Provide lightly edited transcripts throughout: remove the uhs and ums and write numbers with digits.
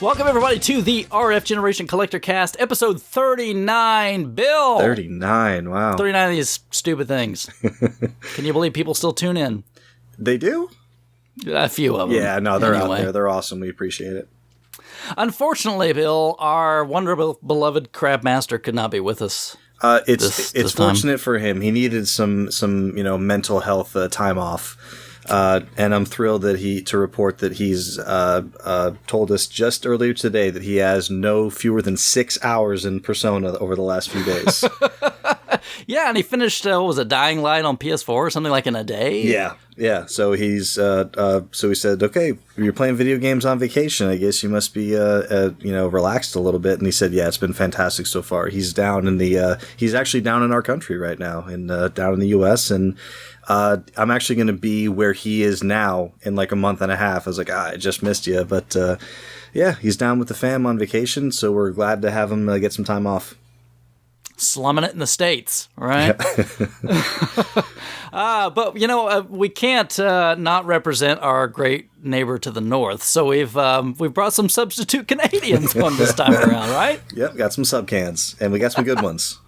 Welcome, everybody, to the RF Generation Collectorcast, episode 39. Bill! 39, wow. 39 of these stupid things. Can you believe people still tune in? They do? A few of them. Yeah, no, they're out there. They're awesome. We appreciate it. Unfortunately, Bill, our wonderful, beloved Crab Master could not be with us. It's fortunate for him. He needed some mental health time off. And I'm thrilled to report that he's told us just earlier today that he has no fewer than 6 hours in Persona over the last few days. Yeah, and he finished, Dying Light on PS4 or something like in a day? Yeah. So he's so he said, okay, you're playing video games on vacation. I guess you must be relaxed a little bit. And he said, yeah, it's been fantastic so far. He's down in he's actually down in our country right now, down in the U.S. and. I'm actually going to be where he is now in like a month and a half. I was like, I just missed you. But yeah, he's down with the fam on vacation, so we're glad to have him get some time off. Slumming it in the States, right? Yeah. But, we can't not represent our great neighbor to the north. So we've brought some substitute Canadians on this time around, right? Yep, got some sub-cans, and we got some good ones.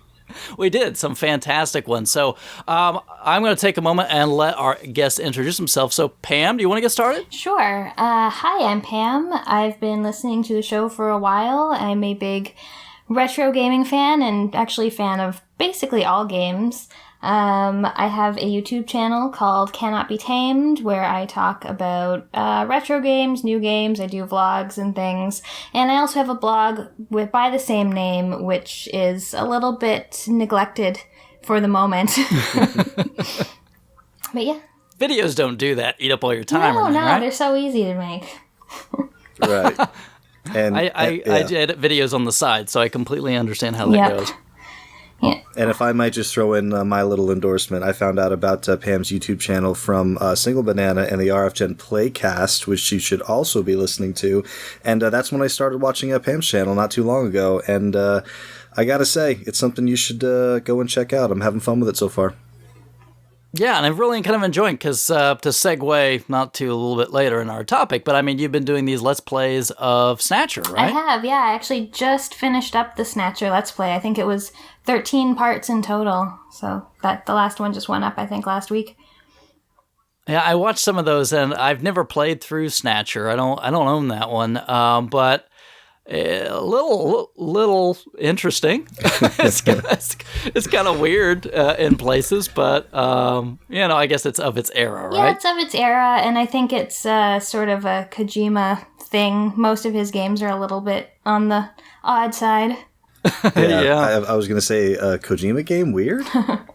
We did, some fantastic ones. So I'm going to take a moment and let our guest introduce himself. So Pam, do you want to get started? Sure. Hi, I'm Pam. I've been listening to the show for a while. I'm a big retro gaming fan and actually fan of basically all games. I have a YouTube channel called Cannot Be Tamed, where I talk about retro games, new games. I do vlogs and things. And I also have a blog by the same name, which is a little bit neglected for the moment. But yeah. Videos don't do that. Eat up all your time. Right? They're so easy to make. Right. And I edit videos on the side, so I completely understand how that goes. Yeah. And if I might just throw in my little endorsement, I found out about Pam's YouTube channel from Single Banana and the RF Gen Playcast, which you should also be listening to. And that's when I started watching Pam's channel not too long ago. And I got to say, it's something you should go and check out. I'm having fun with it so far. Yeah, and I'm really kind of enjoying, because to segue not to a little bit later in our topic, but I mean, you've been doing these Let's Plays of Snatcher, right? I have, yeah. I actually just finished up the Snatcher Let's Play. I think it was 13 parts in total. So the last one just went up, I think, last week. Yeah, I watched some of those, and I've never played through Snatcher. I don't own that one, but a little interesting. It's kind of weird in places, but I guess it's of its era, right? Yeah, it's of its era, and I think it's sort of a Kojima thing. Most of his games are a little bit on the odd side. Yeah. I was going to say, Kojima game, weird?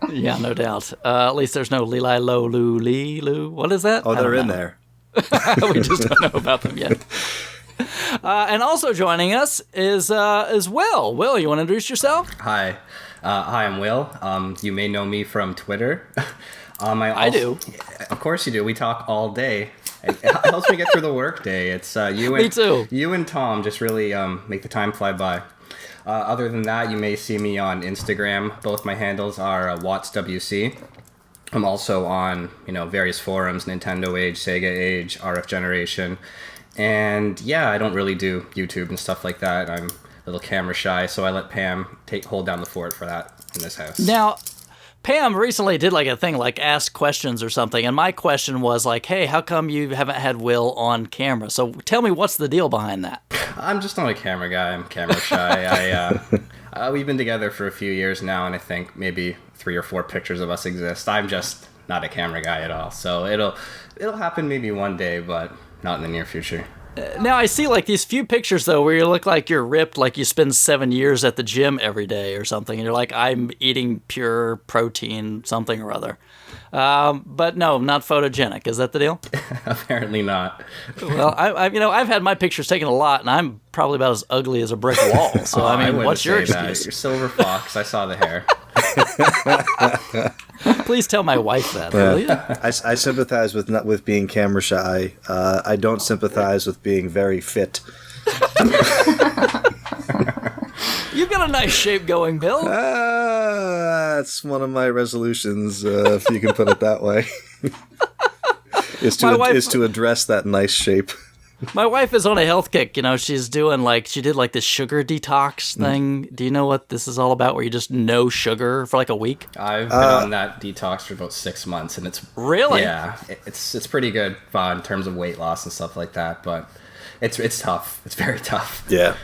Yeah, no doubt. At least there's no Li Lo Lu Li Lu. What is that? Oh, they're in there. We just don't know about them yet. And also joining us is Will. Will, you want to introduce yourself? Hi. Hi, I'm Will. You may know me from Twitter. I do. Of course you do. We talk all day. It helps me get through the work day. It's Me too. You and Tom just really make the time fly by. Other than that, you may see me on Instagram. Both my handles are WattsWC. I'm also on various forums, Nintendo Age, Sega Age, RF Generation. And yeah, I don't really do YouTube and stuff like that. I'm a little camera shy, so I let Pam hold down the fort for that in this house. Now, Pam recently did like a thing like ask questions or something, and my question was like, hey, how come you haven't had Will on camera? So tell me, what's the deal behind that? I'm just not a camera guy. I'm camera shy. We've been together for a few years now, and I think maybe 3 or 4 pictures of us exist. I'm just not a camera guy at all. So it'll happen maybe one day, but not in the near future. Now I see like these few pictures though where you look like you're ripped, like you spend 7 years at the gym every day or something, and you're like, I'm eating pure protein something or other. But no, not photogenic. Is that the deal? Apparently not. Well, I've had my pictures taken a lot, and I'm probably about as ugly as a brick wall. So I mean, what's your excuse? You're silver fox. I saw the hair. Please tell my wife that, will you? I sympathize with being camera shy. I don't sympathize with being very fit. You've got a nice shape going, Bill. That's one of my resolutions, if you can put it that way. is to address that nice shape. My wife is on a health kick. She's doing she did like this sugar detox thing. Do you know what this is all about? Where you just no sugar for like a week? I've been on that detox for about 6 months, and it's really, yeah, it's pretty good in terms of weight loss and stuff like that. But it's tough. It's very tough. Yeah.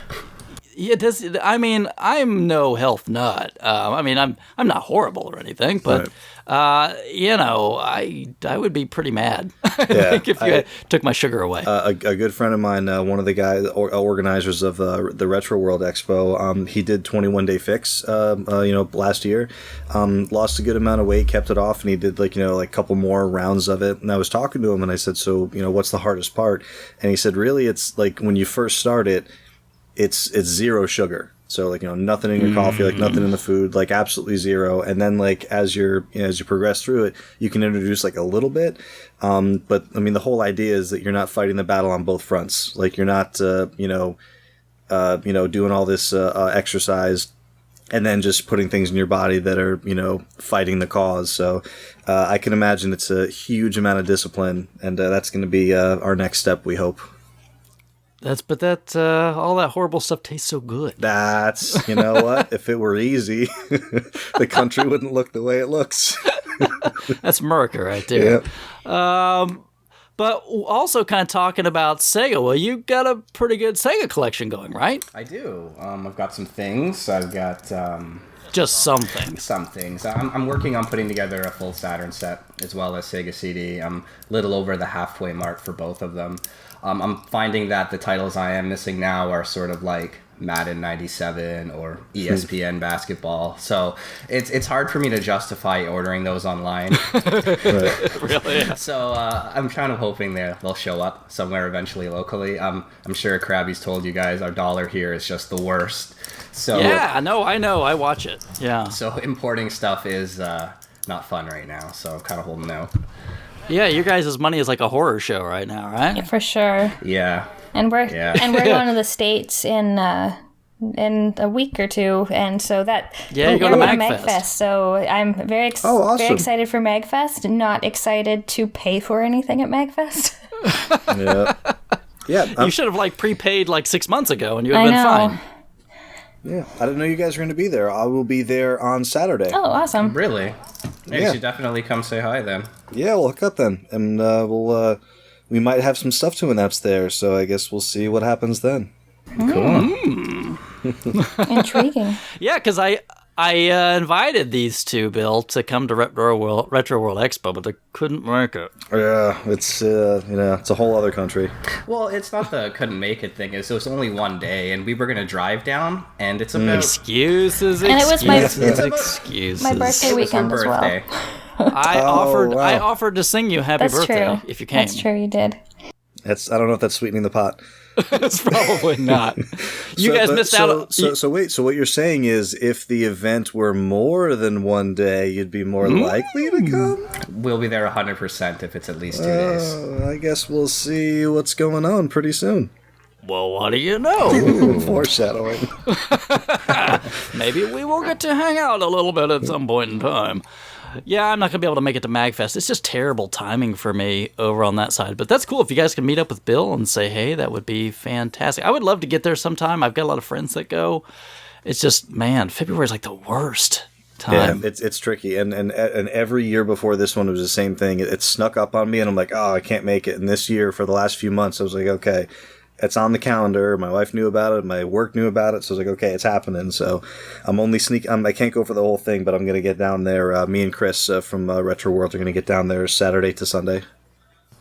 Yeah, I mean, I'm no health nut. I'm not horrible or anything, but I would be pretty mad if you took my sugar away. A good friend of mine, one of the guys organizers of the Retro World Expo, he did 21 Day Fix, last year. Lost a good amount of weight, kept it off, and he did a couple more rounds of it. And I was talking to him, and I said, "So, what's the hardest part?" And he said, "Really, it's like when you first start it." It's zero sugar, so nothing in your coffee, nothing in the food, absolutely zero. And then as you progress through it, you can introduce a little bit. But I mean, the whole idea is that you're not fighting the battle on both fronts. You're not doing all this exercise and then just putting things in your body that are fighting the cause. So I can imagine it's a huge amount of discipline, and that's going to be our next step, we hope. All that horrible stuff tastes so good. That's, you know what? If it were easy, the country wouldn't look the way it looks. That's America right there. Yep. But also kind of talking about Sega. Well, you got a pretty good Sega collection going, right? I do. I've got some things. I've got... just some things. Some things. I'm working on putting together a full Saturn set as well as Sega CD. I'm a little over the halfway mark for both of them. I'm finding that the titles I am missing now are sort of like Madden 97 or ESPN basketball. So it's hard for me to justify ordering those online. Really? So I'm kind of hoping they'll show up somewhere eventually locally. I'm sure Crabby's told you guys our dollar here is just the worst. So yeah, no, I know. I watch it. Yeah. So importing stuff is not fun right now. So I'm kind of holding out. Yeah, your guys' money is like a horror show right now, right? Yeah, for sure. Yeah. And we're going to the States in a week or two, and so that you're going to MagFest. So I'm very very excited for MagFest. Not excited to pay for anything at MagFest. Yeah. You should have prepaid 6 months ago, and you would have been fine. Yeah, I didn't know you guys were going to be there. I will be there on Saturday. Oh, awesome! Really? You should definitely come say hi then. Yeah, we'll hook up then, and we might have some stuff to announce there. So I guess we'll see what happens then. Cool. Intriguing. Yeah, because I invited these two, Bill, to come to Retro World Expo, but they couldn't make it. Yeah, it's it's a whole other country. Well, it's not the couldn't make it thing. It was only one day, and we were gonna drive down, and it's about excuses. And it was excuses. My birthday weekend as well. I offered to sing you happy birthday if you came. That's true, you did. I don't know if that's sweetening the pot. It's probably not. You guys missed out. So wait. So what you're saying is, if the event were more than one day, you'd be more likely to come. We'll be there 100% if it's at least 2 days. I guess we'll see what's going on pretty soon. Well, what do you know? Ooh, foreshadowing. Maybe we will get to hang out a little bit at some point in time. Yeah, I'm not going to be able to make it to MagFest. It's just terrible timing for me over on that side. But that's cool. If you guys can meet up with Bill and say, hey, that would be fantastic. I would love to get there sometime. I've got a lot of friends that go. It's just, man, February is the worst time. Yeah, it's tricky. And every year before this one, it was the same thing. It snuck up on me, and I'm like, oh, I can't make it. And this year, for the last few months, I was like, okay. It's on the calendar. My wife knew about it. My work knew about it. So I was like, okay, it's happening. So I'm only I can't go for the whole thing, but I'm going to get down there. Me and Chris from Retro World are going to get down there Saturday to Sunday.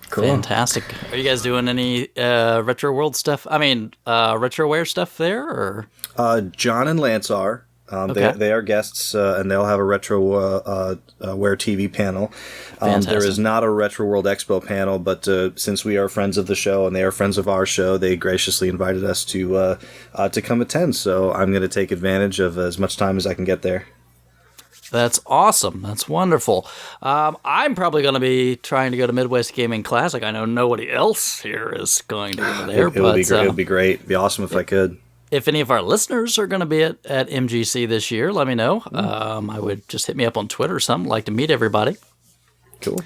Cool. Fantastic. Are you guys doing any Retro World stuff? I mean, Retroware stuff there, or? John and Lance are. Okay. They are guests, and they'll have a Retroware TV panel. There is not a Retro World Expo panel, but since we are friends of the show and they are friends of our show, they graciously invited us to come attend. So I'm going to take advantage of as much time as I can get there. That's awesome. That's wonderful. I'm probably going to be trying to go to Midwest Gaming Classic. I know nobody else here is going to go there. It would be great. It'd be awesome if I could. If any of our listeners are going to be at MGC this year, let me know. I would just hit me up on Twitter or something. I'd like to meet everybody. Cool.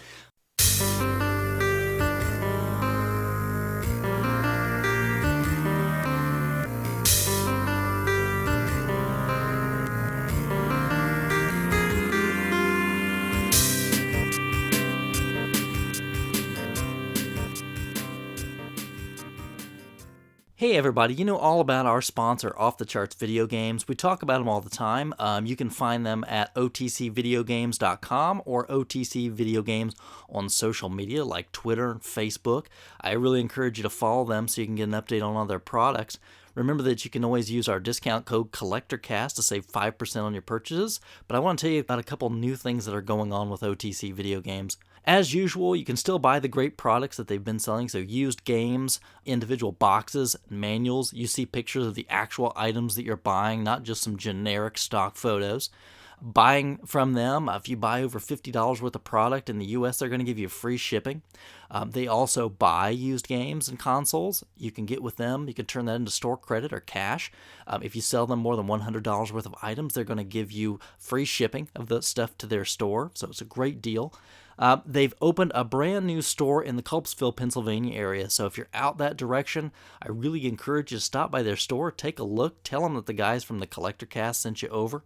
Hey everybody, you know all about our sponsor, Off the Charts Video Games. We talk about them all the time. You can find them at otcvideogames.com or OTC Video Games on social media like Twitter and Facebook. I really encourage you to follow them so you can get an update on all their products. Remember that you can always use our discount code Collectorcast to save 5% on your purchases, but I want to tell you about a couple new things that are going on with OTC Video Games. As usual, you can still buy the great products that they've been selling, so used games, individual boxes, manuals. You see pictures of the actual items that you're buying, not just some generic stock photos. Buying from them, if you buy over $50 worth of product in the US, they're going to give you free shipping. They also buy used games and consoles. You can get with them. You can turn that into store credit or cash. If you sell them more than $100 worth of items, they're going to give you free shipping of the stuff to their store, so it's a great deal. They've opened a brand new store in the Culpsville, Pennsylvania area, so if you're out that direction, I really encourage you to stop by their store, take a look, tell them that the guys from the Collectorcast sent you over.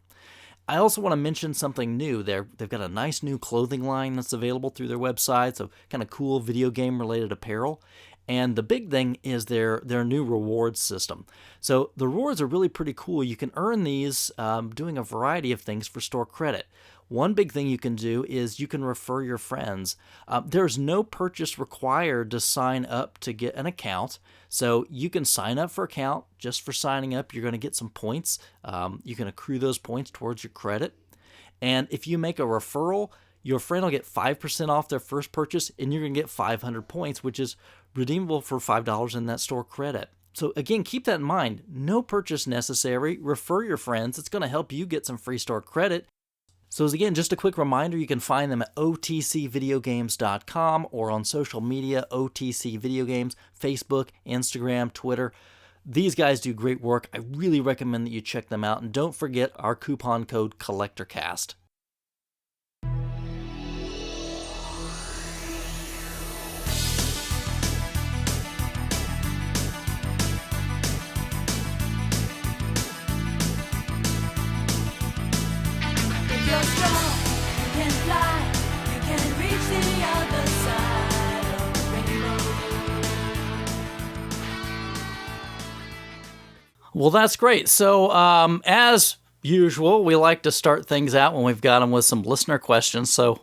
I also want to mention something new. They've got a nice new clothing line that's available through their website, so kind of cool video game related apparel. And the big thing is their new rewards system. So the rewards are really pretty cool. You can earn these doing a variety of things for store credit. One big thing you can do is you can refer your friends. There's no purchase required to sign up to get an account. So you can sign up for an account. Just for signing up, you're going to get some points. You can accrue those points towards your credit. And if you make a referral, your friend will get 5% off their first purchase, and you're going to get 500 points, which is redeemable for $5 in that store credit. So again, keep that in mind. No purchase necessary. Refer your friends. It's going to help you get some free store credit. So again, just a quick reminder, you can find them at otcvideogames.com or on social media, OTC Video Games, Facebook, Instagram, Twitter. These guys do great work. I really recommend that you check them out. And don't forget our coupon code CollectorCast. You're strong, you can fly, you can reach the other side of the rainbow. Well, that's great. So, as usual, we like to start things out when we've got them with some listener questions. So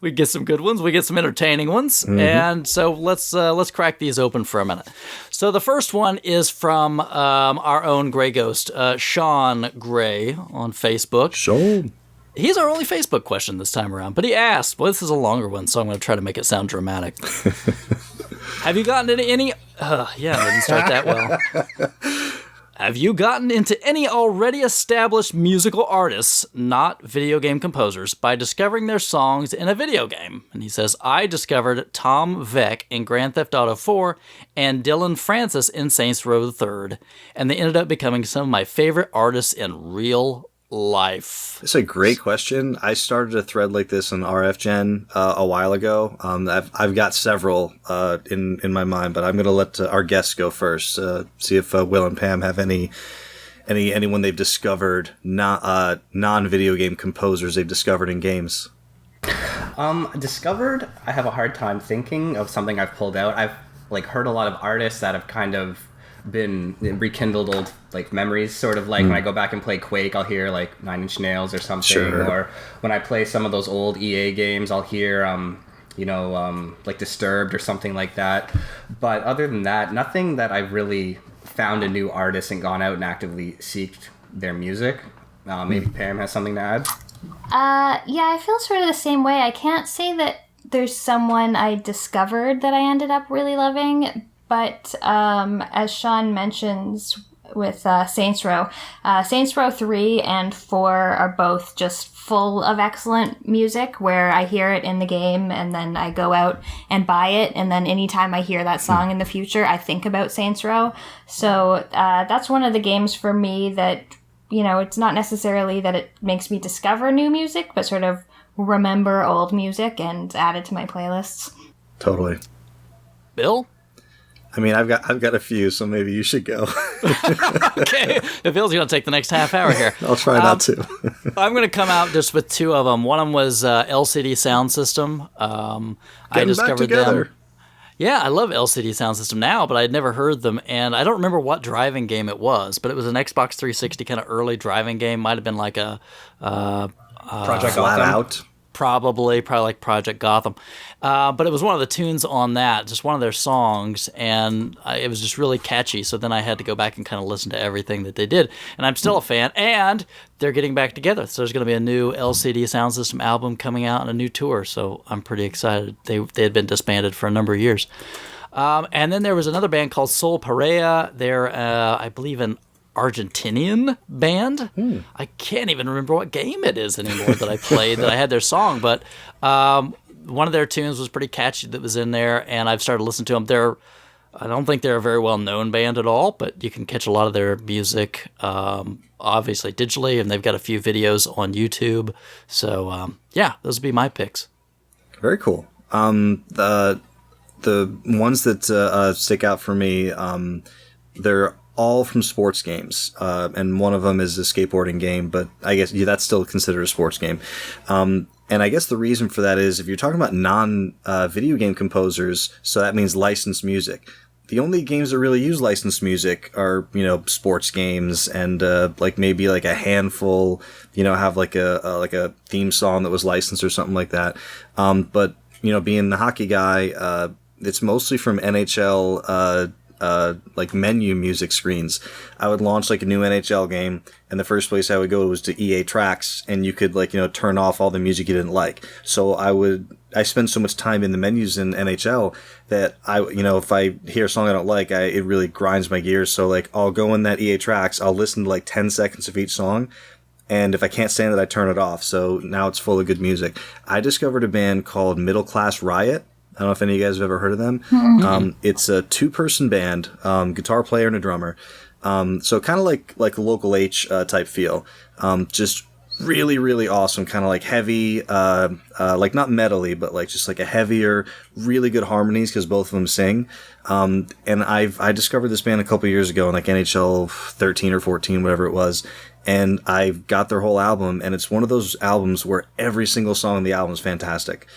we get some good ones, we get some entertaining ones, and so let's crack these open for a minute. So the first one is from our own Gray Ghost, Sean Gray on Facebook. Sean. He's our only Facebook question this time around, but he asked, well, this is a longer one, so I'm going to try to make it sound dramatic. Have you gotten into any... I didn't start that well. Have you gotten into any already established musical artists, not video game composers, by discovering their songs in a video game? And he says, I discovered Tom Veck in Grand Theft Auto 4 and Dylan Francis in Saints Row III, and they ended up becoming some of my favorite artists in real life. It's a great question. I started a thread like this on RFGen a while ago. I've got several in my mind, but I'm going to let our guests go first. See if Will and Pam have anyone they've discovered, non-video game composers they've discovered in games. Discovered, I have a hard time thinking of something I've pulled out. I've heard a lot of artists that have kind of been rekindled old memories, sort of when I go back and play Quake, I'll hear Nine Inch Nails or something. Sure. Or when I play some of those old EA games, I'll hear like Disturbed or something like that. But other than that, nothing that I've really found a new artist and gone out and actively seeked their music. Maybe Pam has something to add. Yeah, I feel sort of the same way. I can't say that there's someone I discovered that I ended up really loving, but as Sean mentions with Saints Row 3 and 4 are both just full of excellent music where I hear it in the game and then I go out and buy it, and then anytime I hear that song in the future, I think about Saints Row. So that's one of the games for me that, it's not necessarily that it makes me discover new music, but sort of remember old music and add it to my playlists. Totally. Bill? I mean, I've got a few, so maybe you should go. Okay, if Bill's going to take the next half hour here. I'll try not to. I'm going to come out just with two of them. One of them was LCD Sound System. I discovered them. Yeah, I love LCD Sound System now, but I'd never heard them, and I don't remember what driving game it was, but it was an Xbox 360 kind of early driving game. Might have been like a Project Flat Gotham. Out. Probably like Project Gotham. But it was one of the tunes on that, just one of their songs, and it was just really catchy. So then I had to go back and kind of listen to everything that they did. And I'm still a fan, and they're getting back together. So there's going to be a new LCD Sound System album coming out and a new tour. So I'm pretty excited. They had been disbanded for a number of years. And then there was another band called Sol Perea. They're, I believe, an Argentinian band. I can't even remember what game it is anymore that I played that I had their song, but one of their tunes was pretty catchy that was in there, and I've started listening to them. I don't think they're a very well-known band at all, but you can catch a lot of their music, obviously digitally, and they've got a few videos on YouTube. So, yeah, those would be my picks. Very cool. The ones that stick out for me, they're all from sports games, and one of them is a skateboarding game, but I guess that's still considered a sports game. And I guess the reason for that is if you're talking about non-video game composers, so that means licensed music. The only games that really use licensed music are, sports games and like maybe like a handful, have like a theme song that was licensed or something like that. But being the hockey guy, it's mostly from NHL. Like menu music screens. I would launch like a new NHL game, and the first place I would go was to EA Tracks, and you could turn off all the music you didn't like. So I spend so much time in the menus in NHL that if I hear a song I don't like, it really grinds my gears. So like I'll go in that EA Tracks, I'll listen to like 10 seconds of each song, and if I can't stand it, I turn it off. So now it's full of good music. I discovered a band called Middle Class Riot. I don't know if any of you guys have ever heard of them. It's a 2-person band, guitar player and a drummer. So kind of like a Local H type feel. Just really, really awesome. Kind of like heavy, like not metally, but like just like a heavier, really good harmonies because both of them sing. And I discovered this band a couple years ago in like NHL 13 or 14, whatever it was. And I got their whole album, and it's one of those albums where every single song on the album is fantastic.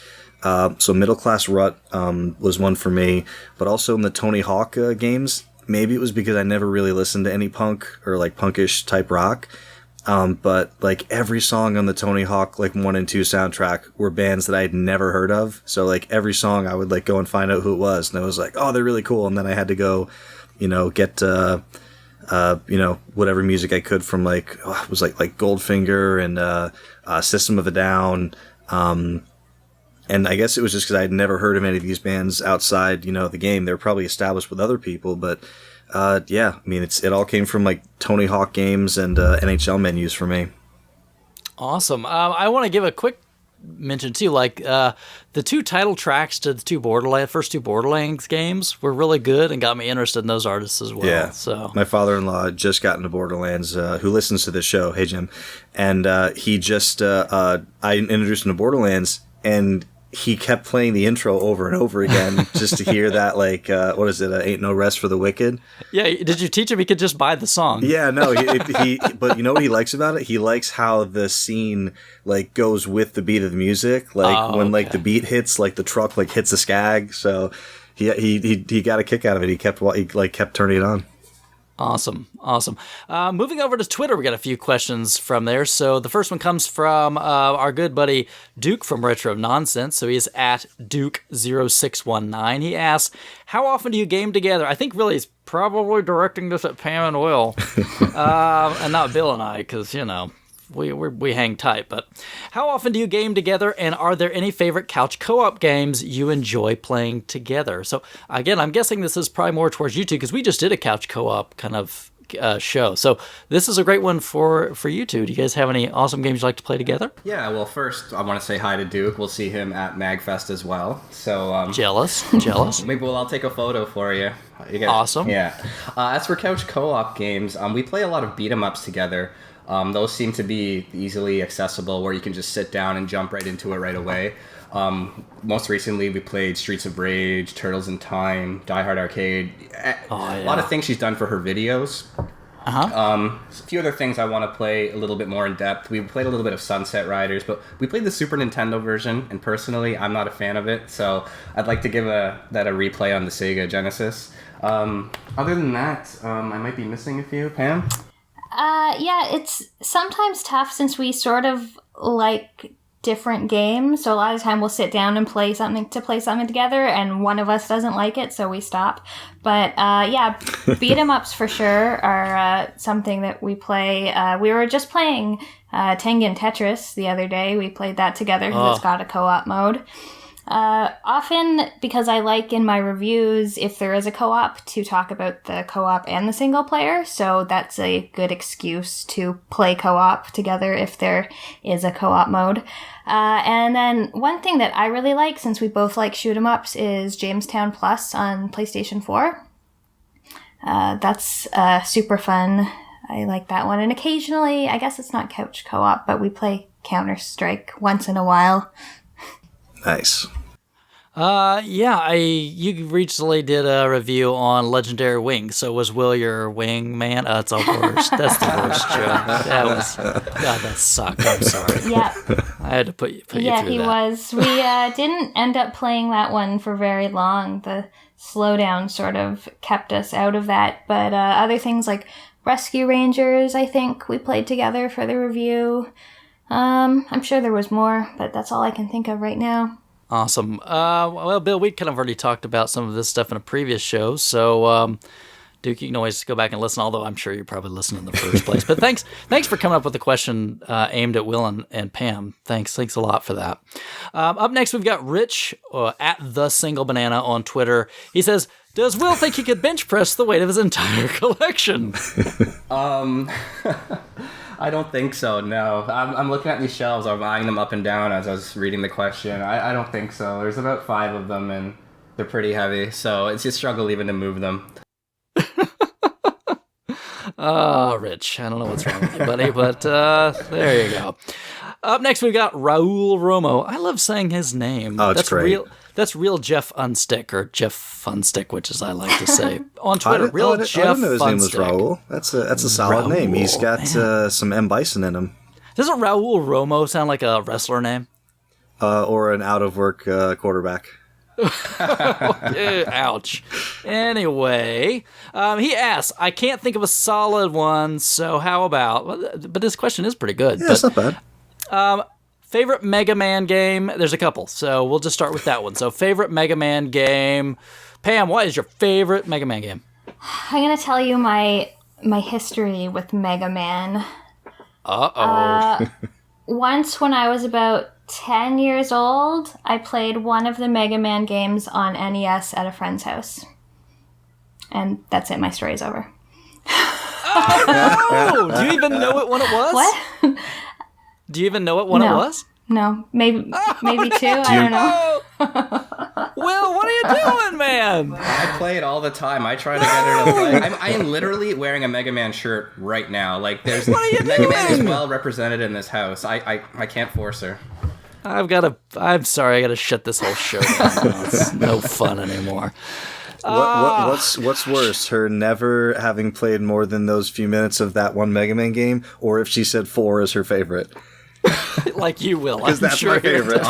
So Middle Class Rut was one for me, but also in the Tony Hawk games, maybe it was because I never really listened to any punk or like punkish type rock, but like every song on the Tony Hawk like 1 and 2 soundtrack were bands that I had never heard of. So like every song I would like go and find out who it was, and I was like, oh, they're really cool, and then I had to go, get whatever music I could from like it was like Goldfinger and System of a Down. And I guess it was just because I had never heard of any of these bands outside, the game. They were probably established with other people, but yeah, I mean, it all came from like Tony Hawk games and NHL menus for me. Awesome. I want to give a quick mention too, like the 2 title tracks to the first two Borderlands games were really good and got me interested in those artists as well. Yeah. So my father-in-law just got into Borderlands, who listens to this show. Hey, Jim. And he just, I introduced him to Borderlands, and he kept playing the intro over and over again just to hear that, like, what is it? Ain't No Rest for the Wicked. Yeah. Did you teach him he could just buy the song? Yeah, no. But you know what he likes about it? He likes how the scene like goes with the beat of the music. Like when like the beat hits, like the truck like hits a skag. So he got a kick out of it. He kept turning it on. Awesome. Moving over to Twitter, we got a few questions from there. So the first one comes from our good buddy Duke from Retro Nonsense. So he's at Duke0619. He asks, how often do you game together? I think really he's probably directing this at Pam and Will, and not Bill and I, because, we hang tight. But how often do you game together, and are there any favorite couch co-op games you enjoy playing together? So again, I'm guessing this is probably more towards you two, because we just did a couch co-op kind of show. So this is a great one for you two. Do you guys have any awesome games you like to play together? Yeah, well, first I want to say hi to Duke. We'll see him at MagFest as well. So Jealous. Maybe I'll take a photo for you. Awesome. Yeah. As for couch co-op games, we play a lot of beat 'em ups together. Those seem to be easily accessible, where you can just sit down and jump right into it right away. Most recently, we played Streets of Rage, Turtles in Time, Die Hard Arcade. A lot of things she's done for her videos. A few other things I want to play a little bit more in depth. We played a little bit of Sunset Riders, but we played the Super Nintendo version, and personally, I'm not a fan of it, so I'd like to give that a replay on the Sega Genesis. Other than that, I might be missing a few. Pam? Yeah, it's sometimes tough since we sort of like different games. So a lot of the time we'll sit down and play something together, and one of us doesn't like it, so we stop. But yeah, beat 'em ups for sure are something that we play. We were just playing Tengen Tetris the other day. We played that together because it's got a co-op mode. Often, because I like in my reviews, if there is a co-op, to talk about the co-op and the single player, so that's a good excuse to play co-op together if there is a co-op mode. And then one thing that I really like, since we both like shoot 'em ups, is Jamestown Plus on PlayStation 4. That's super fun. I like that one. And occasionally, I guess it's not couch co-op, but we play Counter-Strike once in a while. Nice. You recently did a review on Legendary Wing. So was Will your wing man? It's the worst. That's the worst joke. That sucked. I'm sorry. Yeah. I had to put you through that. Yeah, he was. We didn't end up playing that one for very long. The slowdown sort of kept us out of that. But other things like Rescue Rangers, I think we played together for the review. I'm sure there was more, but that's all I can think of right now. Awesome. Well, Bill, we kind of already talked about some of this stuff in a previous show, so Duke, you can always go back and listen, although I'm sure you probably listened in the first place. But thanks for coming up with a question aimed at Will and Pam. Thanks a lot for that. Up next, we've got Rich at The Single Banana on Twitter. He says, does Will think he could bench press the weight of his entire collection? I don't think so, no. I'm looking at these shelves. I'm eyeing them up and down as I was reading the question. I don't think so. There's about 5 of them, and they're pretty heavy, so it's a struggle even to move them. Rich, I don't know what's wrong with you, buddy, but there you go. Up next, we've got Raul Romo. I love saying his name. Oh, it's great. That's real Jeff Unstick, or Jeff Funstick, which is I like to say on Twitter. I didn't know his name was Raul. That's a solid Raul, name. He's got some M. Bison in him. Doesn't Raul Romo sound like a wrestler name? Or an out-of-work quarterback. Ouch. Anyway, he asks, I can't think of a solid one, so how about... But this question is pretty good. Yeah, it's not bad. Favorite Mega Man game? There's a couple, so we'll just start with that one. So, favorite Mega Man game. Pam, what is your favorite Mega Man game? I'm going to tell you my history with Mega Man. Uh-oh. Once when I was about 10 years old, I played one of the Mega Man games on NES at a friend's house. And that's it. My story's over. Oh, do you even know what one it was? What? Do you even know what one it was? No. Maybe two. I don't know. Will, what are you doing, man? I play it all the time. I try to get her to play. I am literally wearing a Mega Man shirt right now. Like, there's Mega Man is well represented in this house. I can't force her. I'm sorry, I gotta shut this whole show down now. It's no fun anymore. What's worse, her never having played more than those few minutes of that one Mega Man game, or if she said 4 is her favorite? Like you will, Because that's sure. my favorite.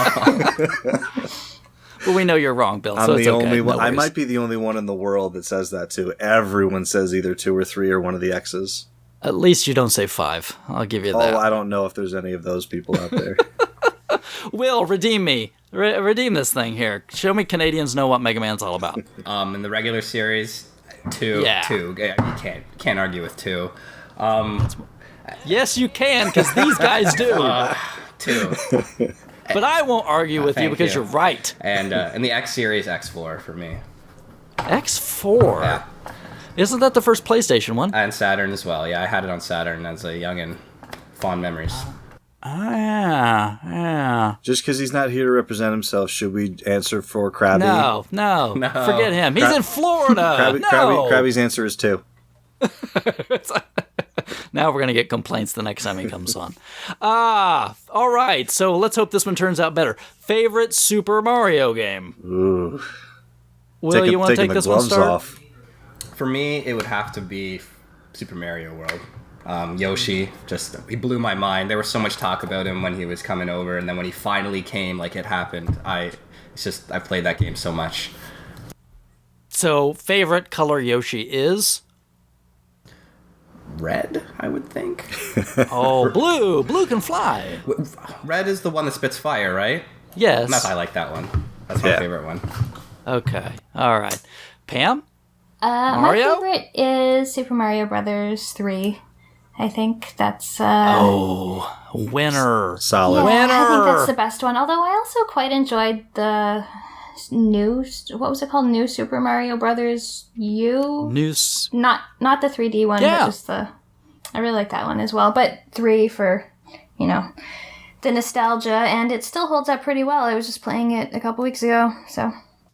But we know you're wrong, Bill. I'm So it's the okay. only No one. I worries. might be the only one in the world that says that too. Everyone says either 2 or 3 or one of the X's. At least you don't say 5. I'll give you that. Oh, I don't know if there's any of those people out there. Will, redeem me. Redeem this thing here. Show me Canadians know what Mega Man's all about. In the regular series, 2. Yeah. 2. You can't argue with 2. Yes, you can, because these guys do. 2. But I won't argue with you thank because you. you're right. And in the X series, X4 for me. X4. Yeah. Isn't that the first PlayStation one? And Saturn as well. Yeah, I had it on Saturn as a youngin'. Fond memories. Yeah. Just because he's not here to represent himself, should we answer for Crabby? No. Forget him. He's in Florida. Crabby's answer is 2. Now we're going to get complaints the next time he comes on. All right. So let's hope this one turns out better. Favorite Super Mario game? Ooh. Will, you want to take this one, start? Off. For me, it would have to be Super Mario World. Yoshi, he blew my mind. There was so much talk about him when he was coming over, and then when he finally came, like it happened. I played that game so much. So, favorite color Yoshi is? Red, I would think. Oh, blue. Blue can fly. Red is the one that spits fire, right? Yes. I like that one. That's my favorite one. Okay. All right. Pam? My Mario? favorite is Super Mario Brothers 3. I think that's Winner. Solid. yeah, Winner! I think that's the best one. Although I also quite enjoyed the new, what was it called? New Super Mario Brothers U? News. Not the 3D one, Yeah. but just I really like that one as well. But 3 for, the nostalgia, and it still holds up pretty well. I was just playing it a couple weeks ago, so.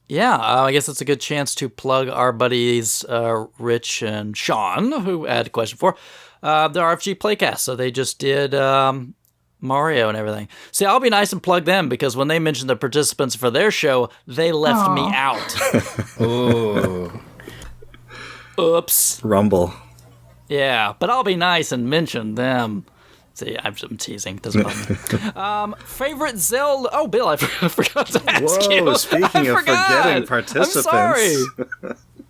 Yeah, I guess it's a good chance to plug our buddies Rich and Sean, who I had a question for, the RFG Playcast. So they just did Mario and everything. See, I'll be nice and plug them, because when they mentioned the participants for their show, they left me out. Ooh. Oops. Rumble. Yeah, but I'll be nice and mention them. See, I'm teasing. Doesn't bother me. Favorite Zelda? Oh, Bill, I forgot to ask you. Whoa, speaking of forgetting I'm participants. sorry.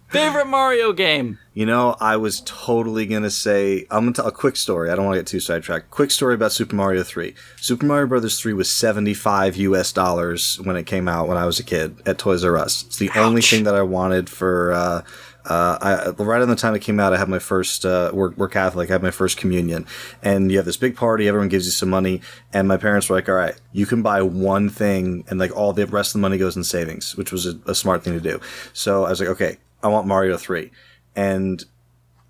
Favorite Mario game? I was totally going to say, I'm going to tell a quick story. I don't want to get too sidetracked. Quick story about Super Mario 3. Super Mario Brothers 3 was $75 US when it came out when I was a kid at Toys R Us. It's the only thing that I wanted for, right on the time it came out, I had my first, we're Catholic, I had my first communion. And you have this big party, everyone gives you some money, and my parents were like, all right, you can buy one thing, and all the rest of the money goes in savings, which was a smart thing to do. So I was like, okay, I want Mario 3. And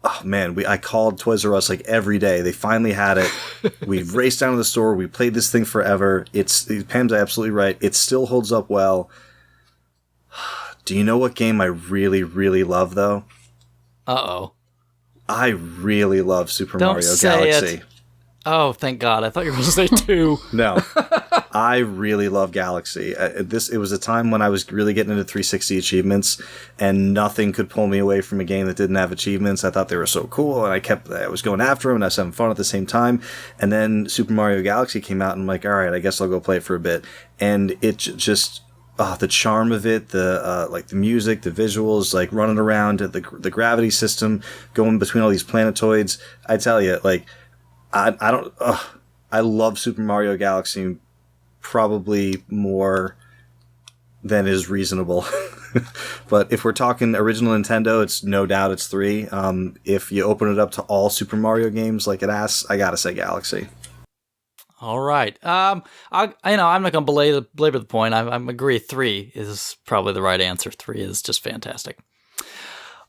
oh man, I called Toys R Us every day. They finally had it. We raced down to the store. We played this thing forever. Pam's absolutely right. It still holds up well. Do you know what game I really, really love though? Uh-oh. I really love Super Don't Mario say Galaxy. it. Oh, thank God. I thought you were going to say 2. No, I really love Galaxy. It was a time when I was really getting into 360 achievements, and nothing could pull me away from a game that didn't have achievements. I thought they were so cool, and I was going after them, and I was having fun at the same time. And then Super Mario Galaxy came out, and I'm like, all right, I guess I'll go play it for a bit. And it just... the charm of it, the music, the visuals, running around, the gravity system, going between all these planetoids. I tell you, I love Super Mario Galaxy probably more than is reasonable. But if we're talking original Nintendo, it's no doubt it's 3. If you open it up to all Super Mario games like it asks, I gotta say Galaxy. All right. I'm not going to belabor the point. I agree 3 is probably the right answer. 3 is just fantastic.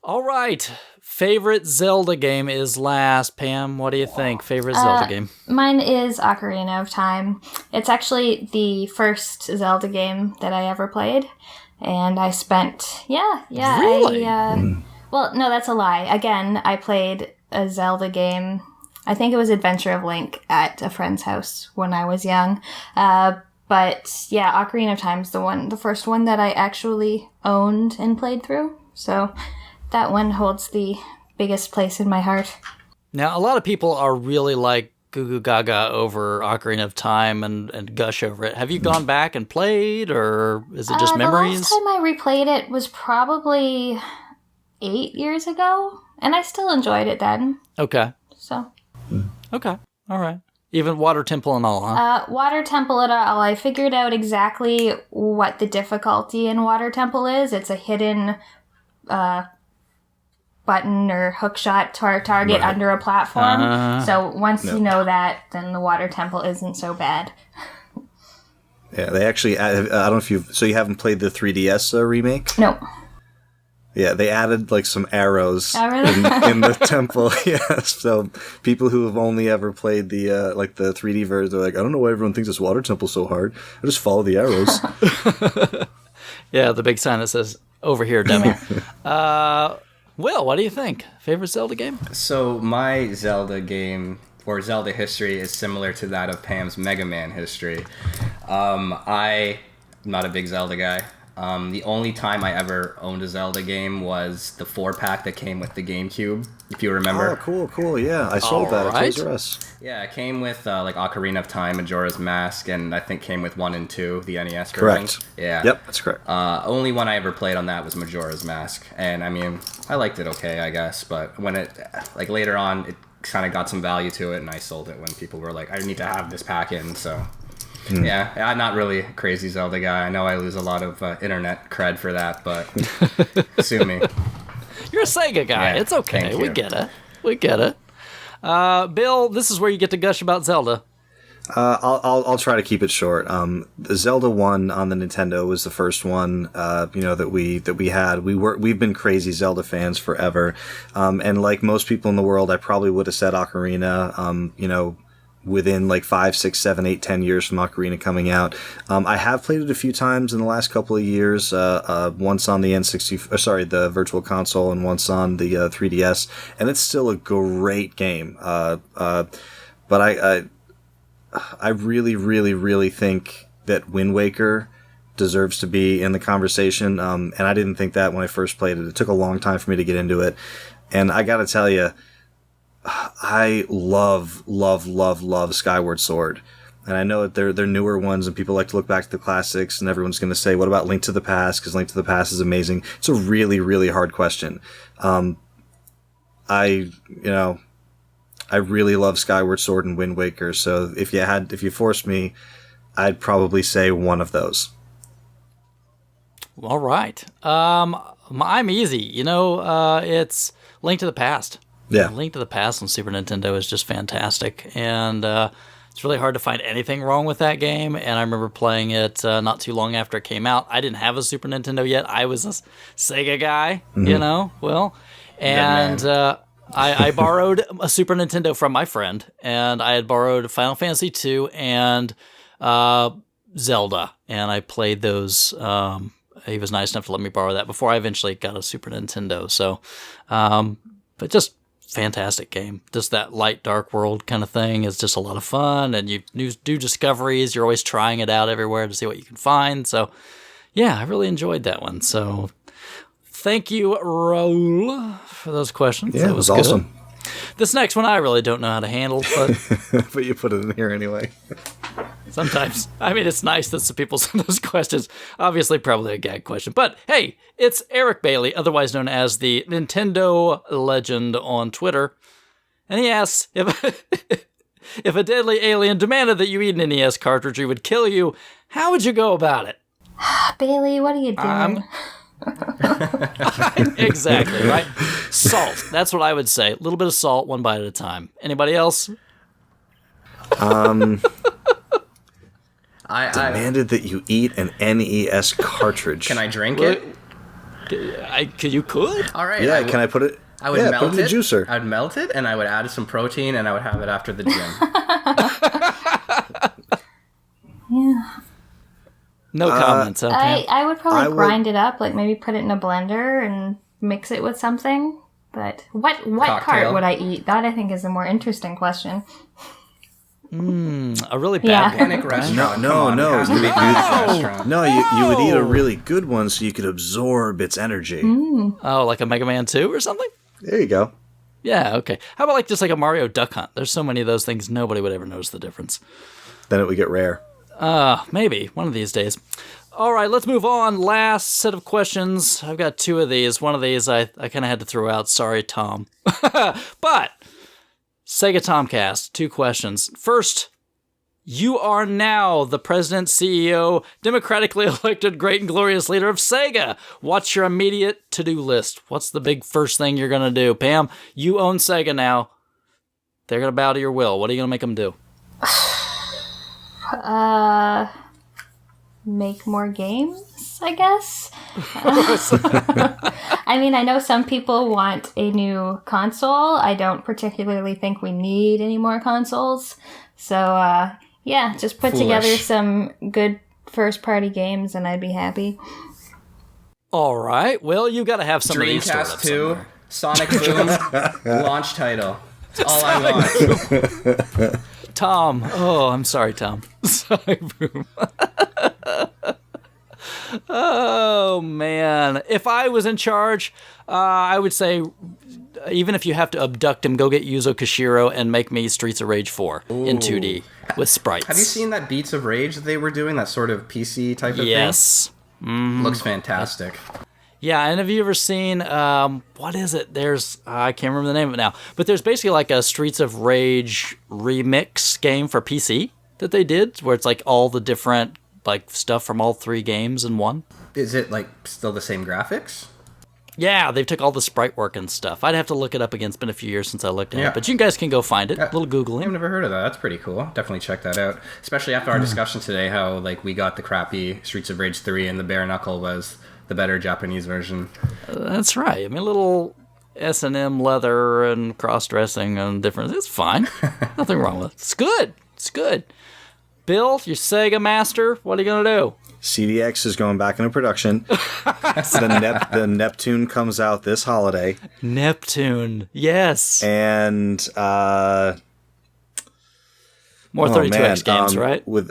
All right. Favorite Zelda game is last. Pam, what do you think? Favorite Zelda game? Mine is Ocarina of Time. It's actually the first Zelda game that I ever played. And I spent, Really? Well, no, that's a lie. Again, I played a Zelda game. I think it was Adventure of Link at a friend's house when I was young. But yeah, Ocarina of Time's the first one that I actually owned and played through. So that one holds the biggest place in my heart. Now, a lot of people are really goo goo gaga over Ocarina of Time and gush over it. Have you gone back and played, or is it just memories? The last time I replayed it was probably 8 years ago, and I still enjoyed it then. Okay. So. Okay. All right. Even Water Temple and all, huh? Water Temple and all. I figured out exactly what the difficulty in Water Temple is. It's a hidden button or hookshot target under a platform. So once you know that, then the Water Temple isn't so bad. Yeah, they actually added, I don't know if you haven't played the 3DS remake? No. Yeah, they added like some arrows really? in the temple. Yeah, so people who have only ever played the like the 3D version, they're like, I don't know why everyone thinks this Water Temple's so hard. I just follow the arrows. Yeah, the big sign that says "Over here, dummy." Will, what do you think? Favorite Zelda game? So my Zelda game or Zelda history is similar to that of Pam's Mega Man history. I'm not a big Zelda guy. The only time I ever owned a Zelda game was the 4-pack that came with the GameCube, if you remember. Oh, cool. Yeah, I sold that at Toys R Us. Yeah, it came with like Ocarina of Time, Majora's Mask, and I think came with 1 and 2, the NES version. Correct. Yeah. Yep, that's correct. Only one I ever played on that was Majora's Mask, and I mean, I liked it okay, I guess, but when it, like later on, it kind of got some value to it, and I sold it when people were like, I need to have this pack in, so... Yeah, I'm not really a crazy Zelda guy. I know I lose a lot of internet cred for that, but sue me. You're a Sega guy. Yeah, it's okay. thank We you. get it. Bill, this is where you get to gush about Zelda. I'll try to keep it short. The Zelda 1 on the Nintendo was the first one, that we had. We've been crazy Zelda fans forever. And like most people in the world, I probably would have said Ocarina, within like 5, 6, 7, 8, 10 years from Ocarina coming out. I have played it a few times in the last couple of years, once on the the Virtual Console and once on the 3DS, and it's still a great game. But I really, really, really think that Wind Waker deserves to be in the conversation, and I didn't think that when I first played it. It took a long time for me to get into it, and I gotta tell you, I love Skyward Sword. And I know that they're newer ones and people like to look back to the classics and everyone's going to say, what about Link to the Past? Because Link to the Past is amazing. It's a really, really hard question. I really love Skyward Sword and Wind Waker. So if you forced me, I'd probably say one of those. All right. I'm easy. It's Link to the Past. Yeah. Link to the Past on Super Nintendo is just fantastic, and it's really hard to find anything wrong with that game, and I remember playing it not too long after it came out. I didn't have a Super Nintendo yet. I was a Sega guy, Will. And I borrowed a Super Nintendo from my friend, and I had borrowed Final Fantasy II and Zelda, and I played those. He was nice enough to let me borrow that before I eventually got a Super Nintendo, so... but just... fantastic game. Just that light dark world kind of thing is just a lot of fun, and you do discoveries. You're always trying it out everywhere to see what you can find. So yeah, I really enjoyed that one. So thank you, Raul, for those questions. Yeah, that it was awesome. This next one I really don't know how to handle, but But you put it in here anyway. sometimes. I mean, it's nice that some people send those questions. Obviously, probably a gag question. But hey, it's Eric Bailey, otherwise known as the Nintendo Legend on Twitter. And he asks, if a deadly alien demanded that you eat an NES cartridge, it would kill you, how would you go about it? Bailey, what are you doing? Exactly, right? Salt. That's what I would say. A little bit of salt, one bite at a time. Anybody else? I Demanded that you eat an NES cartridge. Can I drink it? You could? All right. Yeah, can I put it? I would put melt it in the juicer. I'd melt it, and I would add some protein, and I would have it after the gym. Yeah. No comments. Okay. I would probably I would- grind it up, like maybe put it in a blender and mix it with something. But what Cocktail. part would I eat? That I think is a more interesting question. A really bad one. Panic restaurant. No, Come on, no, it has to be no. Panic restaurant. No, you would eat a really good one so you could absorb its energy. Oh, like a Mega Man 2 or something? There you go. Yeah, okay. How about like just like a Mario Duck Hunt? There's so many of those things, nobody would ever notice the difference. Then it would get rare. Maybe one of these days. All right, let's move on. Last set of questions. I've got 2 of these. One of these I kind of had to throw out. Sorry, Tom. But Sega Tomcast, 2 questions. First, you are now the president, CEO, democratically elected great and glorious leader of Sega. What's your immediate to-do list? What's the big first thing you're going to do? Pam, you own Sega now. They're going to bow to your will. What are you going to make them do? Make more games, I guess. I mean, I know some people want a new console. I don't particularly think we need any more consoles. So, yeah, just put together some good first-party games and I'd be happy. All right. Well, you got to have some of these stored up Dreamcast 2, somewhere. Sonic Boom, launch title. That's all I want. Tom. Oh, I'm sorry, Tom. Sorry, Boom. Oh, man. If I was in charge, I would say, even if you have to abduct him, go get Yuzo Koshiro and make me Streets of Rage 4 in 2D with sprites. Have you seen that Beats of Rage that they were doing? That sort of PC type of Yes. thing? Looks fantastic. Yeah, and have you ever seen, what is it? There's, I can't remember the name of it now, but there's basically like a Streets of Rage remix game for PC that they did, where it's like all the different like stuff from all 3 games in one. Is it like still the same graphics? Yeah, they took all the sprite work and stuff. I'd have to look it up again. It's been a few years since I looked at Yeah. it, but you guys can go find it. A little I've Googling. never heard of that. That's pretty cool. Definitely check that out. Especially after our discussion today, how like we got the crappy Streets of Rage 3 and the bare knuckle was the better Japanese version. That's right. I mean, a little S&M leather and cross-dressing and different. It's fine. Nothing wrong with it. It's good. It's good. Bill, your Sega master, what are you going to do? CDX is going back into production. The Neptune comes out this holiday. Neptune. Yes. And More 32X games, right? With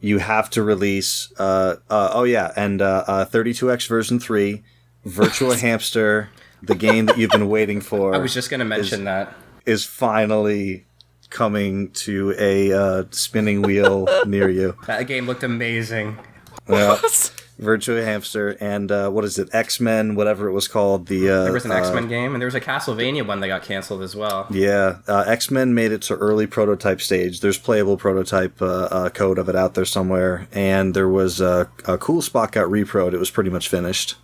you have to release 32X version 3, Virtua Hamster, the game that you've been waiting for. I was just going to mention that. Is finally coming to a spinning wheel near you. That game looked amazing. Well, Virtua Hamster and what is it? X-Men, whatever it was called. There was an X-Men game, and there was a Castlevania one that got canceled as well. Yeah, X-Men made it to early prototype stage. There's playable prototype code of it out there somewhere, and there was a cool spot got repro'd. It was pretty much finished.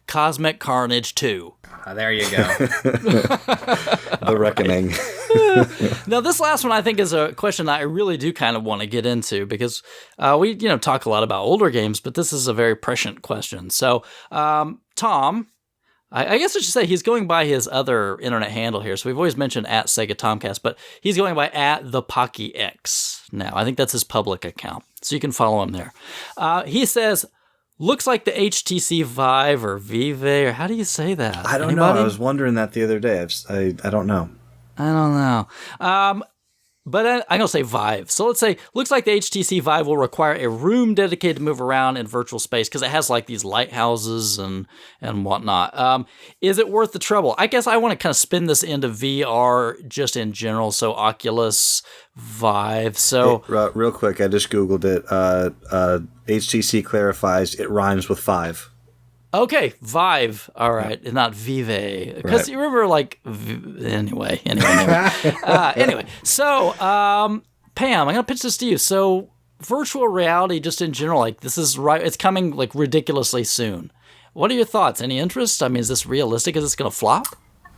Cosmic Carnage 2. There you go. The Reckoning. Now, this last one I think is a question that I really do kind of want to get into because we talk a lot about older games, but this is a very prescient question. So, Tom, I guess I should say he's going by his other internet handle here. So we've always mentioned at Sega Tomcast, but he's going by at the Pocky X now. I think that's his public account, so you can follow him there. He says, looks like the HTC Vive or Vive, or how do you say that? I don't know. I was wondering that the other day. I don't know. I don't know. But I'm going to say Vive. So let's say, looks like the HTC Vive will require a room dedicated to move around in virtual space because it has like these lighthouses and whatnot. Is it worth the trouble? I guess I want to kind of spin this into VR just in general. So Oculus, Vive. So Hey, real quick, I just Googled it. HTC clarifies it rhymes with 5. okay, Vive. All right, and not Vive. Because you remember, like, anyway. Anyway. So, Pam, I'm going to pitch this to you. So, virtual reality, just in general, like, this is right, it's coming, like, ridiculously soon. What are your thoughts? Any interest? I mean, is this realistic? Is this going to flop?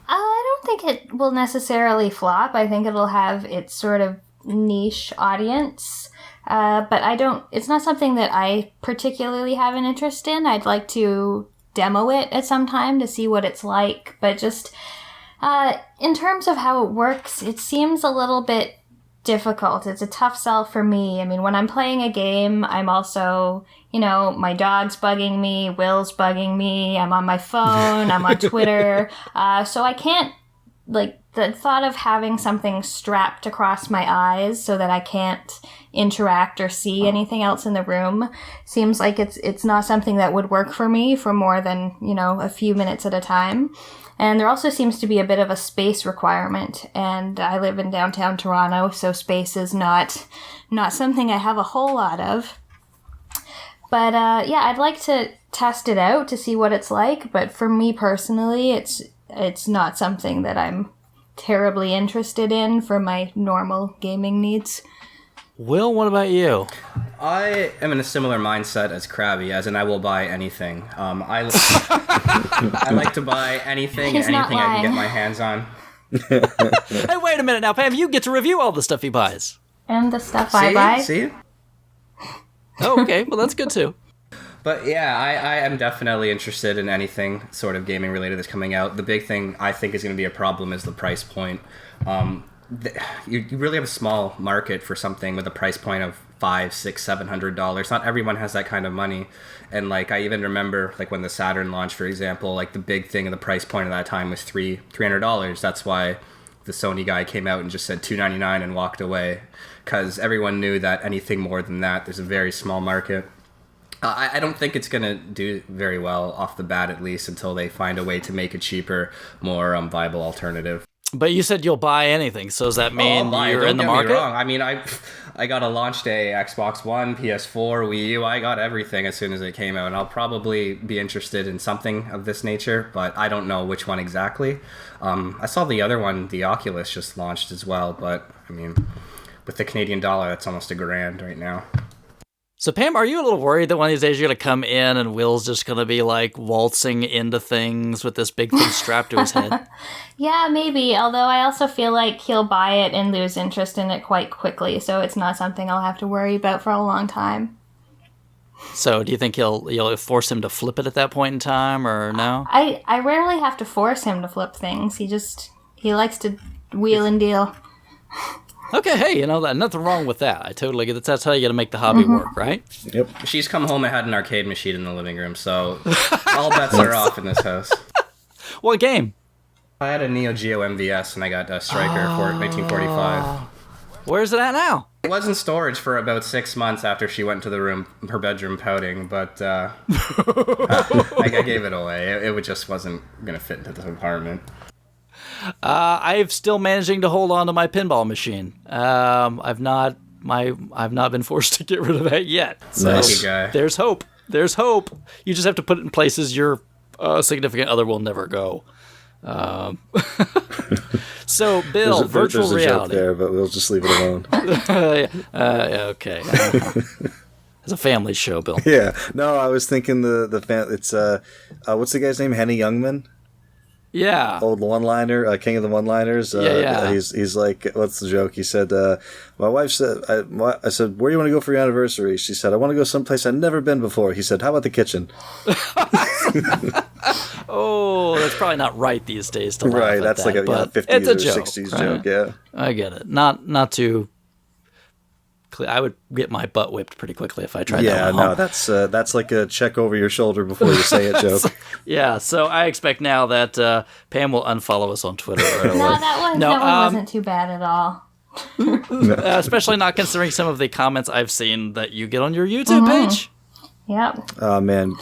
I don't think it will necessarily flop. I think it'll have its sort of niche audience. But it's not something that I particularly have an interest in. I'd like to demo it at some time to see what it's like. But just in terms of how it works, it seems a little bit difficult. It's a tough sell for me. I mean, when I'm playing a game, I'm also, my dog's bugging me, Will's bugging me, I'm on my phone, I'm on Twitter. So I can't, the thought of having something strapped across my eyes so that I can't interact or see anything else in the room seems like it's not something that would work for me for more than, a few minutes at a time. And there also seems to be a bit of a space requirement. And I live in downtown Toronto, so space is not something I have a whole lot of. But yeah, I'd like to test it out to see what it's like. But for me personally, it's not something that I'm terribly interested in for my normal gaming needs. Will, what about you? I am in a similar mindset as Crabby, as in I will buy anything. I like to buy anything He's and not anything I can get lying. my hands on. Hey, wait a minute now, Pam. You get to review all the stuff he buys. And the stuff I buy. See? Oh, okay. Well, that's good too. But yeah, I am definitely interested in anything sort of gaming related that's coming out. The big thing I think is going to be a problem is the price point. You really have a small market for something with a price point of $500, $600, $700. Not everyone has that kind of money. And like I even remember like when the Saturn launched, for example, like the big thing of the price point at that time was $300. That's why the Sony guy came out and just said $299 and walked away, because everyone knew that anything more than that, there's a very small market. I don't think it's going to do very well off the bat, at least, until they find a way to make a cheaper, more viable alternative. But you said you'll buy anything, so does that mean I'll buy. you're Don't in the get me market? wrong. I mean, I got a launch day Xbox One, PS4, Wii U. I got everything as soon as it came out, and I'll probably be interested in something of this nature, but I don't know which one exactly. I saw the other one, the Oculus, just launched as well, but I mean, with the Canadian dollar, that's almost $1,000 right now. So, Pam, are you a little worried that one of these days you're going to come in and Will's just going to be, like, waltzing into things with this big thing strapped to his head? Yeah, maybe. Although I also feel like he'll buy it and lose interest in it quite quickly, so it's not something I'll have to worry about for a long time. So, do you think you'll force him to flip it at that point in time, or no? I rarely have to force him to flip things. He likes to wheel and deal. Okay, hey, nothing wrong with that. I totally get that. That's how you got to make the hobby work, right? Yep. She's come home and had an arcade machine in the living room, so all bets are off in this house. What game? I had a Neo Geo MVS, and I got a Striker for 1945. Where's it at now? It was in storage for about 6 months after she went to her bedroom pouting, but I gave it away. It just wasn't going to fit into the apartment. I'm still managing to hold on to my pinball machine. I've not been forced to get rid of that yet. So Nice. Lucky guy. there's hope. There's hope. You just have to put it in places your significant other will never go. So, Bill, virtual there's a reality. joke there, but we'll just leave it alone. Okay. It's a family show, Bill. Yeah. No, I was thinking it's what's the guy's name? Henny Youngman? Yeah. Old one-liner, king of the one-liners. Yeah. He's like, what's the joke? He said, my wife said, I said, where do you want to go for your anniversary? She said, I want to go someplace I've never been before. He said, how about the kitchen? Oh, that's probably not right these days to laugh Right, at that's that, like a but 50s it's a or joke, 60s right? joke, yeah. I get it. Not too clear. I would get my butt whipped pretty quickly if I tried that Yeah, one. no, that's like a check over your shoulder before you say it joke. Yeah, so I expect now that Pam will unfollow us on Twitter. No, that one wasn't too bad at all. Especially not considering some of the comments I've seen that you get on your YouTube page. Yep. Oh, man,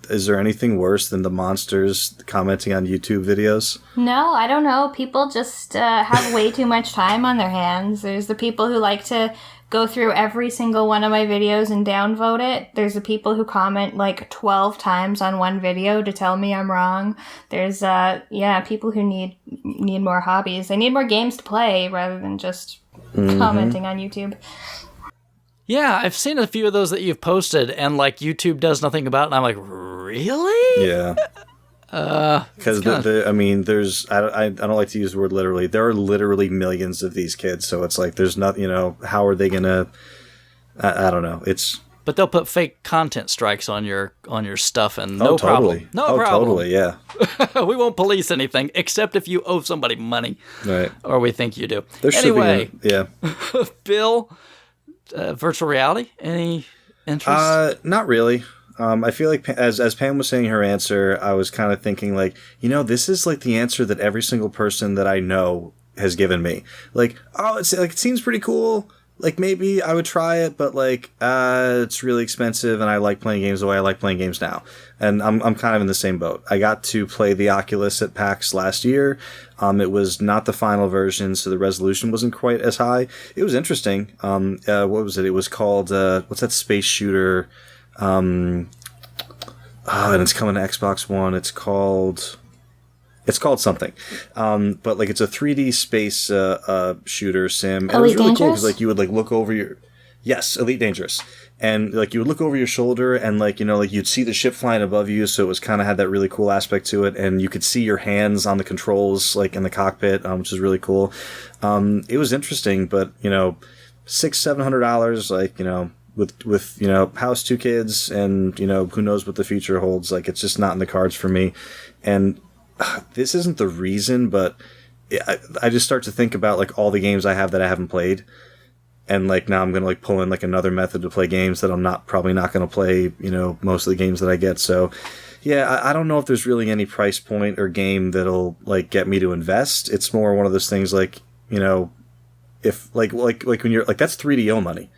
is there anything worse than the monsters commenting on YouTube videos? No, I don't know. People just have way too much time on their hands. There's the people who like to go through every single one of my videos and downvote it. There's the people who comment like 12 times on one video to tell me I'm wrong. There's people who need more hobbies. They need more games to play rather than just commenting on YouTube. Yeah, I've seen a few of those that you've posted, and like YouTube does nothing about it, and I'm like, really? Yeah. Because there's I don't like to use the word literally. There are literally millions of these kids, so it's like there's not how are they gonna? I don't know. It's But they'll put fake content strikes on your stuff, and totally. problem. No problem. Totally, yeah. We won't police anything except if you owe somebody money, Right. or we think you do. There should Anyway, be yeah. Bill, virtual reality, any interest? Not really. I feel like as Pam was saying her answer, I was kind of thinking like, this is like the answer that every single person that I know has given me. Like, oh, it seems pretty cool. like maybe I would try it, but like it's really expensive, and I like playing games the way I like playing games now. And I'm kind of in the same boat. I got to play the Oculus at PAX last year. It was not the final version, so the resolution wasn't quite as high. It was interesting. What was it? It was called what's that space shooter? And it's coming to Xbox One. It's called something. But like it's a 3D space shooter sim. And it was really cool because like you would like look over your Elite Dangerous. And like you would look over your shoulder and like, you know, like you'd see the ship flying above you, so it was kind of had that really cool aspect to it, and you could see your hands on the controls like in the cockpit, which is really cool. It was interesting, but you know, $600-700, like, you know, with you know, house, 2 kids, and you know, who knows what the future holds. Like it's just not in the cards for me. And this isn't the reason, but I just start to think about like all the games I have that I haven't played. And like now I'm going to like pull in like another method to play games that I'm probably not going to play, you know, most of the games that I get. So yeah, I don't know if there's really any price point or game that'll like get me to invest. It's more one of those things like, you know, if like when you're like, that's 3DO money.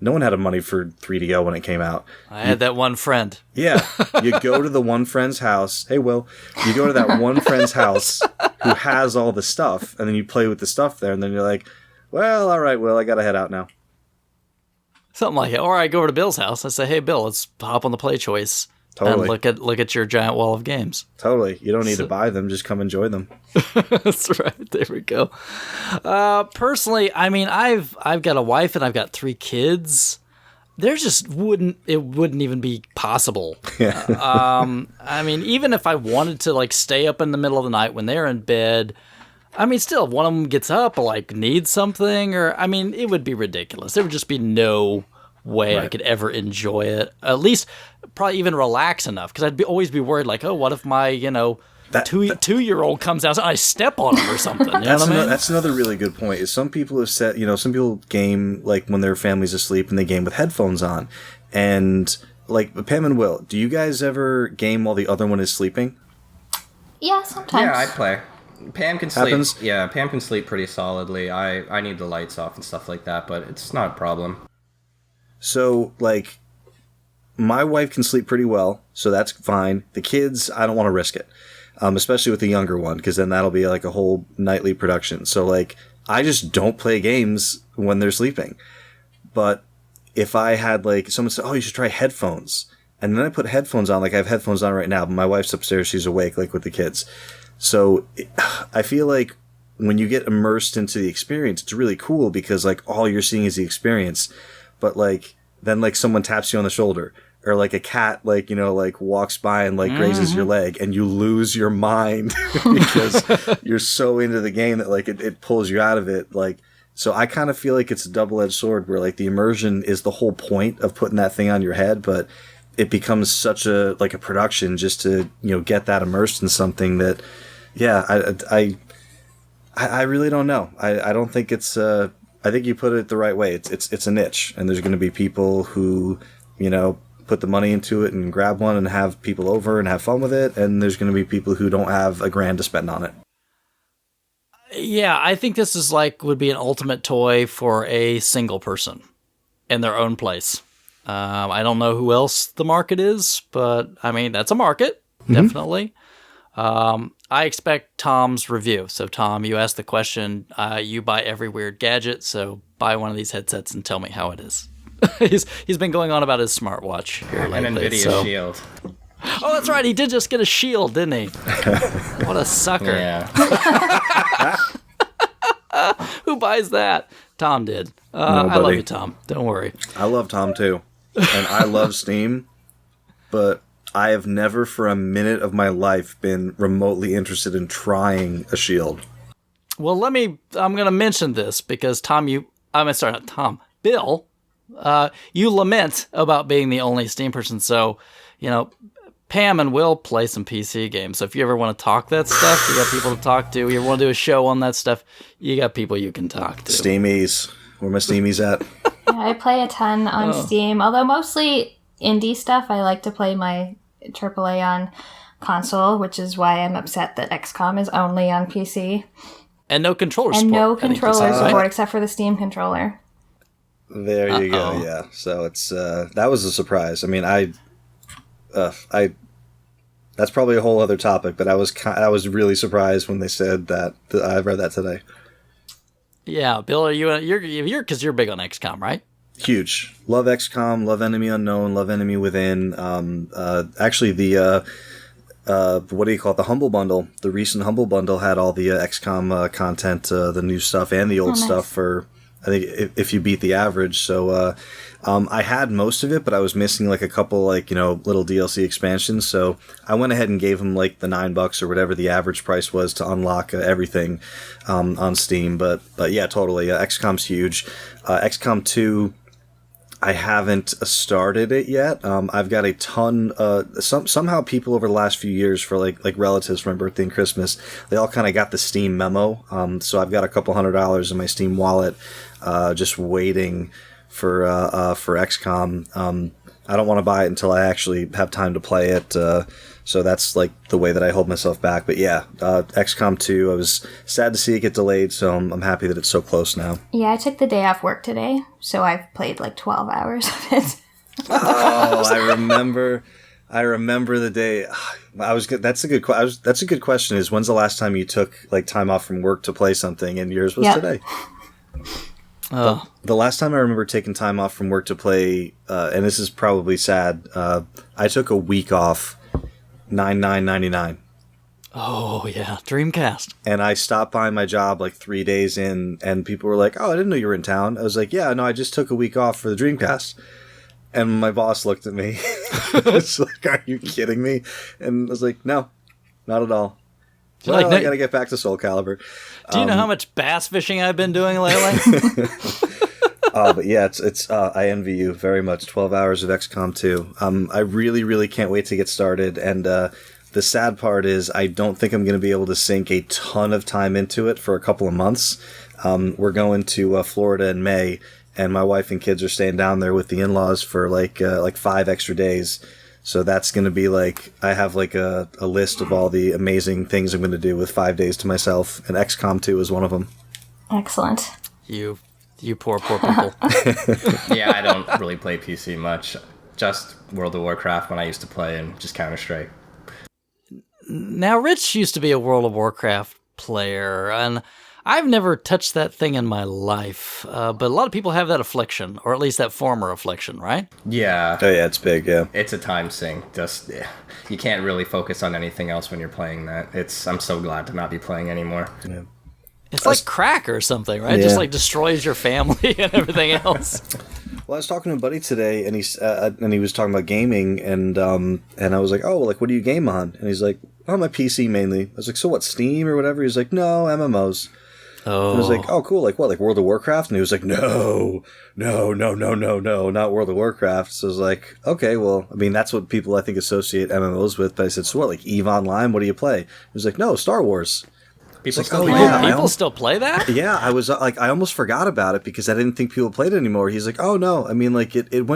No one had a money for 3DO when it came out. I had that one friend. Yeah. You go to the one friend's house. Hey, Will. You go to that one friend's house who has all the stuff, and then you play with the stuff there, and then you're like, well, all right, Will, I got to head out now. Something like it. Or I go over to Bill's house. I say, hey, Bill, let's hop on the Play Choice. Totally. And look at your giant wall of games. Totally. You don't need to buy them. Just come enjoy them. That's right. There we go. Personally, I mean, I've got a wife and I've got 3 kids. There just wouldn't even be possible. Yeah. I mean, even if I wanted to like stay up in the middle of the night when they're in bed, I mean, still, if one of them gets up or like needs something, or I mean, it would be ridiculous. There would just be no way I could ever enjoy it. At least, probably even relax enough, because always be worried, like, oh, what if my, you know, two-year-old comes out and I step on him or something? You know what I mean? That's another really good point. Is some people have said, you know, some people game like when their family's asleep and they game with headphones on, and like Pam and Will, do you guys ever game while the other one is sleeping? Yeah, sometimes. Yeah, I play. Pam can sleep. Happens? Yeah, Pam can sleep pretty solidly. I need the lights off and stuff like that, but it's not a problem. So, like, my wife can sleep pretty well, so that's fine. The kids, I don't want to risk it, especially with the younger one, because then that'll be like a whole nightly production. So, like, I just don't play games when they're sleeping. But if I had, like, someone say, oh, you should try headphones, and then I put headphones on, like I have headphones on right now, but my wife's upstairs, she's awake, like, with the kids. So I feel like when you get immersed into the experience, it's really cool because, like, all you're seeing is the experience. But, like, then, like, someone taps you on the shoulder, or, like, a cat, like, you know, like, walks by and, like, grazes your leg, and you lose your mind because you're so into the game that, like, it pulls you out of it. Like, so I kind of feel like it's a double-edged sword where, like, the immersion is the whole point of putting that thing on your head, but it becomes such a, like, a production just to, you know, get that immersed in something that, yeah, I really don't know. I don't think it's, I think you put it the right way. It's a niche, and there's going to be people who, you know, put the money into it and grab one and have people over and have fun with it, and there's going to be people who don't have $1,000 to spend on it. Yeah, I think this is like would be an ultimate toy for a single person in their own place. I don't know who else the market is, but I mean that's a market, definitely. I expect Tom's review. So, Tom, you asked the question. You buy every weird gadget, so buy one of these headsets and tell me how it is. he's been going on about his smartwatch here lately. An NVIDIA Shield. Oh, that's right. He did just get a Shield, didn't he? What a sucker. Yeah. Who buys that? Tom did. Nobody. I love you, Tom. Don't worry. I love Tom, too. And I love Steam, but I have never for a minute of my life been remotely interested in trying a Shield. Well, I'm going to mention this because Bill, you lament about being the only Steam person. So, you know, Pam and Will play some PC games. So if you ever want to talk that stuff, you got people to talk to. You ever want to do a show on that stuff, you got people you can talk to. Steamies. Where my Steamies at? Yeah, I play a ton on Steam, although mostly indie stuff. I like to play my AAA on console, which is why I'm upset that XCOM is only on PC. And no controller and support. no controller support except for the Steam controller. There you go. Uh-oh. Yeah. So it's that was a surprise. I mean, I that's probably a whole other topic, but I was really surprised when they said that. I read that today. Yeah, Bill, you're because you're big on XCOM, right? Huge. Love XCOM. Love Enemy Unknown. Love Enemy Within. Actually, the what do you call it? The Humble Bundle. The recent Humble Bundle had all the XCOM content, the new stuff and the old stuff for. I think if you beat the average. So I had most of it, but I was missing like a couple little DLC expansions. So I went ahead and gave them like the $9 or whatever the average price was to unlock everything on Steam. But yeah, totally. XCOM's huge. XCOM 2. I haven't started it yet. I've got a ton. Somehow people over the last few years for like relatives for my birthday and Christmas, they all kind of got the Steam memo. So I've got a couple $100 in my Steam wallet, just waiting for XCOM. I don't want to buy it until I actually have time to play it. So that's like the way that I hold myself back. But yeah, XCOM 2, I was sad to see it get delayed, so I'm happy that it's so close now. Yeah, I took the day off work today, so I've played like 12 hours of it. Oh, I remember the day. I was good. That's a good. That's a good question. Is when's the last time you took like time off from work to play something? And yours was today. The last time I remember taking time off from work to play, and this is probably sad. I took a week off. $99.99. Oh yeah, Dreamcast. And I stopped by my job like 3 days in, and people were like, "Oh, I didn't know you were in town." I was like, "Yeah, no, I just took a week off for the Dreamcast." And my boss looked at me. It's like, "Are you kidding me?" And I was like, "No, not at all." Well, I gotta get back to Soul Calibur. Do you know how much bass fishing I've been doing lately? But yeah, it's I envy you very much. 12 hours of XCOM 2. I really, really can't wait to get started. And the sad part is I don't think I'm going to be able to sink a ton of time into it for a couple of months. We're going to Florida in May, and my wife and kids are staying down there with the in-laws for like 5 extra days. So that's going to be like, I have like a list of all the amazing things I'm going to do with 5 days to myself, and XCOM 2 is one of them. Excellent. You poor people. Yeah, I don't really play PC much. Just World of Warcraft when I used to play, and just Counter-Strike. Now, Rich used to be a World of Warcraft player, and I've never touched that thing in my life. But a lot of people have that affliction, or at least that former affliction, right? Yeah. Oh yeah, it's big. Yeah, It's a time sink. Just you can't really focus on anything else when you're playing that. I'm so glad to not be playing anymore. yeah. It's like crack or something, right? Yeah. Just like destroys your family and everything else. Well, I was talking to a buddy today, and he was talking about gaming, and I was like, "Oh, well, like, what do you game on?" And he's like, "Oh, my PC mainly." I was like, "So what, Steam or whatever?" He's like, "No, MMOs." Oh. And I was like, "Oh, cool. Like what? Like World of Warcraft?" And he was like, "No, not World of Warcraft." So I was like, "Okay, well, I mean, that's what people I think associate MMOs with." But I said, "So what? Like EVE Online? What do you play?" He was like, "No, Star Wars." People like, still oh, play yeah. that. People still play that? Yeah, I was like, I almost forgot about it because I didn't think people played it anymore. He's like, "Oh no, I mean, like it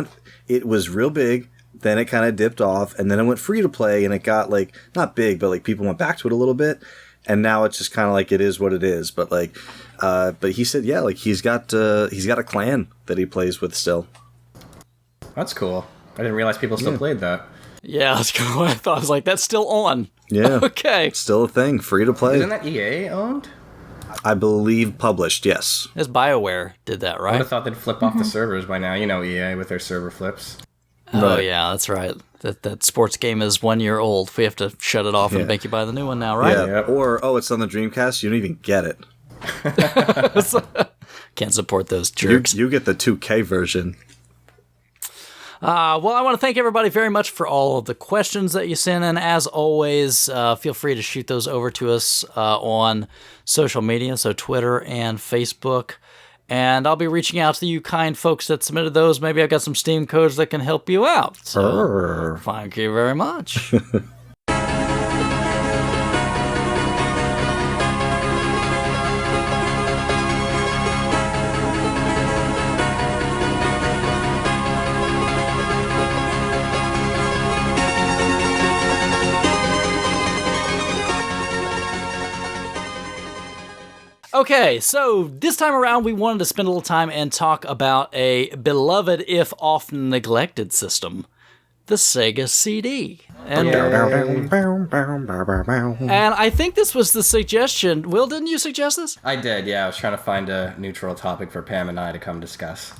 was real big, then it kind of dipped off, and then it went free to play, and it got like not big, but like people went back to it a little bit, and now it's just kind of like it is what it is." But like, but he said, yeah, like he's got a clan that he plays with still. That's cool. I didn't realize people still played that. Yeah, that's kind of what I thought. I was like, that's still on. Yeah, Okay. still a thing, free to play. Isn't that EA owned? I believe published, yes. This BioWare did that, I would right? have thought they'd flip off the servers by now. You know EA with their server flips. Oh, Right. yeah, that's right. That sports game is 1 year old. We have to shut it off and Yeah. make you buy the new one now, right? Yeah, Yep. or it's on the Dreamcast. You don't even get it. Can't support those jerks. You get the 2K version. Well, I want to thank everybody very much for all of the questions that you sent in. As always, feel free to shoot those over to us on social media, so Twitter and Facebook. And I'll be reaching out to you kind folks that submitted those. Maybe I've got some Steam codes that can help you out. So, thank you very much. Okay, so this time around, we wanted to spend a little time and talk about a beloved, if often neglected system, the SEGA CD. And I think this was the suggestion. Will, didn't you suggest this? I did, yeah. I was trying to find a neutral topic for Pam and I to come discuss.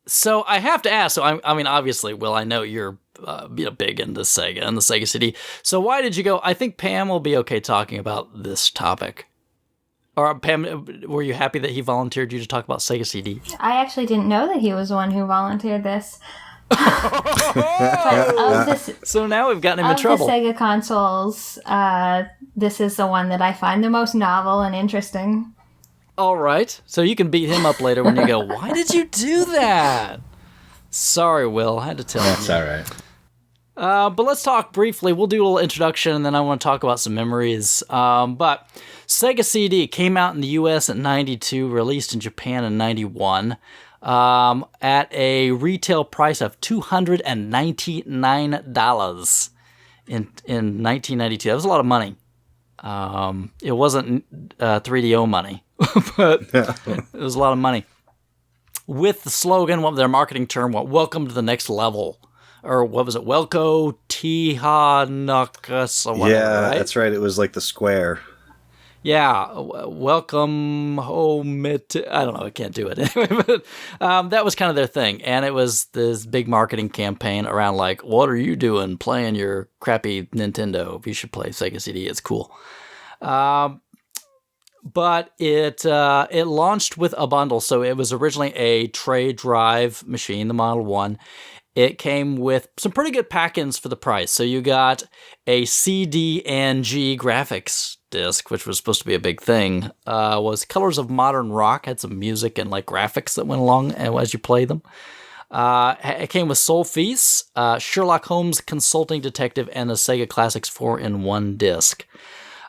So I have to ask. So I mean, obviously, Will, I know you're big into Sega and the Sega CD. So why did you go? I think Pam will be okay talking about this topic. Or Pam, were you happy that he volunteered you to talk about Sega CD? I actually didn't know that he was the one who volunteered this. But of this, So now we've gotten him in of the trouble. Sega consoles, this is the one that I find the most novel and interesting. All right. So you can beat him up later when you go, why did you do that? Sorry, Will. I had to tell you. That's all right. But let's talk briefly. We'll do a little introduction, and then I want to talk about some memories. But Sega CD came out in the U.S. in 92, released in Japan in 91, at a retail price of $299 in 1992. That was a lot of money. It wasn't 3DO money, but it was a lot of money. With the slogan, what their marketing term, welcome to the next level. Or what was it? Welco Tiha Nakas or whatever, Yeah, right? that's right. It was like the square. Yeah, welcome home. I don't know. I can't do it anyway. But that was kind of their thing, and it was this big marketing campaign around like, "What are you doing playing your crappy Nintendo? You should play Sega CD. It's cool." But it launched with a bundle, so it was originally a tray drive machine, the Model 1. It came with some pretty good pack-ins for the price. So you got a CD and G graphics disc, which was supposed to be a big thing. Was Colors of Modern Rock, had some music and like graphics that went along as you play them. It came with Soul Feast, Sherlock Holmes Consulting Detective, and the Sega Classics 4-in-1 disc.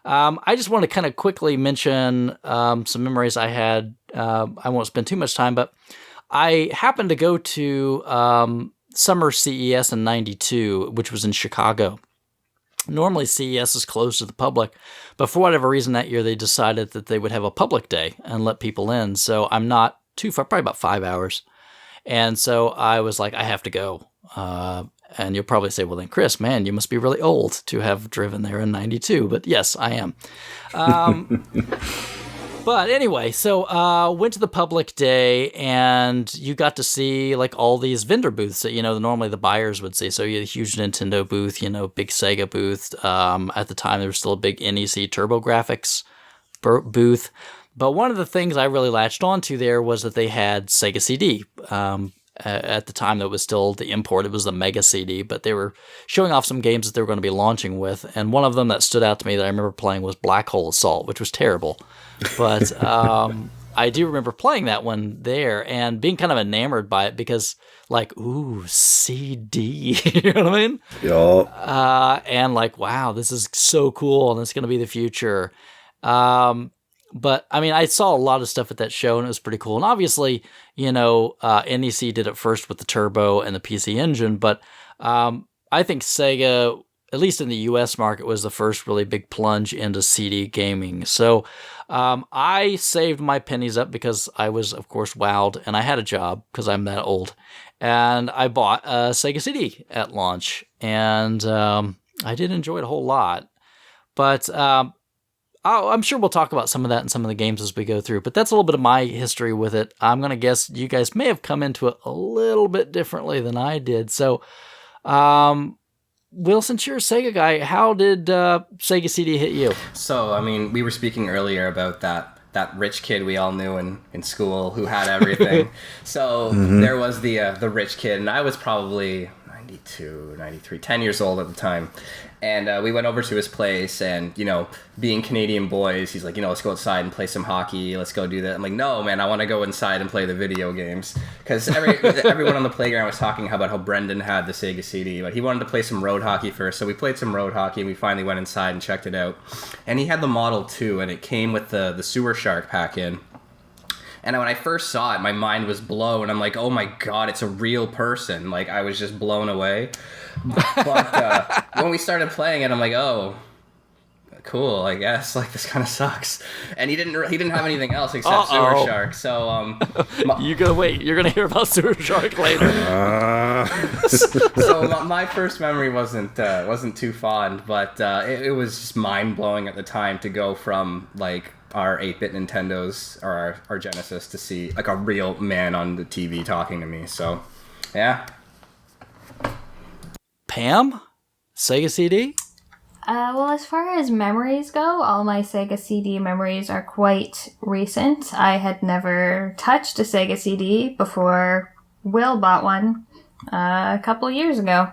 I just want to kind of quickly mention some memories I had. I won't spend too much time, but I happened to go to Summer CES in 92, which was in Chicago. Normally CES is closed to the public, but for whatever reason that year they decided that they would have a public day and let people in. So I'm not too far, probably about 5 hours. And so I was like, I have to go. And you'll probably say, well then, Chris, man, you must be really old to have driven there in 92. But yes, I am. But anyway, so went to the public day, and you got to see like all these vendor booths that, normally the buyers would see. So you had a huge Nintendo booth, big Sega booth. At the time, there was still a big NEC TurboGrafx booth. But one of the things I really latched onto there was that they had Sega CD. At the time, that was still the import. It was the Mega CD, but they were showing off some games that they were going to be launching with. And one of them that stood out to me that I remember playing was Black Hole Assault, which was terrible. But I do remember playing that one there and being kind of enamored by it because, like, ooh, CD, you know what I mean? Yeah. And like, wow, this is so cool, and it's going to be the future. But I mean, I saw a lot of stuff at that show, and it was pretty cool. And obviously, NEC did it first with the Turbo and the PC Engine, but I think Sega, at least in the US market, was the first really big plunge into CD gaming. So I saved my pennies up because I was, of course, wowed, and I had a job because I'm that old. And I bought a Sega CD at launch, and I did enjoy it a whole lot. But I'm sure we'll talk about some of that in some of the games as we go through, but that's a little bit of my history with it. I'm going to guess you guys may have come into it a little bit differently than I did. So, Will, since you're a Sega guy, how did Sega CD hit you? So, I mean, we were speaking earlier about that rich kid we all knew in school who had everything. So there was the rich kid, and I was probably 92, 93, 10 years old at the time. And we went over to his place, and, being Canadian boys, he's like, let's go outside and play some hockey. Let's go do that. I'm like, no, man, I want to go inside and play the video games. Because everyone on the playground was talking about how Brendan had the Sega CD, but he wanted to play some road hockey first. So we played some road hockey, and we finally went inside and checked it out. And he had the Model 2, and it came with the Sewer Shark pack-in. And when I first saw it, my mind was blown. I'm like, oh my God, it's a real person. Like, I was just blown away. But when we started playing it, I'm like, oh, cool, I guess. Like, this kind of sucks. And he didn't have anything else except Sewer Shark. So You're gonna hear about Sewer Shark later. so my first memory wasn't too fond, but it was just mind blowing at the time to go from like our 8-bit Nintendos or our Genesis to see like a real man on the TV talking to me. So yeah. Pam, Sega CD. Well, as far as memories go, all my Sega CD memories are quite recent. I had never touched a Sega CD before Will bought one a couple years ago.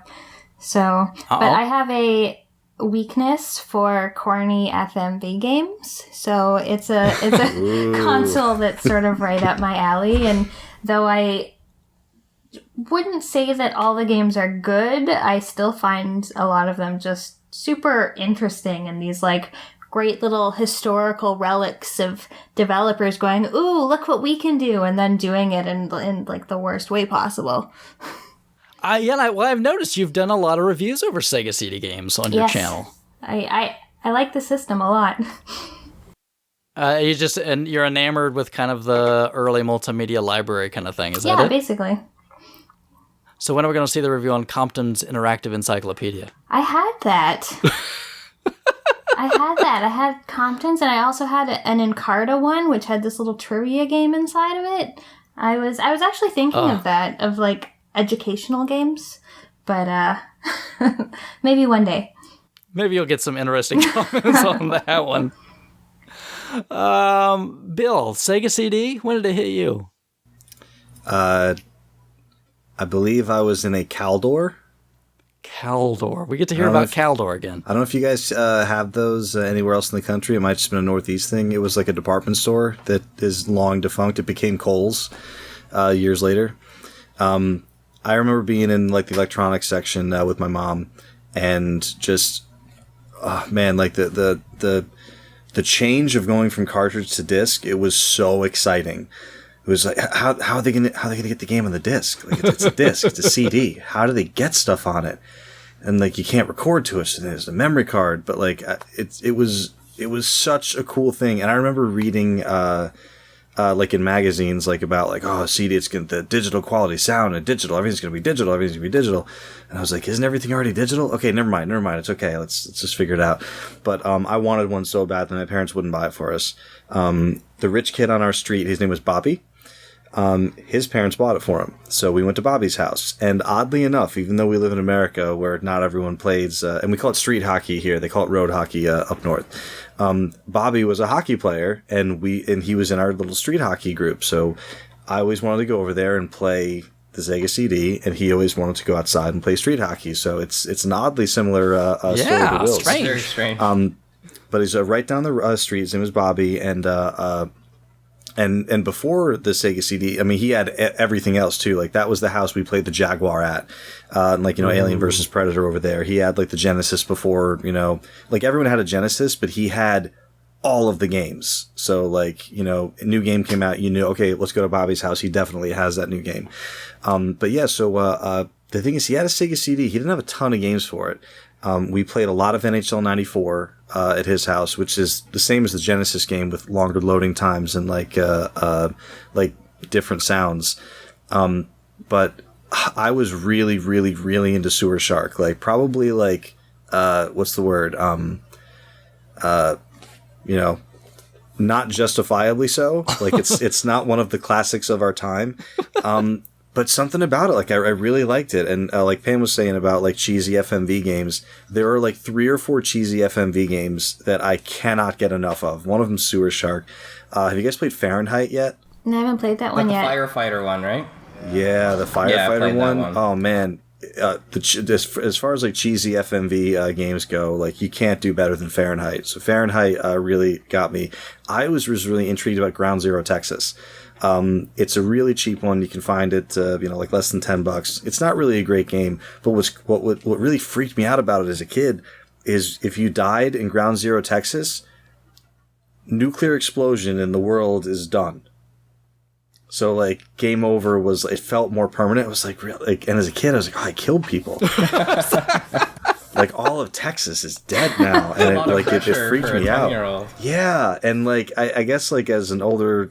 So, but I have a weakness for corny FMV games. So it's a console that's sort of right up my alley. And though I wouldn't say that all the games are good, I still find a lot of them just super interesting, and these like great little historical relics of developers going, ooh, look what we can do, and then doing it in like the worst way possible. I've noticed you've done a lot of reviews over Sega CD games on your channel. I like the system a lot. You're enamored with kind of the early multimedia library kind of thing, is that it? Yeah, basically. So when are we going to see the review on Compton's Interactive Encyclopedia? I had that. I had Compton's, and I also had an Encarta one, which had this little trivia game inside of it. I was actually thinking of that, of like educational games, but maybe one day. Maybe you'll get some interesting comments on that one. Bill, Sega CD, when did it hit you? I believe I was in a Caldor. Caldor. We get to hear about Caldor again. I don't know if you guys have those anywhere else in the country. It might have just been a Northeast thing. It was like a department store that is long defunct. It became Kohl's years later. I remember being in like the electronics section with my mom, and just, like the change of going from cartridge to disc. It was so exciting. It was like, how are they gonna get the game on the disc? Like, it's a disc, it's a CD. How do they get stuff on it? And like, you can't record to it, so there's a memory card. But like, it was such a cool thing. And I remember reading like in magazines, like about like, oh, CD, it's gonna, the digital quality sound and digital, everything's gonna be digital. And I was like, isn't everything already digital? Okay, never mind. It's okay. Let's just figure it out. But I wanted one so bad that my parents wouldn't buy it for us. The rich kid on our street, his name was Bobby. His parents bought it for him. So we went to Bobby's house. And oddly enough, even though we live in America where not everyone plays, and we call it street hockey here, they call it road hockey up north. Bobby was a hockey player, and he was in our little street hockey group. So I always wanted to go over there and play the Sega CD, and he always wanted to go outside and play street hockey. So it's an oddly similar story to Will's. Strange. Very strange. But he's right down the street. His name was Bobby, and before the Sega CD, I mean, he had everything else too. Like, that was the house we played the Jaguar at, Alien versus Predator over there. He had like the Genesis before, like everyone had a Genesis, but he had all of the games. So like, a new game came out, okay, let's go to Bobby's house. He definitely has that new game. But yeah, so the thing is, he had a Sega CD. He didn't have a ton of games for it. We played a lot of NHL 94 at his house, which is the same as the Genesis game with longer loading times and like different sounds. But I was really, really, really into Sewer Shark. Like, probably like what's the word? Not justifiably so. Like, it's not one of the classics of our time. But something about it, like, I really liked it. And like Pam was saying about like cheesy FMV games, there are like 3 or 4 cheesy FMV games that I cannot get enough of. One of them, Sewer Shark. Have you guys played Fahrenheit yet? I haven't played that one yet. The firefighter one, right? Yeah, the firefighter one. One. Oh man, as far as like cheesy FMV games go, like, you can't do better than Fahrenheit. So Fahrenheit really got me. I was really intrigued about Ground Zero Texas. It's a really cheap one. You can find it, like less than $10. It's not really a great game, but what really freaked me out about it as a kid is if you died in Ground Zero Texas, nuclear explosion and the world is done. So like, game over it felt more permanent. It was like, and as a kid, I was like, oh, I killed people. like all of Texas is dead now, and it freaked me out. Yeah, and like I guess like as an older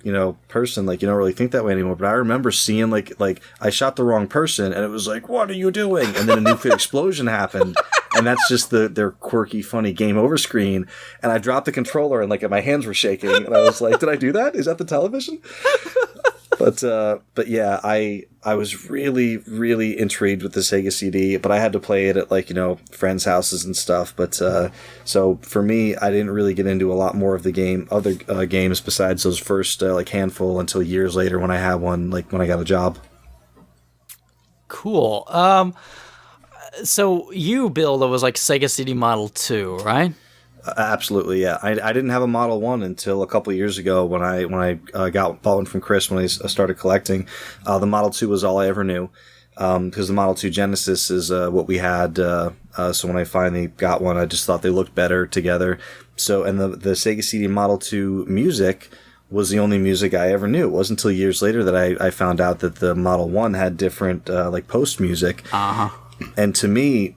person, like you don't really think that way anymore. But I remember seeing like I shot the wrong person, and it was like, what are you doing? And then a nuclear explosion happened, and that's just their quirky, funny game over screen. And I dropped the controller, and like my hands were shaking, and I was like, did I do that? Is that the television? But yeah, I was really, really intrigued with the Sega CD, but I had to play it at like, friends' houses and stuff. But, so for me, I didn't really get into a lot more of the other games besides those first, handful until years later when I had one, like when I got a job. Cool. So you, Bill, that was like Sega CD Model 2, right? Absolutely, yeah. I didn't have a Model 1 until a couple of years ago when I bought one from Chris when I started collecting. The Model 2 was all I ever knew because the Model 2 Genesis is what we had. So when I finally got one, I just thought they looked better together. So, and the Sega CD Model 2 music was the only music I ever knew. It wasn't until years later that I found out that the Model 1 had different like post music. Uh-huh. And to me,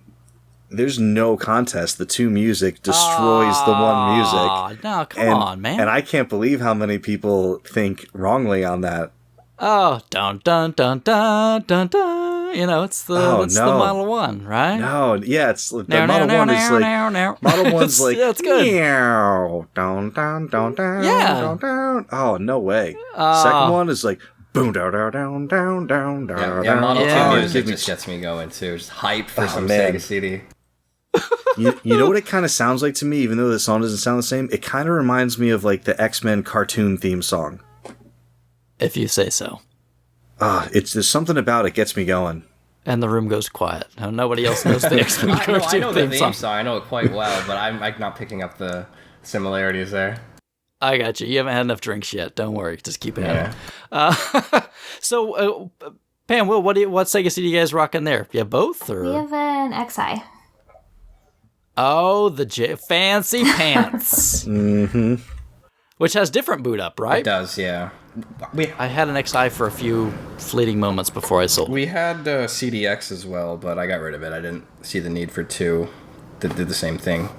there's no contest. The 2 music destroys the 1 music. No, come on, man. And I can't believe how many people think wrongly on that. Oh, dun dun dun dun dun dun. It's the Model 1, right? No, yeah, it's the Model 1 is like Model 1's like yeah, it's good. Meow, down down down down Yeah. down down. Oh, no way. Second one is like boom down down down down down down. Yeah, Model 2 Yeah. music just gets me going too. Just hype for some man. Sega CD. You know what it kind of sounds like to me, even though the song doesn't sound the same? It kind of reminds me of like the X-Men cartoon theme song. If you say so. There's something about it gets me going. And the room goes quiet. Now, nobody else knows the X-Men I cartoon know the theme song. song. I know it quite well, but I'm like not picking up the similarities there. I got you. You haven't had enough drinks yet. Don't worry. Just keep it Yeah. So, Pam, Will, what Sega CD you guys rocking there? You have both? Or? We have an XI. Oh, the fancy pants. Mm-hmm. Which has different boot up, right? It does, yeah. I had an XI for a few fleeting moments before I sold it. We had CDX as well, but I got rid of it. I didn't see the need for 2 that did the same thing.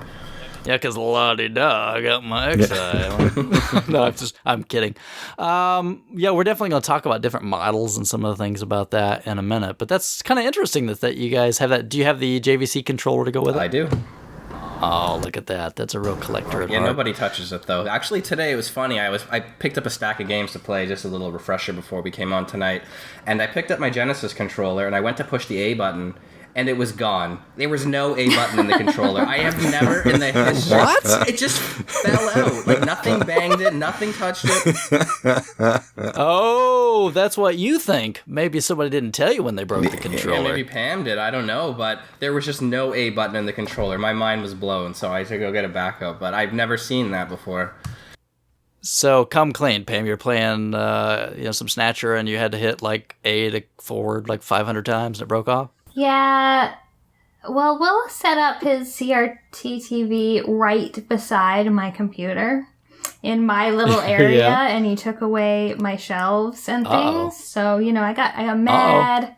Yeah, because la-di-da, I got my XI. No, I'm kidding. Yeah, we're definitely going to talk about different models and some of the things about that in a minute. But that's kind of interesting that you guys have that. Do you have the JVC controller to go with it? I do. Oh, look at that. That's a real collector at Yeah, heart. nobody touches it though. Actually, today it was funny. I picked up a stack of games to play, just a little refresher before we came on tonight. And I picked up my Genesis controller and I went to push the A button. And it was gone. There was no A button in the controller. I have never in the history. What? It just fell out. Like nothing banged it, nothing touched it. Oh, that's what you think. Maybe somebody didn't tell you when they broke the controller. Yeah, maybe Pam did. I don't know. But there was just no A button in the controller. My mind was blown, so I had to go get a backup. But I've never seen that before. So come clean, Pam. You're playing some Snatcher and you had to hit like A to forward like 500 times and it broke off? Yeah. Well, Will set up his CRT TV right beside my computer in my little area, Yeah. and he took away my shelves and things. Uh-oh. So, I got mad.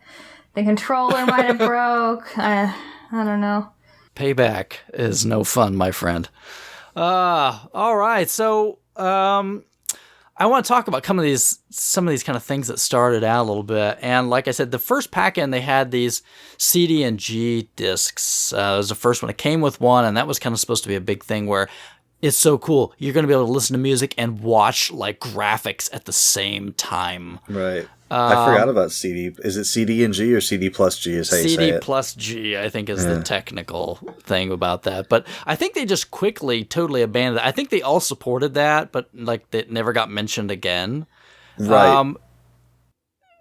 The controller might have broke. I don't know. Payback is no fun, my friend. All right. So, I want to talk about some of these kind of things that started out a little bit. And like I said, the first pack-in, they had these CD and G discs. It was the first one. It came with one, and that was kind of supposed to be a big thing where it's so cool. You're going to be able to listen to music and watch like graphics at the same time. Right. I forgot about CD. Is it CD and G or CD plus G is how you say CD it? plus G, I think, is the technical thing about that. But I think they just quickly totally abandoned it. I think they all supported that, but like it never got mentioned again. Right.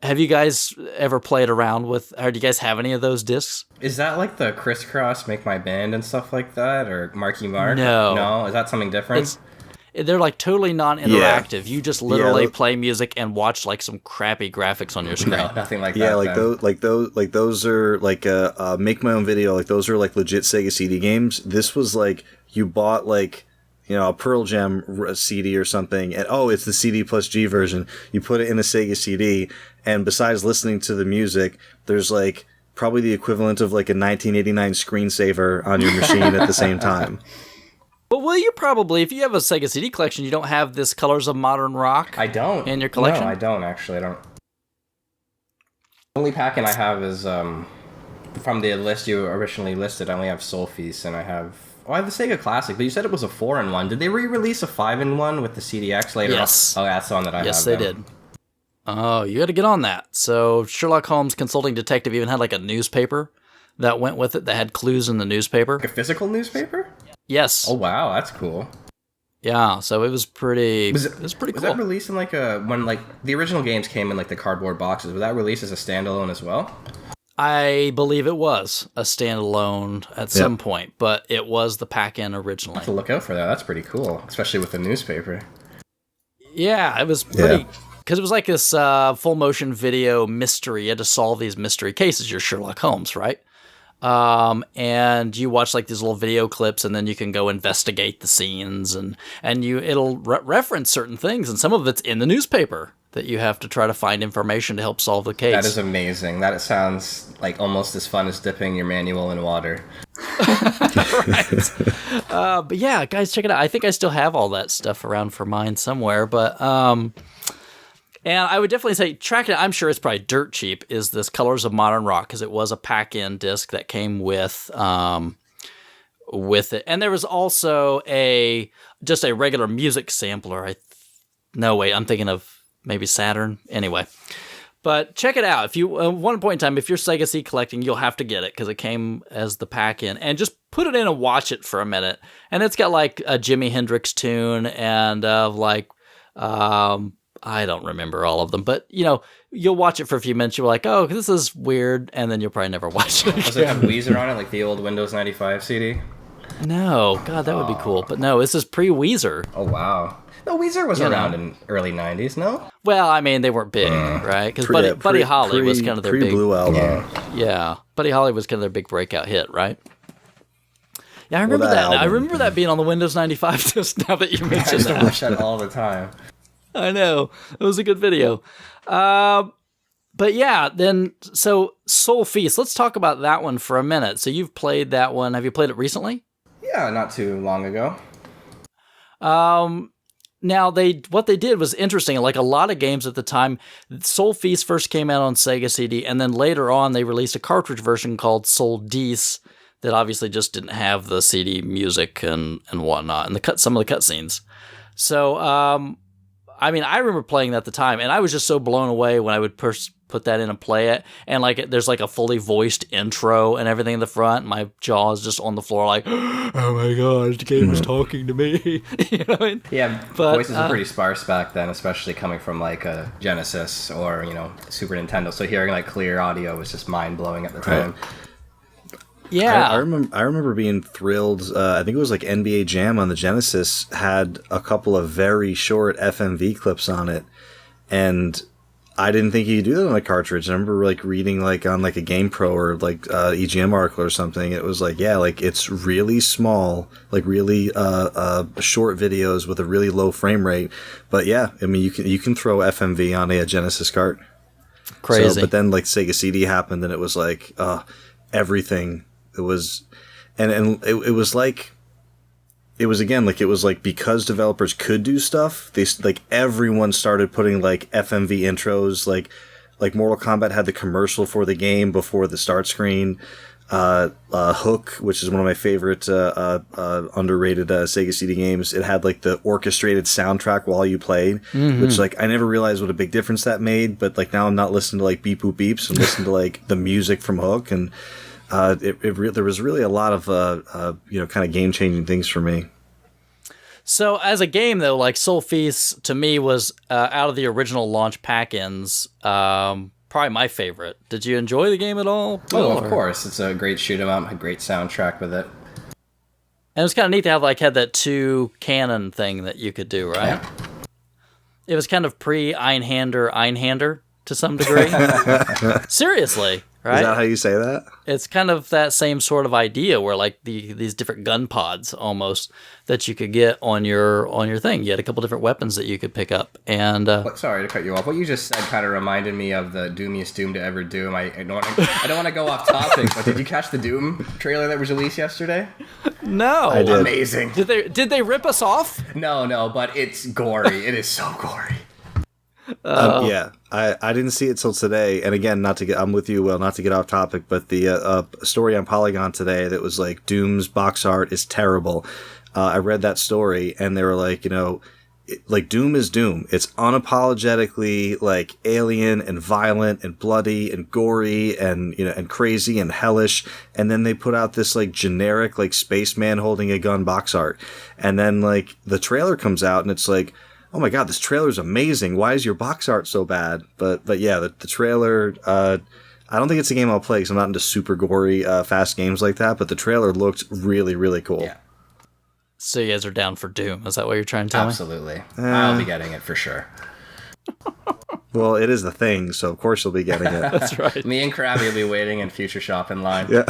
Have you guys ever played around with, or do you guys have any of those discs? Is that like the Crisscross, Make My Band and stuff like that? Or Marky Mark? No. No? Is that something different? They're like totally non-interactive. Yeah. You just literally Yeah. play music and watch like some crappy graphics on your screen. No, nothing like Yeah, that. those are like make my own video. Like those are like legit Sega CD games. This was like you bought like a Pearl Jam CD or something, and it's the CD plus G version. You put it in a Sega CD, and besides listening to the music, there's like probably the equivalent of like a 1989 screensaver on your machine at the same time. But will you probably, if you have a Sega CD collection, you don't have this Colors of Modern Rock? I don't. In your collection? No, I don't actually. I don't. The only pack-in I have is from the list you originally listed. I only have Soul Feast, and I have the Sega Classic. But you said it was a 4-in-1. Did they re-release a 5-in-1 with the CDX later? Yes. Oh, that's the one that I have. Yes, they did. Oh, you got to get on that. So Sherlock Holmes Consulting Detective even had like a newspaper that went with it that had clues in the newspaper. Like a physical newspaper? Yes. Oh wow, that's cool. Yeah, so it was pretty. It was pretty cool. Was that released in like when like the original games came in like the cardboard boxes? Was that released as a standalone as well? I believe it was a standalone at some point, but it was the pack-in originally. I have to look out for that. That's pretty cool, especially with the newspaper. Yeah, it was pretty. Because it was like this full motion video mystery. You had to solve these mystery cases. You're Sherlock Holmes, right? And you watch like these little video clips, and then you can go investigate the scenes, and it'll reference certain things, and some of it's in the newspaper that you have to try to find information to help solve the case. That is amazing. That sounds like almost as fun as dipping your manual in water. Right. But yeah, guys, check it out. I think I still have all that stuff around for mine somewhere, but and I would definitely say track it. I'm sure it's probably dirt cheap. Is this Colors of Modern Rock, because it was a pack-in disc that came with it, and there was also just a regular music sampler. I'm thinking of maybe Saturn. Anyway, but check it out. If you at one point in time, if you're Sega CD collecting, you'll have to get it because it came as the pack-in, and just put it in and watch it for a minute. And it's got like a Jimi Hendrix tune and I don't remember all of them, but you'll watch it for a few minutes. You're like, oh, this is weird, and then you'll probably never watch it. Does it have Weezer on it, like the old Windows 95 CD? No, God, that would be cool. But no, this is pre-Weezer. Oh wow. No, Weezer was around in early 90s, no? Well, I mean, they weren't big, right? Because Buddy Holly was kind of their big Blue Album. Yeah, Buddy Holly was kind of their big breakout hit, right? Yeah, I remember that. I remember that being on the Windows 95 disc. Now that you mentioned I used to that, watch that all the time. I know. It was a good video. But yeah, then, so Soul Feast, let's talk about that one for a minute. So you've played that one. Have you played it recently? Yeah, not too long ago. Now, what they did was interesting. Like a lot of games at the time, Soul Feast first came out on Sega CD, and then later on they released a cartridge version called Soul Dees that obviously just didn't have the CD music and whatnot, and some of the cutscenes. So, I mean, I remember playing that at the time, and I was just so blown away when I would put that in and play it, and like there's like a fully voiced intro and everything in the front. My jaw is just on the floor, like, oh my god, the game is talking to me. You know what I mean? Yeah, but voices were pretty sparse back then, especially coming from like a Genesis or Super Nintendo. So hearing like clear audio was just mind blowing at the time. Right. Yeah, I remember being thrilled. I think it was like NBA Jam on the Genesis had a couple of very short FMV clips on it, and I didn't think you could do that on a cartridge. I remember like reading like on like a Game Pro or like EGM article or something. It was like, yeah, like it's really small, like really short videos with a really low frame rate. But yeah, I mean you can throw FMV on a Genesis cart. Crazy. So, but then like Sega CD happened, and it was like everything. It was, and it was like, it was again like it was like because developers could do stuff. They like everyone started putting like FMV intros. Like Mortal Kombat had the commercial for the game before the start screen. Hook, which is one of my favorite underrated Sega CD games, it had like the orchestrated soundtrack while you played, which like I never realized what a big difference that made. But like now I'm not listening to like beep boop beeps. I'm listening to like the music from Hook and. There was really a lot of kind of game changing things for me. So as a game though, like Soul Feast to me was out of the original launch pack-ins, probably my favorite. Did you enjoy the game at all? Oh, of course, it's a great shoot 'em up, a great soundtrack with it. And it was kind of neat to have had that 2 cannon thing that you could do, right? Yeah. It was kind of pre Einhander to some degree. Seriously. right? Is that how you say that? It's kind of that same sort of idea where like these different gun pods almost that you could get on your thing. You had a couple different weapons that you could pick up. And Sorry to cut you off. What you just said kind of reminded me of the doomiest Doom to ever doom. I don't want to go off topic, but did you catch the Doom trailer that was released yesterday? no, I did. Amazing. Did they rip us off? No, but it's gory. It is so gory. Yeah, I didn't see it till today. And again, I'm with you, Will, not to get off topic, but the story on Polygon today that was like Doom's box art is terrible. I read that story and they were like, like Doom is Doom. It's unapologetically like alien and violent and bloody and gory and and crazy and hellish. And then they put out this like generic like spaceman holding a gun box art. And then like the trailer comes out and it's like, oh my god, this trailer is amazing. Why is your box art so bad? But yeah, the trailer, I don't think it's a game I'll play because I'm not into super gory, fast games like that, but the trailer looked really, really cool. Yeah. So you guys are down for Doom. Is that what you're trying to tell me? Absolutely. I'll be getting it for sure. Well, it is the thing, so of course you'll be getting it. That's right. Me and Crabby will be waiting in Future Shop in line. Yeah.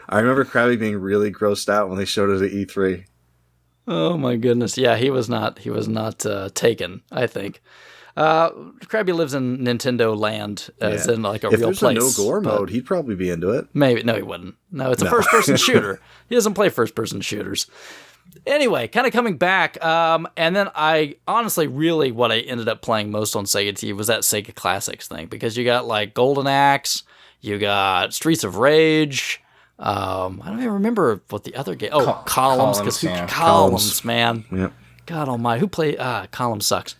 I remember Crabby being really grossed out when they showed it at E3. Oh my goodness. Yeah, he was not taken, I think. Crabby lives in Nintendo land, as in like a if real there's place. a no gore mode, he'd probably be into it. Maybe. No, he wouldn't. No, it's a first-person shooter. He doesn't play first-person shooters. Anyway, kind of coming back, and then I honestly really what I ended up playing most on Sega TV was that Sega Classics thing, because you got like Golden Axe, you got Streets of Rage. I don't even remember what the other game. Oh, Columns, because Columns, man. Yep. God Almighty, who played Columns sucks.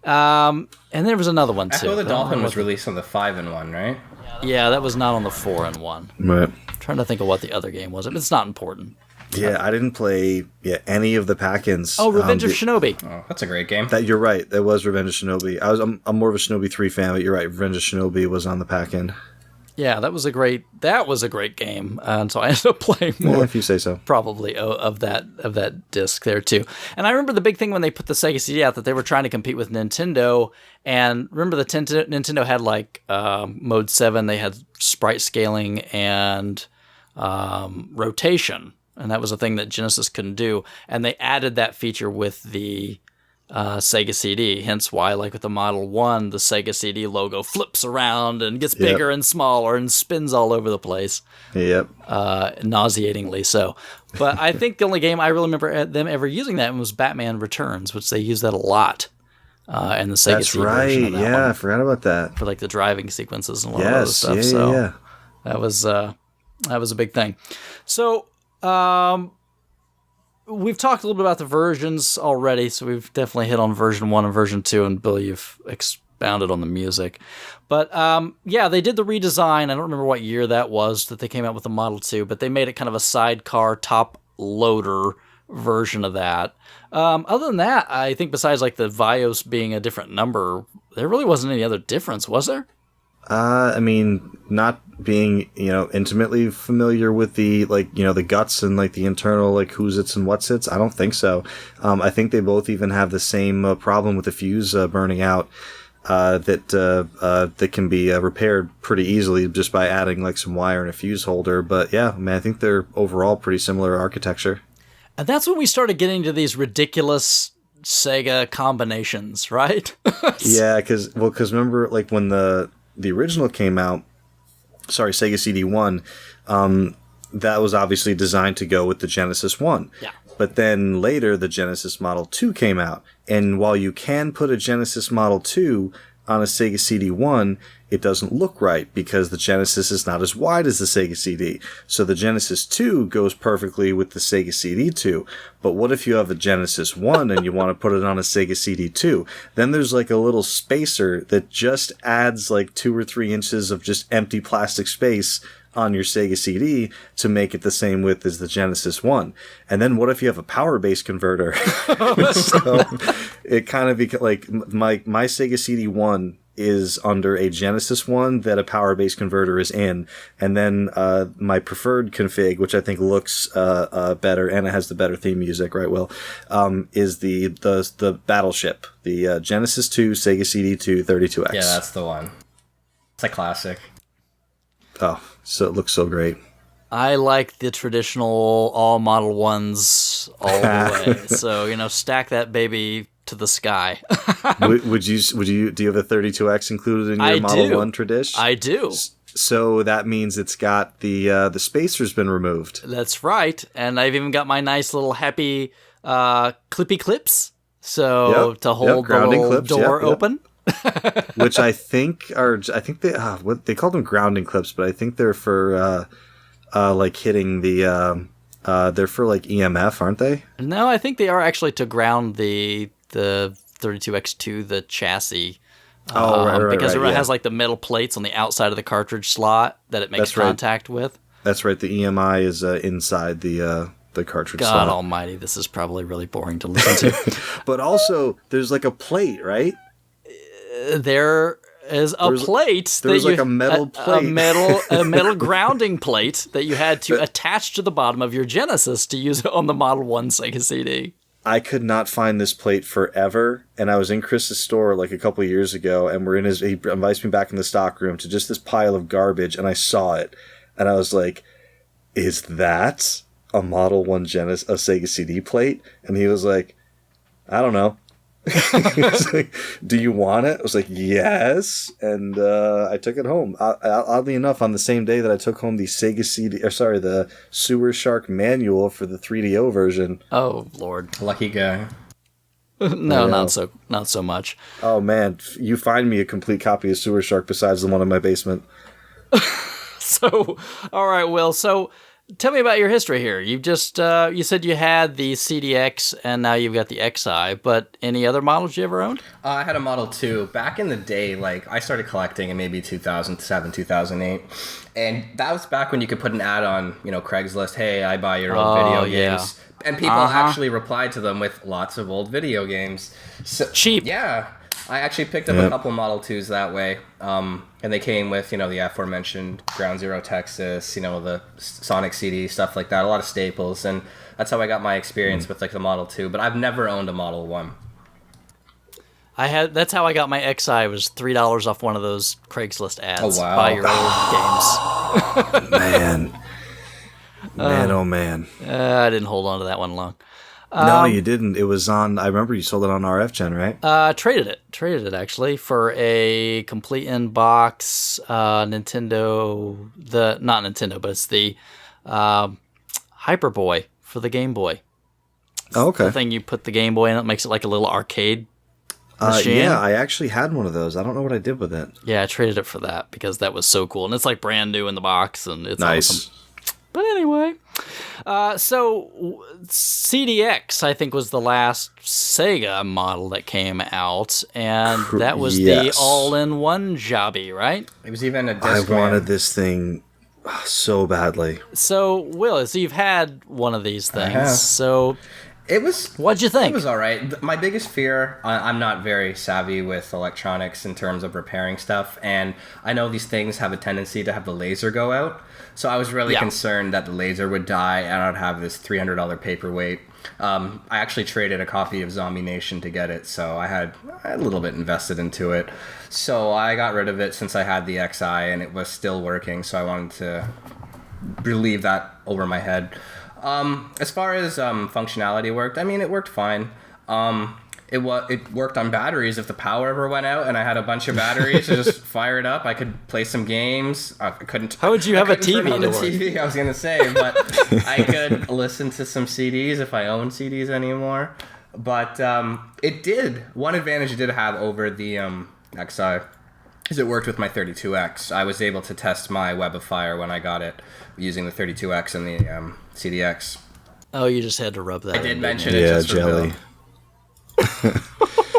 And there was another one too. Echo the Dolphin was released on the 5-in-1, right? Yeah, that was not on the 4-in-1. Right. Trying to think of what the other game was. It's not important. Yeah, I didn't play any of the pack-ins. Oh, Revenge of Shinobi. Oh, that's a great game. That you're right. That was Revenge of Shinobi. I'm more of a Shinobi 3 fan, but you're right. Revenge of Shinobi was on the pack-in. Yeah, that was a great game, and so I ended up playing more. Yeah, if you say so. Probably of that disc there too. And I remember the big thing when they put the Sega CD out that they were trying to compete with Nintendo. And remember Nintendo had like Mode 7. They had sprite scaling and rotation, and that was a thing that Genesis couldn't do. And they added that feature with the Sega CD, hence why, like with the Model 1, the Sega CD logo flips around and gets bigger and smaller and spins all over the place. Yep. Nauseatingly so. But I think the only game I really remember them ever using that was Batman Returns, which they used that a lot in the Sega CD version of that one, I forgot about that. for like the driving sequences and all that stuff. So that was a big thing. So we've talked a little bit about the versions already, so we've definitely hit on version 1 and version 2, and Bill, you've expounded on the music. But yeah, they did the redesign. I don't remember what year that was that they came out with the Model 2, but they made it kind of a sidecar top loader version of that. Other than that, I think besides like the Vios being a different number, there really wasn't any other difference, was there? I mean, not being, intimately familiar with the, the guts and, the internal, who's its and what's its, I don't think so. I think they both even have the same problem with the fuse burning out that can be repaired pretty easily just by adding, some wire and a fuse holder. But, yeah, I mean, I think they're overall pretty similar architecture. And that's when we started getting to these ridiculous Sega combinations, right? Yeah, because remember, when the original came out, Sega CD 1, that was obviously designed to go with the Genesis 1. Yeah. But then later, the Genesis Model 2 came out. And while you can put a Genesis Model 2 on a Sega CD 1, it doesn't look right because the Genesis is not as wide as the Sega CD. So the Genesis 2 goes perfectly with the Sega CD 2. But what if you have a Genesis 1 and you want to put it on a Sega CD 2? Then there's a little spacer that just adds 2 or 3 inches of just empty plastic space on your Sega CD to make it the same width as the Genesis 1. And then what if you have a power base converter? So it kind of my Sega CD 1 is under a Genesis 1 that a power base converter is in. And then my preferred config, which I think looks better and it has the better theme music, right, Will, is the Battleship, the Genesis 2 Sega CD 2 32X. Yeah, that's the one. It's a classic. Oh, so it looks so great. I like the traditional all Model 1s all the way. So, stack that baby to the sky. Would you do you have a 32X included in your Model 1 tradition? I do. So that means it's got the spacer's been removed. That's right. And I've even got my nice little happy clippy clips. So to hold the little clips, door open. Which I think they call them grounding clips, but I think they're for like hitting the they're for like EMF, aren't they? No, I think they are actually to ground the 32X to the chassis. Right, because it yeah. has like the metal plates on the outside of the cartridge slot that it makes contact with. That's right. The EMI is inside the cartridge God slot. almighty, this is probably really boring to listen to. But also, there's like a plate, right? There is a plate. There's like a metal plate. A metal grounding plate that you had to attach to the bottom of your Genesis to use it on the Model 1 Sega CD. I could not find this plate forever, and I was in Chris's store like a couple of years ago, and he invites me back in the stock room to just this pile of garbage, and I saw it, and I was like, is that a Model 1 Genesis, a Sega CD plate? And he was like, I don't know. He was like, do you want it? I was like, yes. And I took it home. Oddly enough, on the same day that I took home the Sega CD, the Sewer Shark manual for the 3DO version. Oh Lord, Lucky guy. No, not so much. Oh man, you find me a complete copy of Sewer Shark besides the one in my basement. So, all right, Will. So, tell me about your history here. You've just you said you had the CDX and now you've got the XI, but any other models you ever owned? I had a Model 2 back in the day. Like, I started collecting in maybe 2007, 2008, and that was back when you could put an ad on, Craigslist. Hey, I buy your old video games, and people actually replied to them with lots of old video games. So, cheap. Yeah, I actually picked up a couple Model 2s that way. And they came with, the aforementioned Ground Zero Texas, the Sonic CD, stuff like that, a lot of staples. And that's how I got my experience with, like, the Model 2. But I've never owned a Model 1. That's how I got my XI. It was $3 off one of those Craigslist ads. Oh, wow. Buy your old games. Man, oh man. I didn't hold on to that one long. No, you didn't. It was on. I remember you sold it on RF Gen, right? Traded it actually for a complete in-box Nintendo. Not Nintendo, but it's the Hyperboy for the Game Boy. Oh, okay. The thing you put the Game Boy in, it makes it like a little arcade machine. Yeah, I actually had one of those. I don't know what I did with it. Yeah, I traded it for that because that was so cool, and it's like brand new in the box, and it's nice. Awesome. But anyway, so CDX, I think, was the last Sega model that came out, and that was the all-in-one jobby, right? It was even a disc. I wanted this thing so badly. So, Will, so you've had one of these things. I have. So, what'd you think? It was all right. My biggest fear, I'm not very savvy with electronics in terms of repairing stuff, and I know these things have a tendency to have the laser go out. So I was really concerned that the laser would die and I'd have this $300 paperweight. I actually traded a copy of Zombie Nation to get it, so I had a little bit invested into it. So I got rid of it since I had the XI and it was still working, so I wanted to relieve that over my head. As far as functionality worked, I mean, it worked fine. It worked on batteries. If the power ever went out and I had a bunch of batteries to just fire it up, I could play some games. I couldn't. How would you have a turn TV on to the work? TV, I was gonna say, but I could listen to some CDs if I own CDs anymore. But it did. One advantage it did have over the XI is it worked with my 32X. I was able to test my Web of Fire when I got it using the 32X and the CDX. Oh, you just had to rub that. I did in, mention didn't it Yeah, just for jelly. Bill.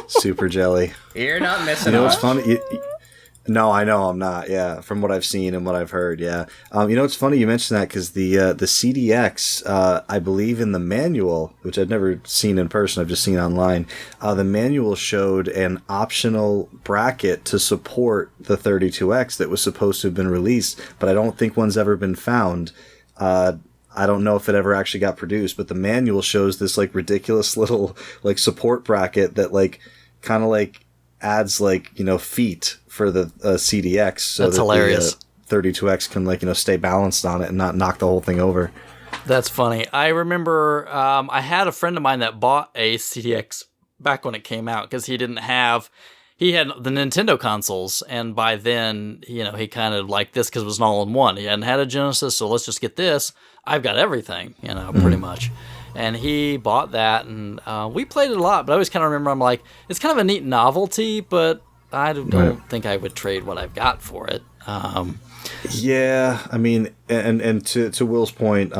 Super jelly. You're not missing You know what's out. funny? No, I know I'm not. Yeah, from what I've seen and what I've heard. Yeah. You know what's funny? You mentioned that because the CDX, I believe in the manual, which I've never seen in person, I've just seen online. The manual showed an optional bracket to support the 32X that was supposed to have been released, but I don't think one's ever been found. I don't know if it ever actually got produced, but the manual shows this like ridiculous little like support bracket that like kind of like adds like, feet for the CDX. So That's hilarious. 32X can like stay balanced on it and not knock the whole thing over. That's funny. I remember I had a friend of mine that bought a CDX back when it came out because he had the Nintendo consoles, and by then, he kind of liked this because it was an all-in-one. He hadn't had a Genesis, so let's just get this. I've got everything, pretty much. And he bought that, and we played it a lot, but I always kind of remember, I'm like, it's kind of a neat novelty, but I don't think I would trade what I've got for it. Yeah, I mean, and to Will's point,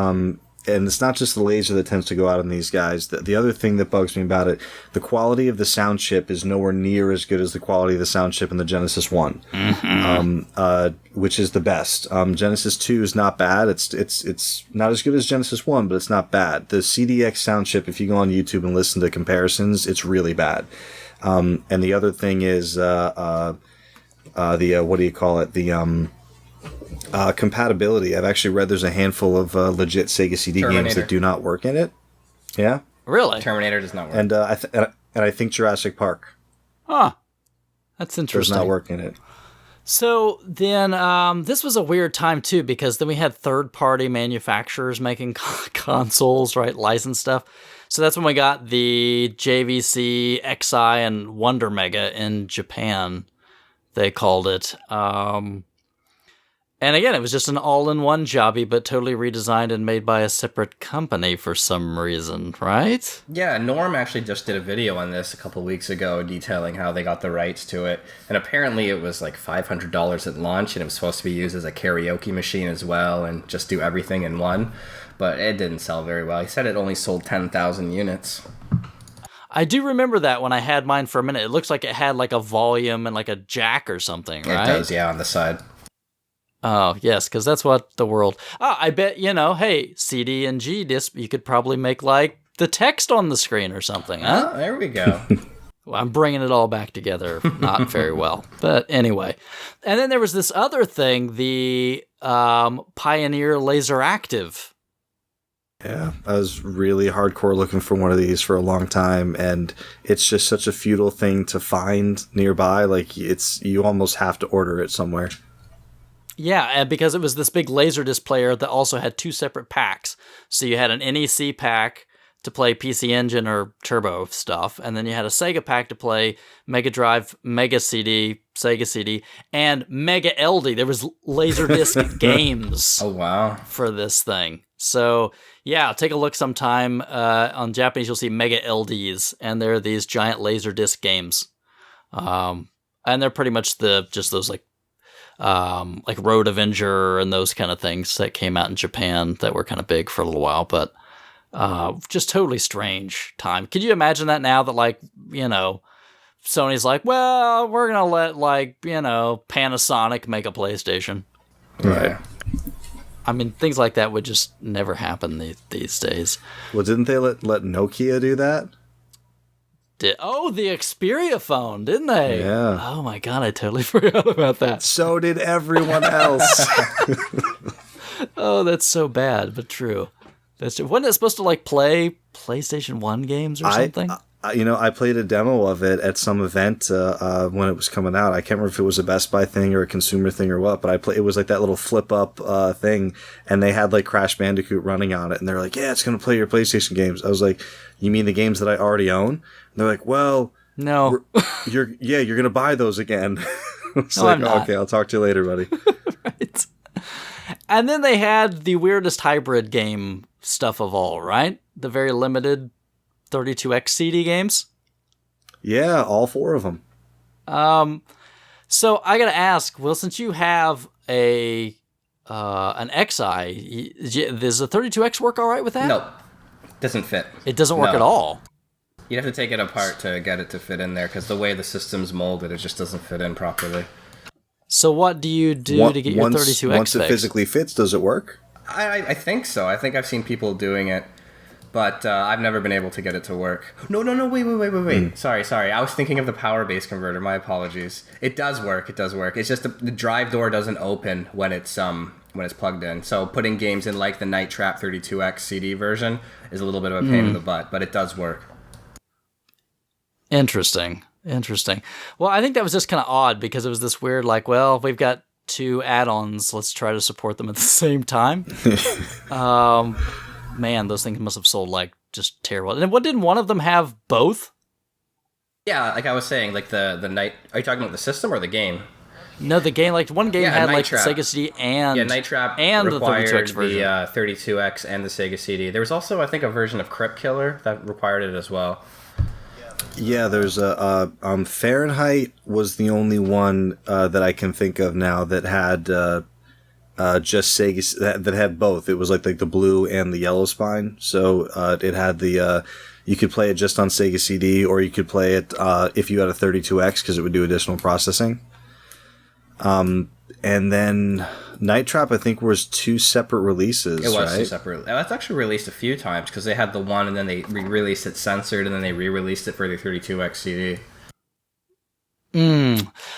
and it's not just the laser that tends to go out on these guys. The other thing that bugs me about it, the quality of the sound chip is nowhere near as good as the quality of the sound chip in the Genesis 1, which is the best. Genesis 2 is not bad. It's not as good as Genesis 1, but it's not bad. The CDX sound chip, if you go on YouTube and listen to comparisons, it's really bad. And the other thing is the what do you call it? The compatibility. I've actually read there's a handful of legit Sega CD games that do not work in it. Yeah, really. Terminator does not work, and I think Jurassic Park. Huh. That's interesting. Does not work in it. So then, this was a weird time too, because then we had third-party manufacturers making consoles, right? Licensed stuff. So that's when we got the JVC, XI, and Wonder Mega in Japan. They called it. And again, it was just an all-in-one jobby, but totally redesigned and made by a separate company for some reason, right? Yeah, Norm actually just did a video on this a couple weeks ago detailing how they got the rights to it. And apparently it was like $500 at launch, and it was supposed to be used as a karaoke machine as well and just do everything in one. But it didn't sell very well. He said it only sold 10,000 units. I do remember that when I had mine for a minute. It looks like it had like a volume and like a jack or something, right? It does, yeah, on the side. Oh, yes, because that's what the world... Oh, I bet, hey, CD and G disc, you could probably make, like, the text on the screen or something, huh? Oh, there we go. Well, I'm bringing it all back together. Not very well. But anyway. And then there was this other thing, the Pioneer Laser Active. Yeah, I was really hardcore looking for one of these for a long time, and it's just such a futile thing to find nearby. Like, you almost have to order it somewhere. Yeah, and because it was this big Laserdisc player that also had two separate packs. So you had an NEC pack to play PC Engine or Turbo stuff, and then you had a Sega pack to play Mega Drive, Mega CD, Sega CD, and Mega LD. There was Laserdisc games. Oh, wow. For this thing. So, yeah, take a look sometime. On Japanese, you'll see Mega LDs, and they're these giant Laserdisc games. And they're pretty much just those like Road Avenger and those kind of things that came out in Japan that were kind of big for a little while, but just totally strange time. Could you imagine that now that Sony's like, well, we're going to let Panasonic make a PlayStation. Right. I mean, things like that would just never happen these days. Well, didn't they let Nokia do that? The Xperia phone, didn't they? Yeah. Oh my God, I totally forgot about that. So did everyone else. Oh, that's so bad, but true. Wasn't it supposed to play PlayStation 1 games or something? I played a demo of it at some event when it was coming out. I can't remember if it was a Best Buy thing or a consumer thing or what, but it was like that little flip up thing, and they had like Crash Bandicoot running on it, and they're like, yeah, it's going to play your PlayStation games. I was like, you mean the games that I already own? And they're like, well, no. You're going to buy those again. I'm not. Okay, I'll talk to you later, buddy. Right. And then they had the weirdest hybrid game stuff of all, right? The very limited 32X CD games? Yeah, all four of them. So I gotta ask, Will, since you have an XI, does the 32X work all right with that? No, doesn't fit. It doesn't work at all. You'd have to take it apart to get it to fit in there, because the way the system's molded, it just doesn't fit in properly. So what do you do to get your 32X Once it physically fits, does it work? I think so. I think I've seen people doing it. But I've never been able to get it to work. No, wait. Sorry. I was thinking of the power base converter. My apologies. It does work. It's just the drive door doesn't open when it's plugged in. So putting games in like the Night Trap 32X CD version is a little bit of a pain in the butt, but it does work. Interesting. Well, I think that was just kind of odd because it was this weird, we've got 2 add-ons. Let's try to support them at the same time. Man, those things must have sold like just terrible. And what, didn't one of them have both? Yeah, like I was saying, like the night. Are you talking about the system or the game? No, the game, like one game had Night like Trap. the Sega CD and Night Trap and the required 32X version. the 32X and the Sega CD. There was also, I think, a version of Crypt Killer that required it as well. Yeah, there's a Fahrenheit was the only one that I can think of now that had just Sega that had both. It was like the blue and the yellow spine. So it had the you could play it just on Sega CD, or you could play it if you had a 32X because it would do additional processing. And then Night Trap, I think, was 2 separate releases. It was right? 2 separate. That's actually released a few times because they had the one and then they re-released it censored and then they re-released it for the 32X CD.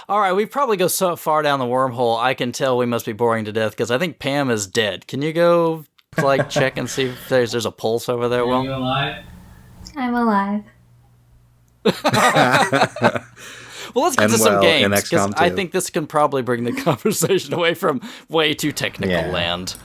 All right, we probably go so far down the wormhole. I can tell we must be boring to death because I think Pam is dead. Can you go like check and see if there's a pulse over there? Are you Will? alive? I'm alive. Well, let's get And to some well, in games because XCOM I 2. think this can probably bring the conversation away from way too technical land,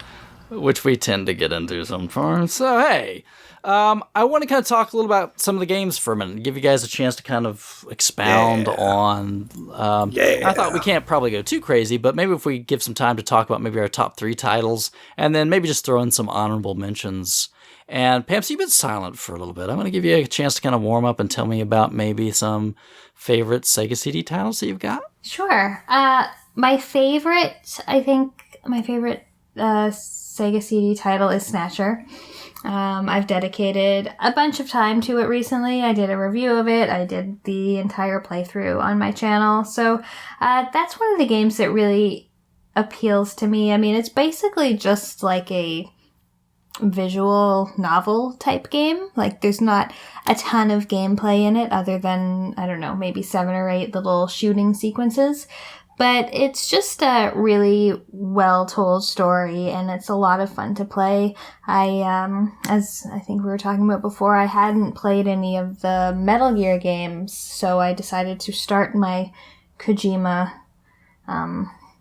which we tend to get into sometimes. So hey, I want to kind of talk a little about some of the games for a minute, give you guys a chance to kind of expound on. I thought we can't probably go too crazy, but maybe if we give some time to talk about maybe our top 3 titles, and then maybe just throw in some honorable mentions. And Pam, so you've been silent for a little bit. I'm going to give you a chance to kind of warm up and tell me about maybe some favorite Sega CD titles that you've got. Sure. My favorite Sega CD title is Snatcher. I've dedicated a bunch of time to it recently. I did a review of it. I did the entire playthrough on my channel. So that's one of the games that really appeals to me. I mean, it's basically just like a visual novel type game. Like, there's not a ton of gameplay in it other than, I don't know, maybe 7 or 8 little shooting sequences. But it's just a really well-told story, and it's a lot of fun to play. As I think we were talking about before, I hadn't played any of the Metal Gear games, so I decided to start my Kojima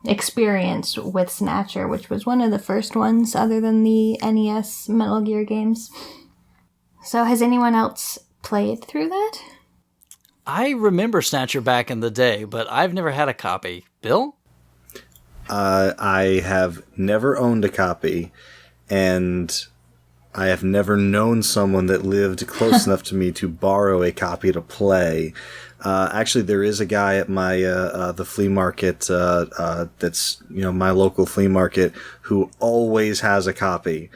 experience with Snatcher, which was one of the first ones other than the NES Metal Gear games. So has anyone else played through that? I remember Snatcher back in the day, but I've never had a copy. Bill? I have never owned a copy, and I have never known someone that lived close enough to me to borrow a copy to play. Actually, there is a guy at my the flea market that's my local flea market who always has a copy.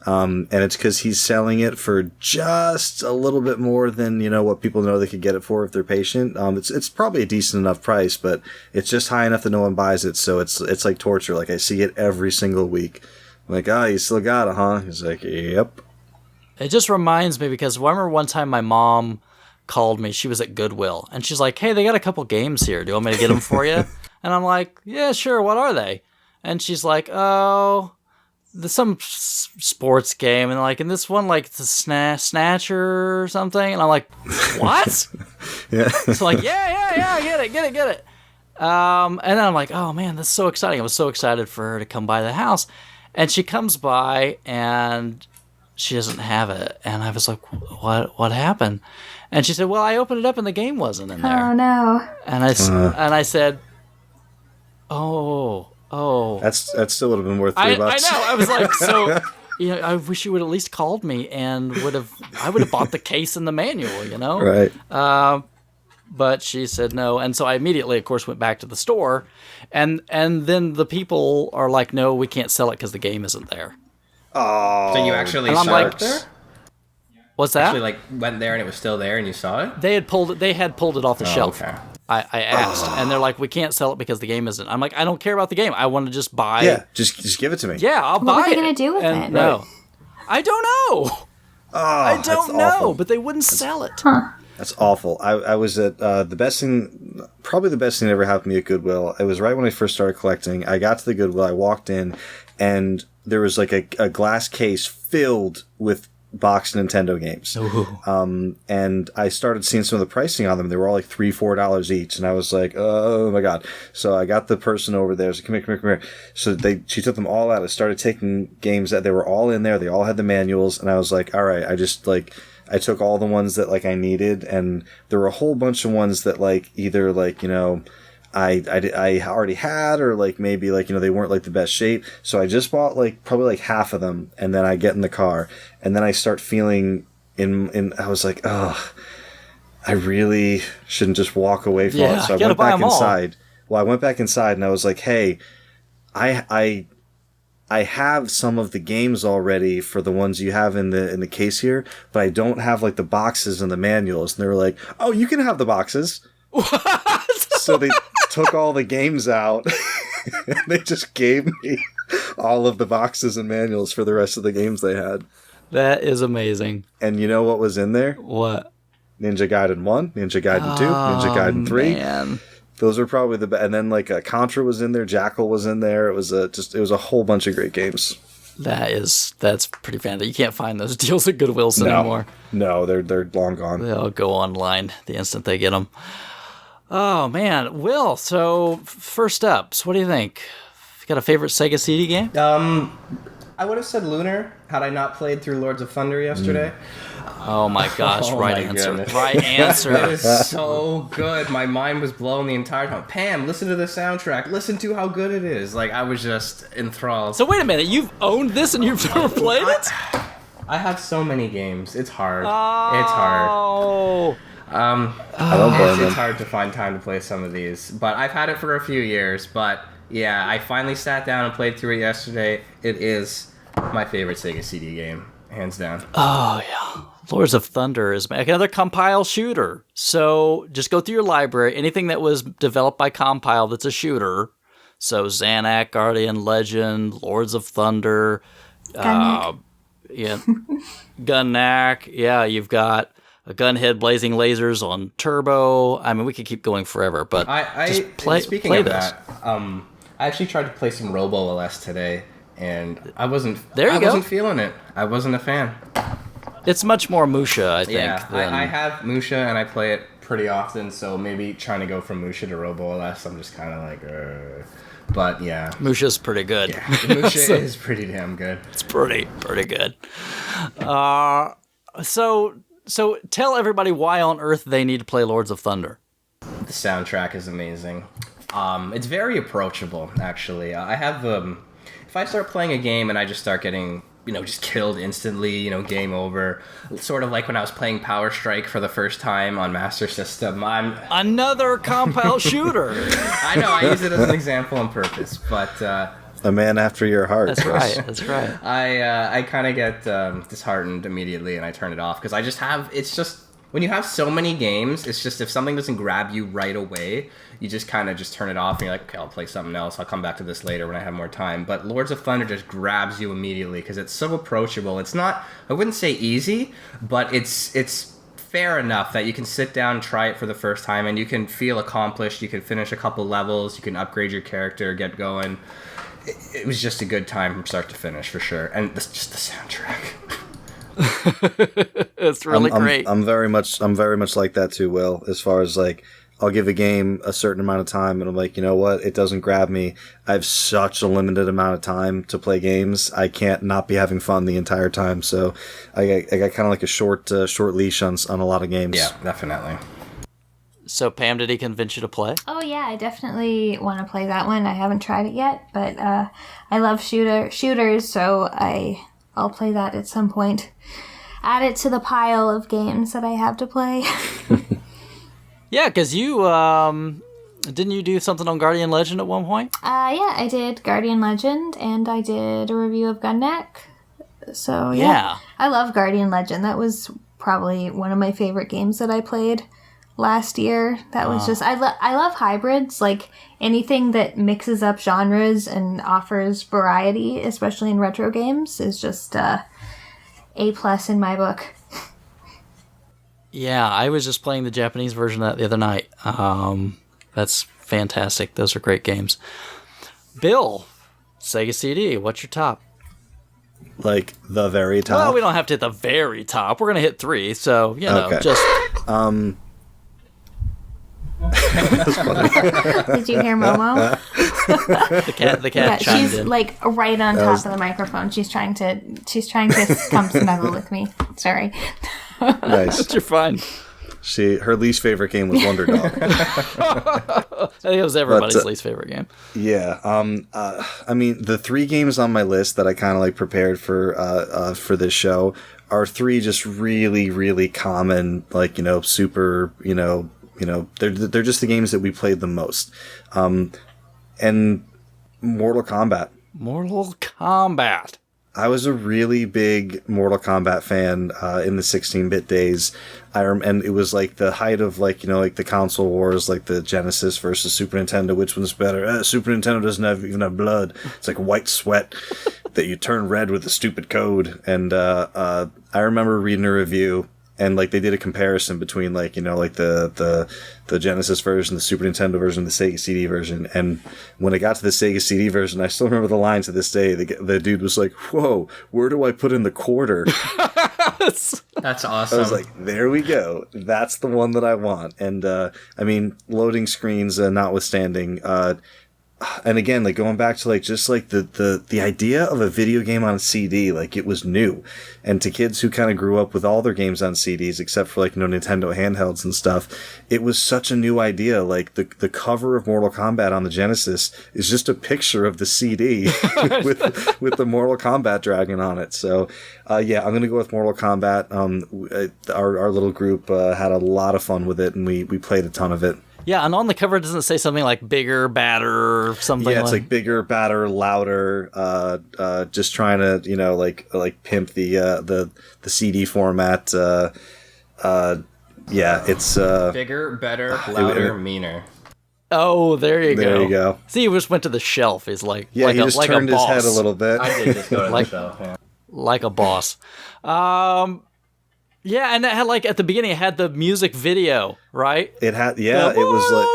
And it's because he's selling it for just a little bit more than, what people know they could get it for if they're patient. It's probably a decent enough price, but it's just high enough that no one buys it. So it's like torture. Like, I see it every single week. I'm like, you still got it, huh? He's like, yep. It just reminds me because I remember one time my mom called me. She was at Goodwill, and she's like, hey, they got a couple games here. Do you want me to get them for you? And I'm like, yeah, sure. What are they? And she's like, oh, some sports game, and this one, the Snatcher or something. And I'm like, what? Yeah. So yeah, get it. And then I'm like, oh man, that's so exciting. I was so excited for her to come by the house, and she comes by and she doesn't have it. And I was like, what happened? And she said, well, I opened it up and the game wasn't in there. Oh no. And I said, oh. That still would have been worth $3. I know. I was like, so, I wish you would at least called me and I would have bought the case and the manual, Right. But she said no. And so I immediately, of course, went back to the store, and then the people are like, no, we can't sell it because the game isn't there. Oh. So you actually And I'm saw like, it there? What's that? Actually, went there and it was still there and you saw it? They had pulled it off the shelf. Okay. I asked, and they're like, we can't sell it because the game isn't. I'm like, I don't care about the game. I want to just buy. Yeah, just give it to me. Yeah, I'll buy it. What were they going to do with And it? no, I don't know. I don't that's know, awful. but they wouldn't sell it. That's awful. I was at probably the best thing that ever happened to me at Goodwill. It was right when I first started collecting. I got to the Goodwill, I walked in, and there was a glass case filled with boxed Nintendo games. And I started seeing some of the pricing on them. They were all like $3-4 each. And I was like, oh my God. So I got the person over there. I was like, come here. So she took them all out. I started taking games that they were all in there. They all had the manuals. And I was like, all right, I took all the ones that like I needed. And there were a whole bunch of ones that like either like, I already had, or like maybe like, they weren't like the best shape. So I just bought like probably like half of them, and then I get in the car, and then I start feeling I was like, oh, I really shouldn't just walk away from it. So I went back inside. Well, I went back inside and I was like, hey, I have some of the games already for the ones you have in the case here, but I don't have like the boxes and the manuals. And they were like, oh, you can have the boxes. So they took all the games out and they just gave me all of the boxes and manuals for the rest of the games they had. That is amazing. And you know what was in there? What? Ninja Gaiden 1, Ninja Gaiden 2, Ninja Gaiden 3. Man. Those were probably the best. And then like Contra was in there, Jackal was in there. It was a whole bunch of great games. That's pretty fantastic. You can't find those deals at Goodwills anymore. No, they're long gone. They'll go online the instant they get them. Oh, man. Will, so first up, so what do you think? You got a favorite Sega CD game? I would have said Lunar had I not played through Lords of Thunder yesterday. Oh, my gosh. Oh, right my answer. goodness. Right answer. It is so good. My mind was blown the entire time. Pam, listen to the soundtrack. Listen to how good it is. Like, I was just enthralled. So wait a minute. You've owned this and you've never played it? I have so many games. It's hard. It's hard. Oh. I don't blame It's them. hard to find time to play some of these, but I've had it for a few years. But yeah, I finally sat down and played through it yesterday. It is my favorite Sega CD game, hands down. Oh, yeah. Lords of Thunder is another Compile shooter. So just go through your library. Anything that was developed by Compile that's a shooter. So Xanac, Guardian Legend, Lords of Thunder. Gunneck. Yeah. Gunneck. Yeah, you've got a Gunhead Blazing Lasers on Turbo. I mean, we could keep going forever, but just play speaking of this. that, I actually tried to play some Robo OS today, and I wasn't feeling it. I wasn't a fan. It's much more Musha, I think. Yeah, I have Musha, and I play it pretty often, so maybe trying to go from Musha to Robo OS, I'm just kind of like, But yeah. Musha's pretty good. Yeah, Musha is pretty damn good. It's pretty good. So tell everybody why on earth they need to play Lords of Thunder. The soundtrack is amazing. It's very approachable, actually. I have if I start playing a game and I just start getting, just killed instantly, game over, sort of like when I was playing Power Strike for the first time on Master System. Another Compile shooter. I know, I use it as an example on purpose, but A man after your heart. That's right. That's right. I kind of get disheartened immediately, and I turn it off because it's just when you have so many games, it's just if something doesn't grab you right away, you just kind of just turn it off and you're like, okay, I'll play something else. I'll come back to this later when I have more time. But Lords of Thunder just grabs you immediately because it's so approachable. It's not, I wouldn't say easy, but it's fair enough that you can sit down and try it for the first time and you can feel accomplished. You can finish a couple levels. You can upgrade your character, get going. It was just a good time from start to finish for sure, and just the soundtrack. It's really great. I'm very much like that too, Will. As far as like, I'll give a game a certain amount of time, and I'm like, you know what? It doesn't grab me. I have such a limited amount of time to play games. I can't not be having fun the entire time. So I got kind of like a short leash on a lot of games. Yeah, definitely. So Pam, did he convince you to play? Oh yeah, I definitely want to play that one. I haven't tried it yet, but I love shooters, so I'll play that at some point. Add it to the pile of games that I have to play. Yeah, because you didn't you do something on Guardian Legend at one point? Yeah, I did Guardian Legend, and I did a review of Gunneck. So yeah, I love Guardian Legend. That was probably one of my favorite games that I played last year. That was just I love hybrids, like anything that mixes up genres and offers variety, especially in retro games, is just A+ in my book. Yeah, I was just playing the Japanese version of that the other night. That's fantastic. Those are great games. Bill, Sega CD, what's your top? Like the very top? Well, we don't have to hit the very top. We're gonna hit 3, so Okay. just Did you hear Momo? the cat chimed she's in. like right on top of the microphone. She's trying to come snuggle with me. Sorry. Nice. You're fine. Her least favorite game was Wonder Dog. I think it was everybody's least favorite game. Yeah. I mean, the 3 games on my list that I kind of like prepared for this show are 3 just really, really common, like, super, they're just the games that we played the most. And Mortal Kombat. Mortal Kombat. I was a really big Mortal Kombat fan in the 16-bit days. And it was like the height of like the console wars, like the Genesis versus Super Nintendo. Which one's better? Super Nintendo doesn't even have blood. It's like white sweat that you turn red with the stupid code. And I remember reading a review. And like they did a comparison between like the Genesis version, the Super Nintendo version, the Sega CD version, and when it got to the Sega CD version, I still remember the line to this day. The dude was like, "Whoa, where do I put in the quarter?" That's awesome. I was like, "There we go. That's the one that I want." And I mean, loading screens notwithstanding. And again, like going back to like just like the idea of a video game on a CD, like it was new, and to kids who kind of grew up with all their games on CDs except for like Nintendo handhelds and stuff, it was such a new idea. Like the cover of Mortal Kombat on the Genesis is just a picture of the CD with the Mortal Kombat dragon on it. So yeah, I'm gonna go with Mortal Kombat. Our little group had a lot of fun with it, and we played a ton of it. Yeah, and on the cover, doesn't it say something like bigger, badder, or something? Yeah, it's like bigger, badder, louder. Just trying to, like pimp the CD format. Yeah, it's bigger, better, louder, meaner. Oh, there you go. There you go. See, he just went to the shelf. He's like, Yeah, he just turned his head a little bit. I did just go to the shelf. Yeah. like a boss. Yeah, and it had like at the beginning it had the music video, right? It had, yeah, it was like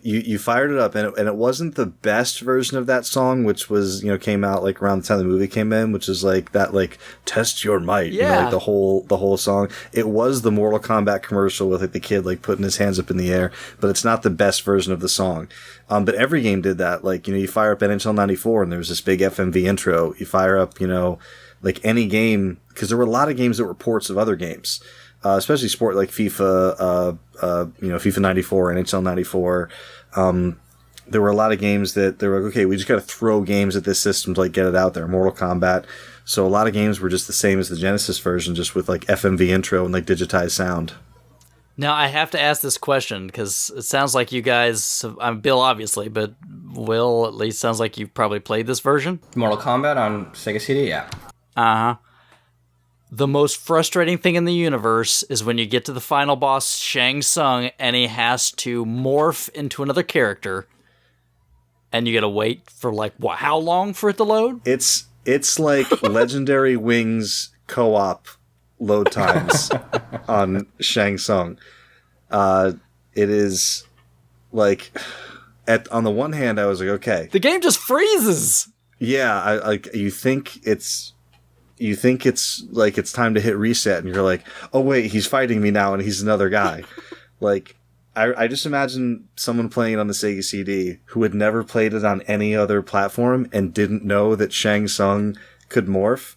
you fired it up, and it wasn't the best version of that song, which was came out like around the time the movie came in, which is like that like test your might, like the whole song. It was the Mortal Kombat commercial with like the kid like putting his hands up in the air, but it's not the best version of the song. But every game did that. Like you fire up NHL 94, and there was this big FMV intro. You fire up like any game, because there were a lot of games that were ports of other games, especially sport like FIFA, FIFA 94, NHL 94. There were a lot of games that they were like, okay, we just got to throw games at this system to like get it out there. Mortal Kombat. So a lot of games were just the same as the Genesis version, just with like FMV intro and like digitized sound. Now I have to ask this question because it sounds like you guys, Bill obviously, but Will at least sounds like you've probably played this version. Mortal Kombat on Sega CD, yeah. Uh-huh. The most frustrating thing in the universe is when you get to the final boss, Shang Tsung, and he has to morph into another character, and you gotta wait for like, what, how long for it to load? It's like Legendary Wings co-op load times on Shang Tsung. It is like, on the one hand, I was like, okay. The game just freezes! Yeah, you think it's like it's time to hit reset, and you're like, oh wait, he's fighting me now, and he's another guy. Like, I just imagine someone playing it on the Sega CD who had never played it on any other platform and didn't know that Shang Tsung could morph.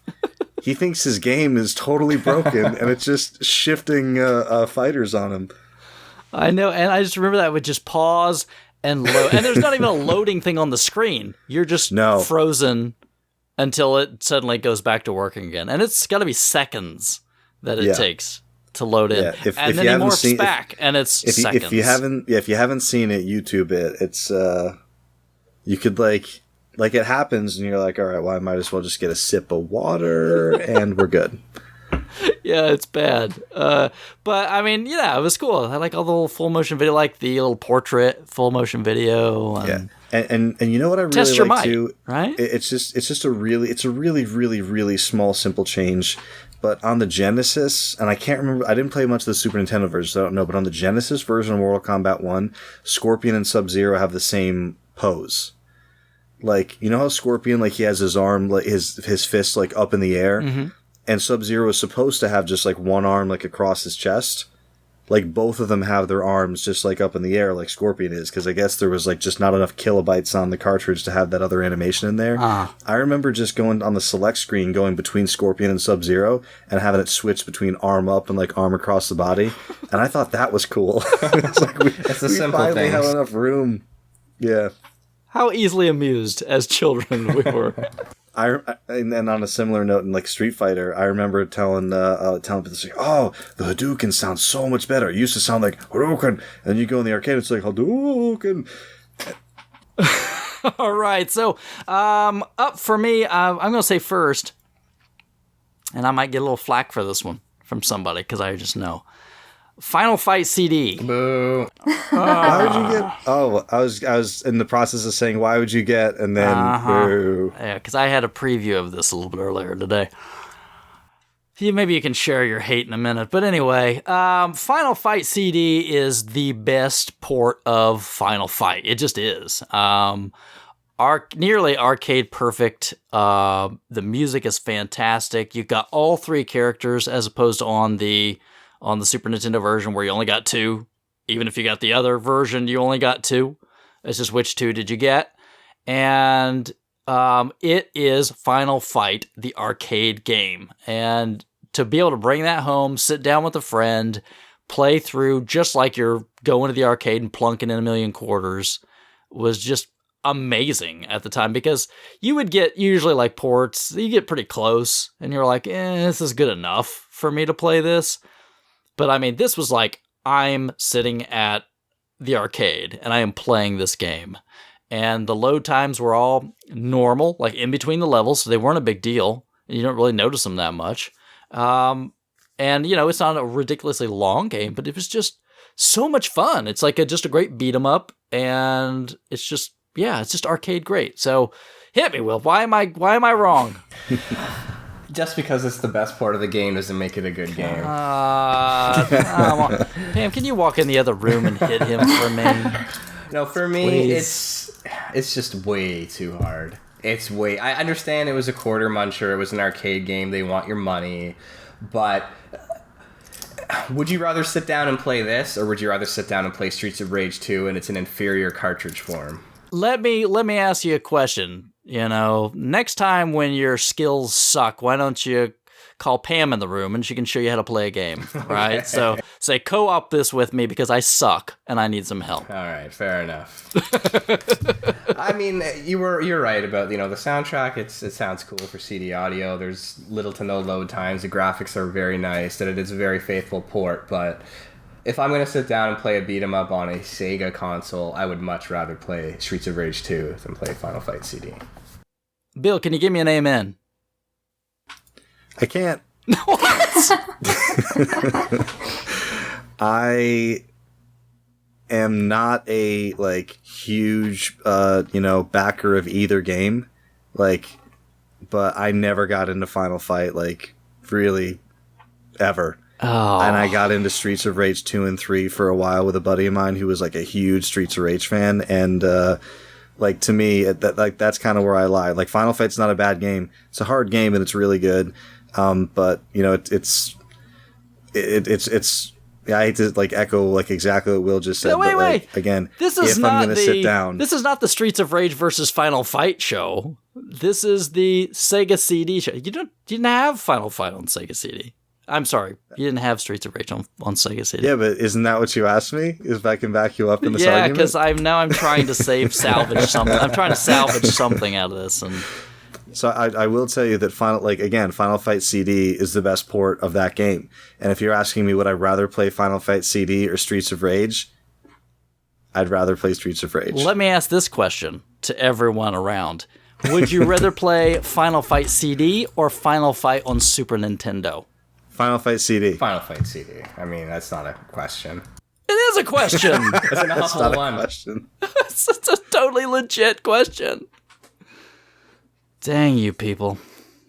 He thinks his game is totally broken, and it's just shifting fighters on him. I know, and I just remember that would just pause and load, and there's not even a loading thing on the screen. You're just frozen until it suddenly goes back to working again. And it's got to be seconds that it takes to load in. Yeah. And then he morphs back, and it's seconds. If you haven't seen it, YouTube it. It's you could like it happens, and you're like, all right, well, I might as well just get a sip of water, and we're good. Yeah, it's bad. But I mean, yeah, it was cool. I like all the little full motion video, like the little portrait full motion video. And And you know what I really test your like might, too? right? It's a really, really small, simple change. But on the Genesis, and I can't remember, I didn't play much of the Super Nintendo version, so I don't know, but on the Genesis version of Mortal Kombat 1, Scorpion and Sub-Zero have the same pose. like, you know how Scorpion, like, he has his arm, like, his fist, like, up in the air? Mm-hmm. And Sub-Zero is supposed to have just, like, one arm, like, across his chest. Like, both of them have their arms just, like, up in the air, like Scorpion is, because I guess there was, like, just not enough kilobytes on the cartridge to have that other animation in there. I remember just going on the select screen, going between Scorpion and Sub-Zero, and having it switch between arm up and, like, arm across the body. And I thought that was cool. It's like, It's the simple finally things. have enough room. Yeah. How easily amused as children we were. And then on a similar note, in like Street Fighter, I remember telling people, like, "Oh, the Hadouken sounds so much better. It used to sound like Hadouken, and you go in the arcade, it's like Hadouken." All right, so up for me, I'm going to say first, and I might get a little flack for this one from somebody because I just know. Final Fight CD. Boo. Why would you get? Oh, I was in the process of saying, "Why would you get?" And then, boo. Yeah, because I had a preview of this a little bit earlier today. Maybe you can share your hate in a minute. But anyway, Final Fight CD is the best port of Final Fight. It just is. Nearly arcade perfect. The music is fantastic. You've got all three characters as opposed to on the Super Nintendo version where you only got two. Even if you got the other version, you only got two. It's just which two did you get? And it is Final Fight, the arcade game. And to be able to bring that home, sit down with a friend, play through just like you're going to the arcade and plunking in a million quarters was just amazing at the time, because you would get usually like ports, you get pretty close and you're like, this is good enough for me to play this. But I mean, this was like, I'm sitting at the arcade and I am playing this game. And the load times were all normal, like in between the levels, so they weren't a big deal. You don't really notice them that much. And, it's not a ridiculously long game, but it was just so much fun. It's like just a great beat 'em up, and it's just arcade great. So hit me, Will. Why am I wrong? Just because it's the best part of the game doesn't make it a good game. Pam, can you walk in the other room and hit him for me? No, for me, Please. it's just way too hard. I understand it was a quarter muncher, it was an arcade game, they want your money, but would you rather sit down and play this, or would you rather sit down and play Streets of Rage 2 and it's an inferior cartridge form? Let me ask you a question. Next time when your skills suck, why don't you call Pam in the room and she can show you how to play a game, right? Okay. So say co-op this with me because I suck and I need some help. All right, fair enough. I mean, you're right about the soundtrack. It sounds cool for CD audio. There's little to no load times. The graphics are very nice, and it is a very faithful port. But if I'm gonna sit down and play a beat 'em up on a Sega console, I would much rather play Streets of Rage 2 than play Final Fight CD. Bill, can you give me an amen? I can't. What? I am not a huge backer of either game, but I never got into Final Fight really ever. Oh. And I got into Streets of Rage 2 and 3 for a while with a buddy of mine who was a huge Streets of Rage fan, and to me that's kind of where I lie. Final Fight's not a bad game. It's a hard game and it's really good. But it's I hate to echo exactly what Will just said. No, wait. Again, this is I'm going to sit down. This is not the Streets of Rage versus Final Fight show. This is the Sega CD show. You didn't have Final Fight on Sega CD. I'm sorry, you didn't have Streets of Rage on Sega CD. Yeah, but isn't that what you asked me? If I can back you up in this argument? Yeah, because I'm trying to salvage something. I'm trying to salvage something out of this, and. So I will tell you that Final Fight CD is the best port of that game. And if you're asking me would I rather play Final Fight CD or Streets of Rage, I'd rather play Streets of Rage. Let me ask this question to everyone around. Would you rather play Final Fight CD or Final Fight on Super Nintendo? Final Fight CD. Final Fight CD. I mean, that's not a question. It is a question. It's an awful not one. a question. It's a totally legit question. Dang you people.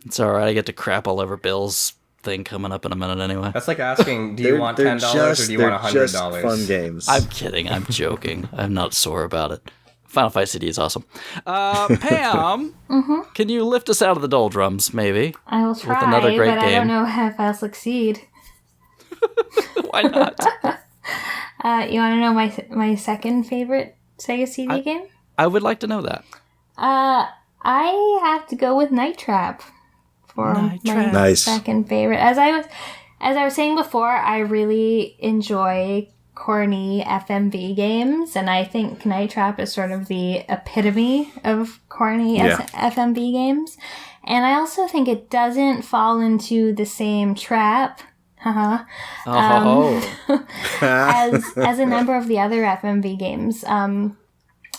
It's alright, I get to crap all over Bill's thing coming up in a minute anyway. That's like asking, do you want $10 or do you want $100? Just fun games. I'm kidding, I'm joking. I'm not sore about it. Final Fight CD is awesome. Pam, can you lift us out of the doldrums, maybe? I will try, another great but I don't game. know if I'll succeed. Why not? You want to know my second favorite Sega CD game? I would like to know that. I have to go with Night Trap for Night my Trap. Nice. second favorite. As I was saying before, I really enjoy corny FMV games, and I think Night Trap is sort of the epitome of corny FMV games. And I also think it doesn't fall into the same trap as a number of the other FMV games.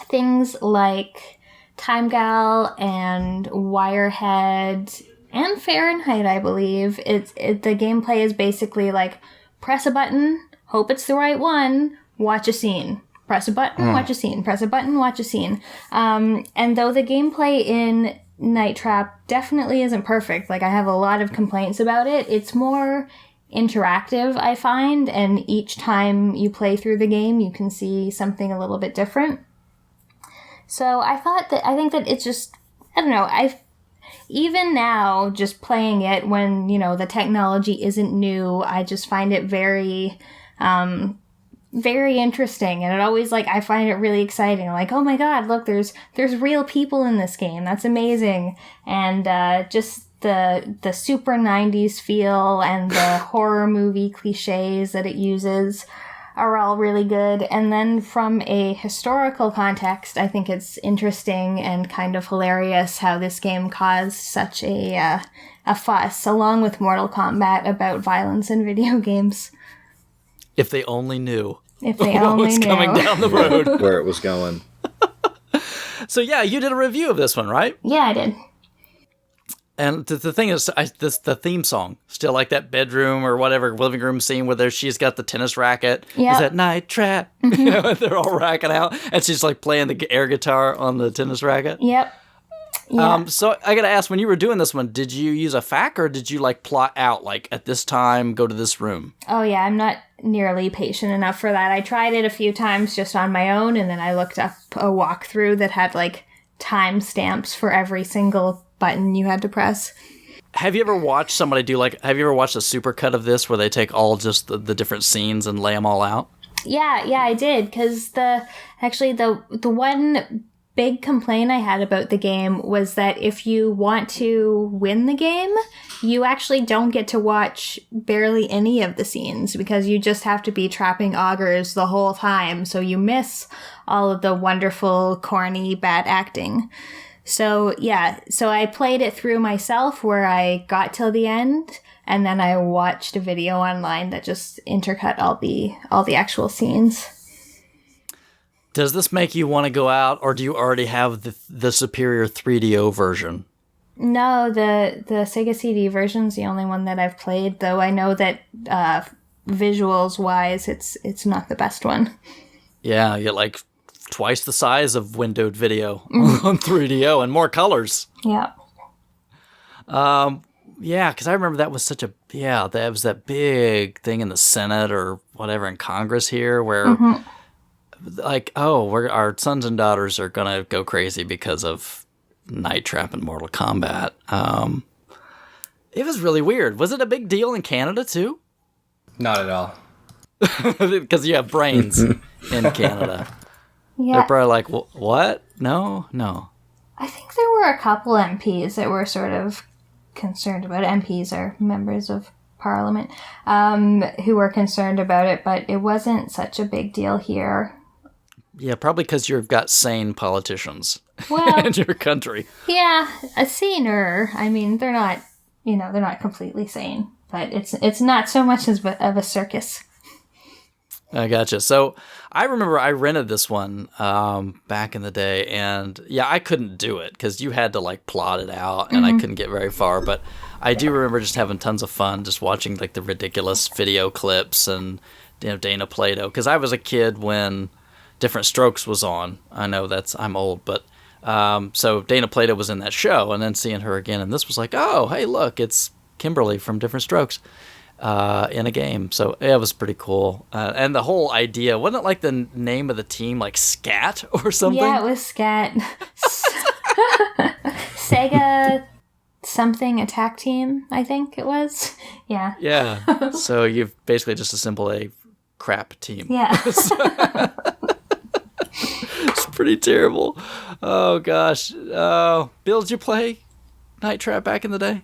Things like Time Gal and Wirehead and Fahrenheit, I believe. The gameplay is basically like press a button, hope it's the right one, watch a scene. Press a button, watch a scene. Press a button, watch a scene. And though the gameplay in Night Trap definitely isn't perfect, like I have a lot of complaints about it, it's more interactive, I find, and each time you play through the game, you can see something a little bit different. So I think that it's just, I don't know, even now, just playing it when, the technology isn't new, I just find it very, very interesting. And it always, I find it really exciting. Like, oh my god, look, there's real people in this game. That's amazing. And just the super 90s feel and the horror movie cliches that it uses are all really good. And then from a historical context, I think it's interesting and kind of hilarious how this game caused such a fuss, along with Mortal Kombat, about violence in video games. If they only knew. If they what only was knew. coming down the road. Where it was going. So yeah, you did a review of this one, right? Yeah, I did. And the thing is, the theme song, still like that bedroom or whatever living room scene where she's got the tennis racket. Yep. Is that Night Trap? And they're all racking out, and she's like playing the air guitar on the tennis racket. Yep. Yeah. So I gotta ask, when you were doing this one, did you use a FAQ or did you plot out at this time, go to this room? Oh yeah, I'm not nearly patient enough for that. I tried it a few times just on my own, and then I looked up a walkthrough that had timestamps for every single button you had to press. Have you ever watched somebody do have you ever watched a supercut of this where they take all just the different scenes and lay them all out? Yeah, I did, because the one big complaint I had about the game was that if you want to win the game, you actually don't get to watch barely any of the scenes, because you just have to be trapping augers the whole time, so you miss all of the wonderful, corny, bad acting. So I played it through myself where I got till the end, and then I watched a video online that just intercut all the actual scenes. Does this make you want to go out, or do you already have the superior 3DO version? No, the Sega CD version's the only one that I've played, though I know that visuals-wise, it's not the best one. Yeah, you get twice the size of windowed video on 3DO and more colors. Yeah. Yeah, because I remember that was that was that big thing in the Senate or whatever in Congress here where our sons and daughters are going to go crazy because of Night Trap and Mortal Kombat. It was really weird. Was it a big deal in Canada too? Not at all. Because you have brains in Canada. Yeah. They're probably like, what? No. I think there were a couple MPs that were sort of concerned about it. MPs are members of Parliament, who were concerned about it, but it wasn't such a big deal here. Yeah, probably because you've got sane politicians Well, in your country. Yeah, a saner. I mean, they're not completely sane, but it's not so much of a circus. I gotcha. So I remember I rented this one back in the day, and yeah, I couldn't do it because you had to plot it out, and I couldn't get very far. But I do remember just having tons of fun, just watching the ridiculous video clips and Dana Plato, because I was a kid when Different Strokes was on. I know I'm old, but so Dana Plato was in that show, and then seeing her again, and this was oh, hey, look, it's Kimberly from Different Strokes. in a game. So it was pretty cool. And the whole idea, wasn't it like the name of the team, like Scat or something? Yeah, it was Scat. Sega something attack team, I think it was. Yeah. Yeah. So you've basically just assembled a crap team. Yeah. It's pretty terrible. Oh, gosh. Bill, did you play Night Trap back in the day?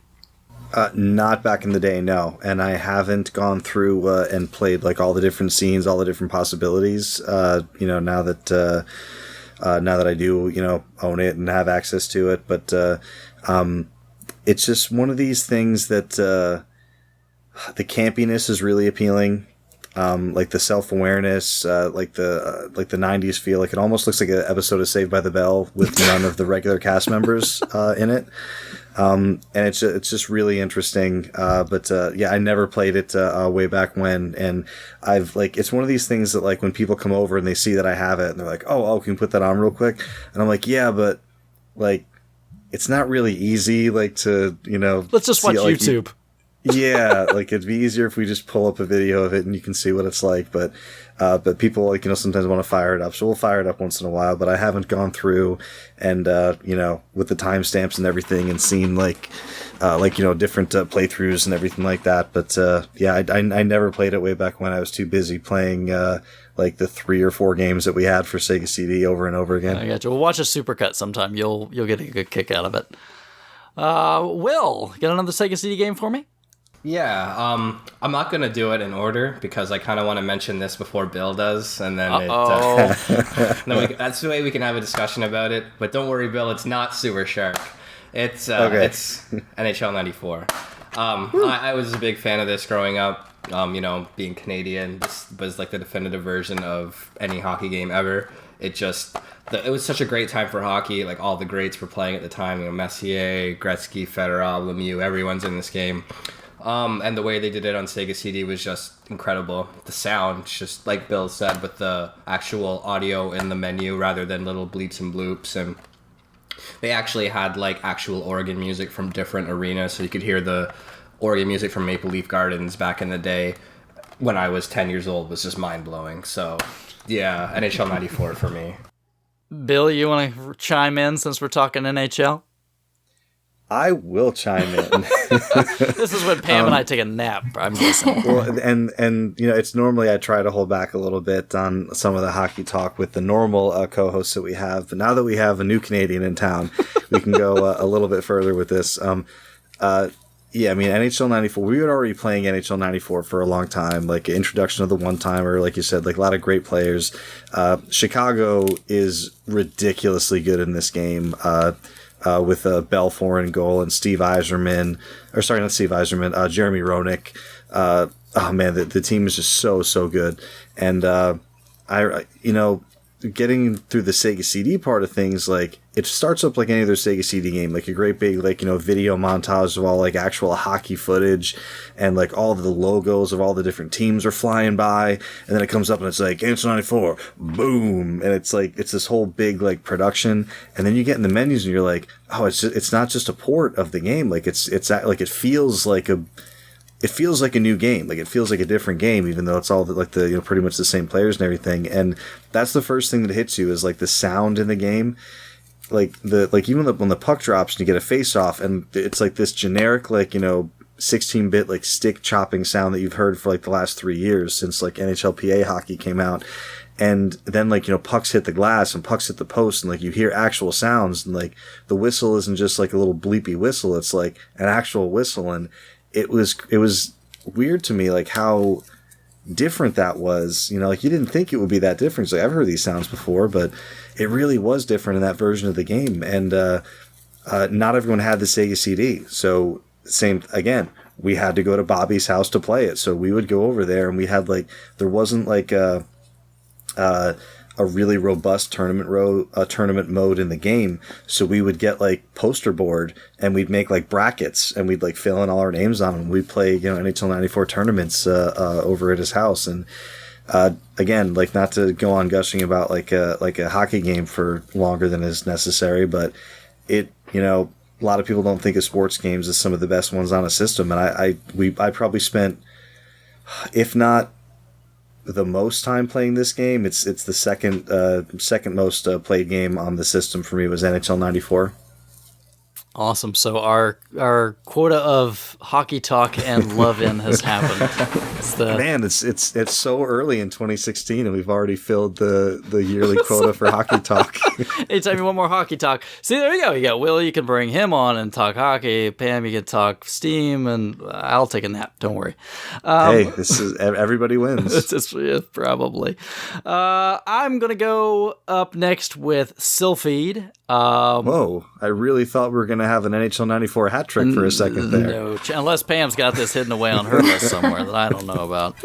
Not back in the day, no. And I haven't gone through and played like all the different scenes, all the different possibilities. Now that I do, own it and have access to it. But it's just one of these things that the campiness is really appealing. Like the self-awareness, like the 90s feel. Like it almost looks like an episode of Saved by the Bell with none of the regular cast members in it. And it's just really interesting. But I never played it way back when. And it's one of these things that like when people come over and they see that I have it and they're like, oh, can you put that on real quick? And I'm like, yeah, but like it's not really easy. Like to let's just watch YouTube. Yeah, like it'd be easier if we just pull up a video of it and you can see what it's like. But people sometimes want to fire it up, so we'll fire it up once in a while. But I haven't gone through and with the timestamps and everything and seen different playthroughs and everything like that. But I never played it way back when. I was too busy playing like the 3 or 4 games that we had for Sega CD over and over again. I got you. We'll watch a supercut sometime. You'll get a good kick out of it. Will, get another Sega CD game for me? Yeah, I'm not going to do it in order because I kind of want to mention this before Bill does, and then that's the way we can have a discussion about it. But don't worry, Bill, it's not Sewer Shark. It's NHL 94. I was a big fan of this growing up. Being Canadian, this was like the definitive version of any hockey game ever. It was such a great time for hockey. Like all the greats were playing at the time. Messier, Gretzky, Fedorov, Lemieux, everyone's in this game. And the way they did it on Sega CD was just incredible. The sound, just like Bill said, with the actual audio in the menu rather than little bleeps and bloops. And they actually had like actual organ music from different arenas, so you could hear the organ music from Maple Leaf Gardens back in the day when I was 10 years old was just mind-blowing. So, yeah, NHL 94 for me. Bill, you want to chime in since we're talking NHL? I will chime in. This is when Pam and I take a nap, I'm guessing. Well, and it's normally I try to hold back a little bit on some of the hockey talk with the normal co-hosts that we have. But now that we have a new Canadian in town, we can go a little bit further with this. NHL 94, we were already playing NHL 94 for a long time, like introduction of the one-timer, like you said, like a lot of great players. Chicago is ridiculously good in this game. With Belfour in goal and Jeremy Roenick. The team is just so good. And getting through the Sega CD part of things, like it starts up like any other Sega CD game, like a great big video montage of all like actual hockey footage, and like all the logos of all the different teams are flying by, and then it comes up and it's like NHL 94, boom, and it's like it's this whole big like production, and then you get in the menus and you're like, oh, it's not just a port of the game, like it's like it feels like a new game. Like it feels like a different game, even though it's all pretty much the same players and everything. And that's the first thing that hits you is like the sound in the game. Even when the puck drops and you get a face off, and it's like this generic 16-bit like stick chopping sound that you've heard for like the last 3 years since like NHLPA hockey came out. And then pucks hit the glass and pucks hit the post, and like you hear actual sounds, and like the whistle isn't just like a little bleepy whistle, it's like an actual whistle. And it was weird to me, like how different that was. You didn't think it would be that different. So I've heard these sounds before, but it really was different in that version of the game. And not everyone had the Sega CD. So same again, we had to go to Bobby's house to play it. So we would go over there, and we had there wasn't a really robust tournament mode in the game. So we would get poster board, and we'd make brackets, and we'd fill in all our names on them. We'd play, NHL 94 tournaments, over at his house. And, again, not to go on gushing about a hockey game for longer than is necessary, but it, a lot of people don't think of sports games as some of the best ones on a system. And I probably spent if not the most time playing this game, it's the second most played game on the system for me was NHL 94. Awesome. So our quota of hockey talk and love-in has happened. Man, it's so early in 2016, and we've already filled the yearly quota for hockey talk. Anytime you want more hockey talk. See, there you go. You got Will, you can bring him on and talk hockey. Pam, you can talk Steam, and I'll take a nap. Don't worry. Hey, this is everybody wins. Yeah, probably. I'm going to go up next with Sylphid. Whoa, I really thought we were going to have an NHL 94 hat trick for a second there. No, unless Pam's got this hidden away on her list somewhere that I don't know about.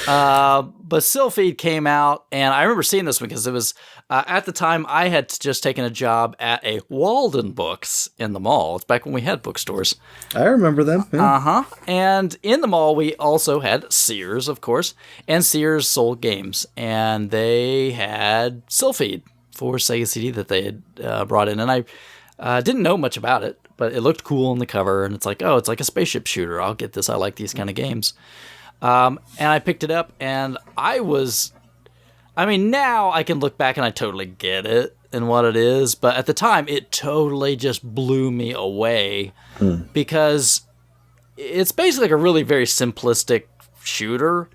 But Sylphid came out, and I remember seeing this one because it was, at the time, I had just taken a job at a Walden Books in the mall. It's back when we had bookstores. I remember them. Yeah. Uh-huh. And in the mall, we also had Sears, of course, and Sears sold games, and they had Sylphid for Sega CD that they had brought in, and I didn't know much about it, but it looked cool on the cover, and it's like, oh, it's like a spaceship shooter. I'll get this. I like these kind of games. And I picked it up, and now I can look back and I totally get it and what it is, but at the time, it totally just blew me away because it's basically like a really very simplistic shooter,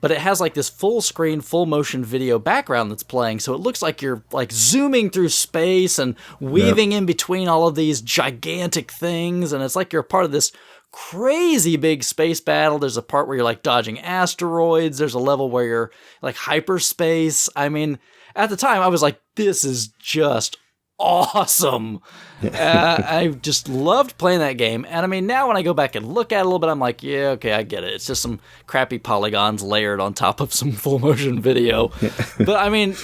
but it has like this full screen, full motion video background that's playing. So it looks like you're like zooming through space and weaving in between all of these gigantic things. And it's like you're a part of this crazy big space battle. There's a part where you're like dodging asteroids. There's a level where you're like hyperspace. I mean, at the time I was like, this is just awesome. I just loved playing that game. And I mean, now when I go back and look at it a little bit, I'm like, yeah, okay, I get it. It's just some crappy polygons layered on top of some full motion video. But I mean,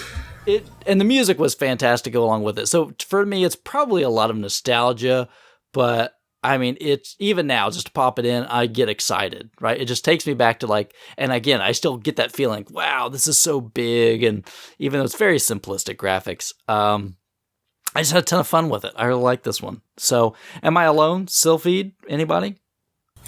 and the music was fantastic to go along with it. So for me, it's probably a lot of nostalgia, but I mean, it's even now, just to pop it in, I get excited, right? It just takes me back to like, and again, I still get that feeling, wow, this is so big. And even though it's very simplistic graphics, I just had a ton of fun with it. I really like this one. So, am I alone? Sylphid? Anybody?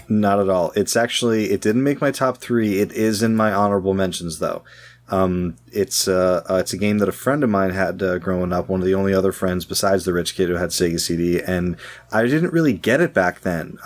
Not at all. It's actually, it didn't make my top 3. It is in my honorable mentions, though. It's a game that a friend of mine had growing up, one of the only other friends besides the rich kid who had Sega CD, and I didn't really get it back then.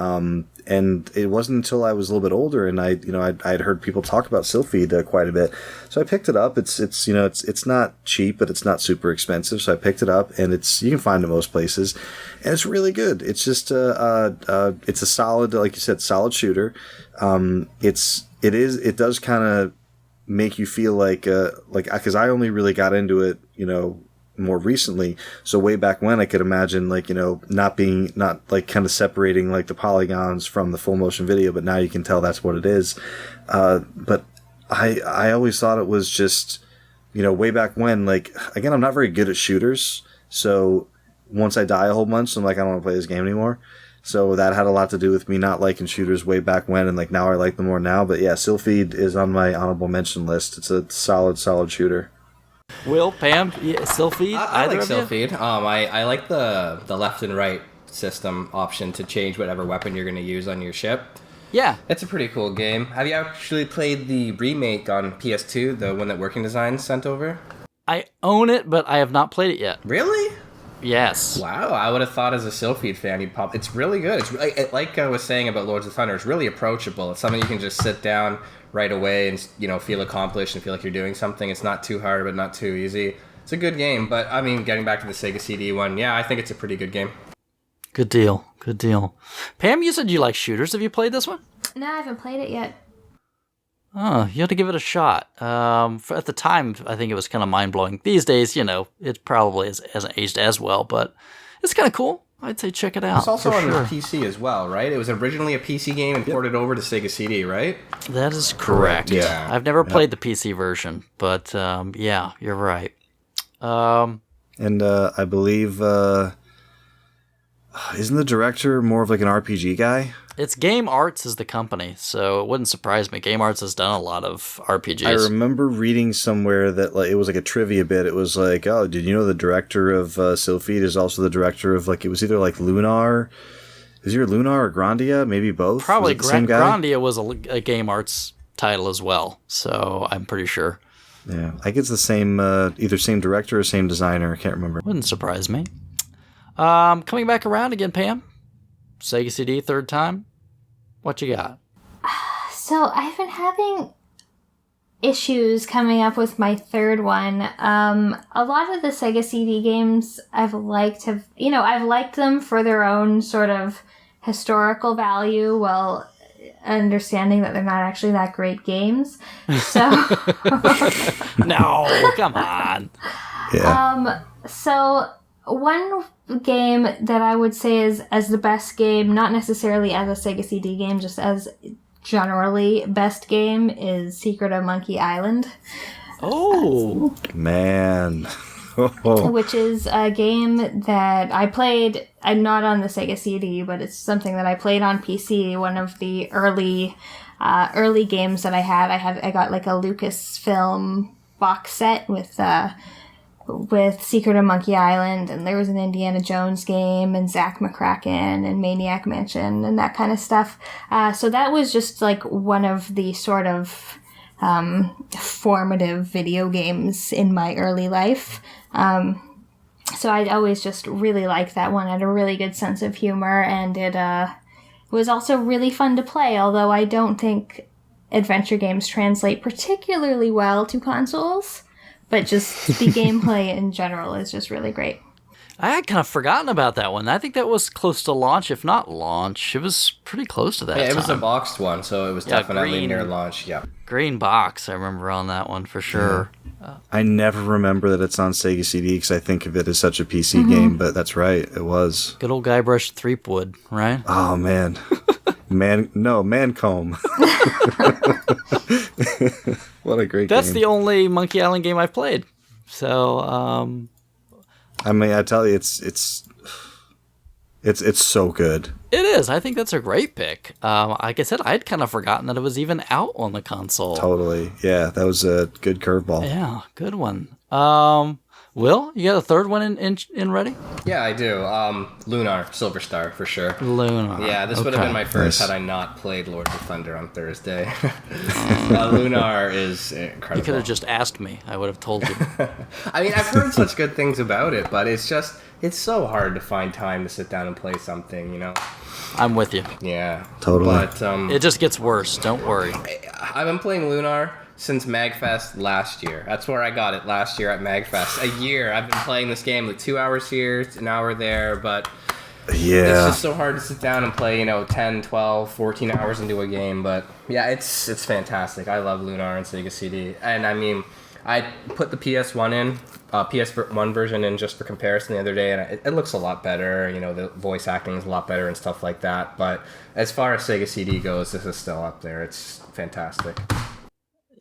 And it wasn't until I was a little bit older, and I'd heard people talk about Sylphid quite a bit, so I picked it up. It's not cheap, but it's not super expensive, so I picked it up, and you can find it most places, and it's really good. It's just it's a solid, like you said, solid shooter. It does kind of make you feel like because I only really got into it, more recently. So way back when, I could imagine not kind of separating like the polygons from the full motion video, but now you can tell that's what it is. But I always thought it was just, way back when, like, again, I'm not very good at shooters. So once I die a whole bunch, I'm like, I don't want to play this game anymore. So that had a lot to do with me not liking shooters way back when, and like now I like them more now. But yeah, Sylphid is on my honorable mention list. It's a solid shooter. Will, Pam, Sylphid? I like Sylphid. I like the left and right system option to change whatever weapon you're going to use on your ship. Yeah. It's a pretty cool game. Have you actually played the remake on PS2, the one that Working Design sent over? I own it, but I have not played it yet. Really? Yes. Wow, I would have thought as a Sylphid fan you'd pop. It's really good. It's like I was saying about Lords of Thunder, it's really approachable. It's something you can just sit down right away and feel accomplished and feel like you're doing something. It's not too hard, but not too easy. It's a good game, but I mean, getting back to the Sega CD one, yeah, I think it's a pretty good game. Good deal. Pam, you said you like shooters. Have you played this one? No, I haven't played it yet. Oh, you have to give it a shot. At the time, I think it was kind of mind-blowing. These days, it probably hasn't aged as well, but it's kind of cool. I'd say check it out. It's also on PC as well, right? It was originally a PC game and ported over to Sega CD, right? That is correct. Yeah. I've never played the PC version, but yeah, you're right. And I believe, isn't the director more of like an RPG guy? It's Game Arts is the company, so it wouldn't surprise me. Game Arts has done a lot of RPGs. I remember reading somewhere that it was like a trivia bit. It was like, oh, did you know the director of Sylphid is also the director of it was either like Lunar. Is either Lunar or Grandia? Maybe both. Probably Grandia was a Game Arts title as well. So I'm pretty sure. Yeah, I think it's the same, either same director or same designer. I can't remember. Wouldn't surprise me. Coming back around again, Pam. Sega CD, third time. What you got? So I've been having issues coming up with my third one. A lot of the Sega CD games I've liked I've liked them for their own sort of historical value, while understanding that they're not actually that great games. So No, come on. Yeah. So one game that I would say is as the best game, not necessarily as a Sega CD game, just as generally best game, is Secret of Monkey Island. Oh, Man. Which is a game that I played, not on the Sega CD, but it's something that I played on PC. One of the early games that I had. I got like a Lucasfilm box set with Secret of Monkey Island, and there was an Indiana Jones game, and Zack McCracken, and Maniac Mansion, and that kind of stuff. So that was just like one of the sort of formative video games in my early life. So I always just really liked that one. It had a really good sense of humor, and it was also really fun to play, although I don't think adventure games translate particularly well to consoles. But just the gameplay in general is just really great. I had kind of forgotten about that one. I think that was close to launch, if not launch. It was pretty close to that. Yeah, it was a time. boxed one, so it was definitely green. near launch. Yeah. Green box, I remember on that one for sure. I never remember that it's on Sega CD because I think of it as such a PC game, but that's right. It was. Good old Guybrush Threepwood, right? Oh, man. Mancomb. What a great That's game. the only Monkey Island game I've played. So, I mean, I tell you, it's so good. it is. I think that's a great pick. Like I said, I'd kind of forgotten that it was even out on the console. Totally. Yeah, that was a good curveball. Yeah, good one. Will, you got a third one in ready? Yeah, I do. Lunar, Silver Star, for sure. Lunar. Yeah, this would have been my first Nice. had I not played Lords of Thunder on Thursday. Lunar is incredible. You could have just asked me. I would have told you. I mean, I've heard such good things about it, but it's so hard to find time to sit down and play something, you know? I'm with you. Yeah. Totally. But It just gets worse. Don't worry. I've been playing Lunar since MagFest last year. That's where I got it, last year at MagFest. A year I've been playing this game, like 2 hours here, an hour there, but it's Yeah. just so hard to sit down and play, 10, 12, 14 hours into a game. But yeah, it's fantastic. I love Lunar and Sega CD. And I mean, I put the PS1 version in just for comparison the other day, and it looks a lot better. The voice acting is a lot better and stuff like that. But as far as Sega CD goes, this is still up there. It's fantastic.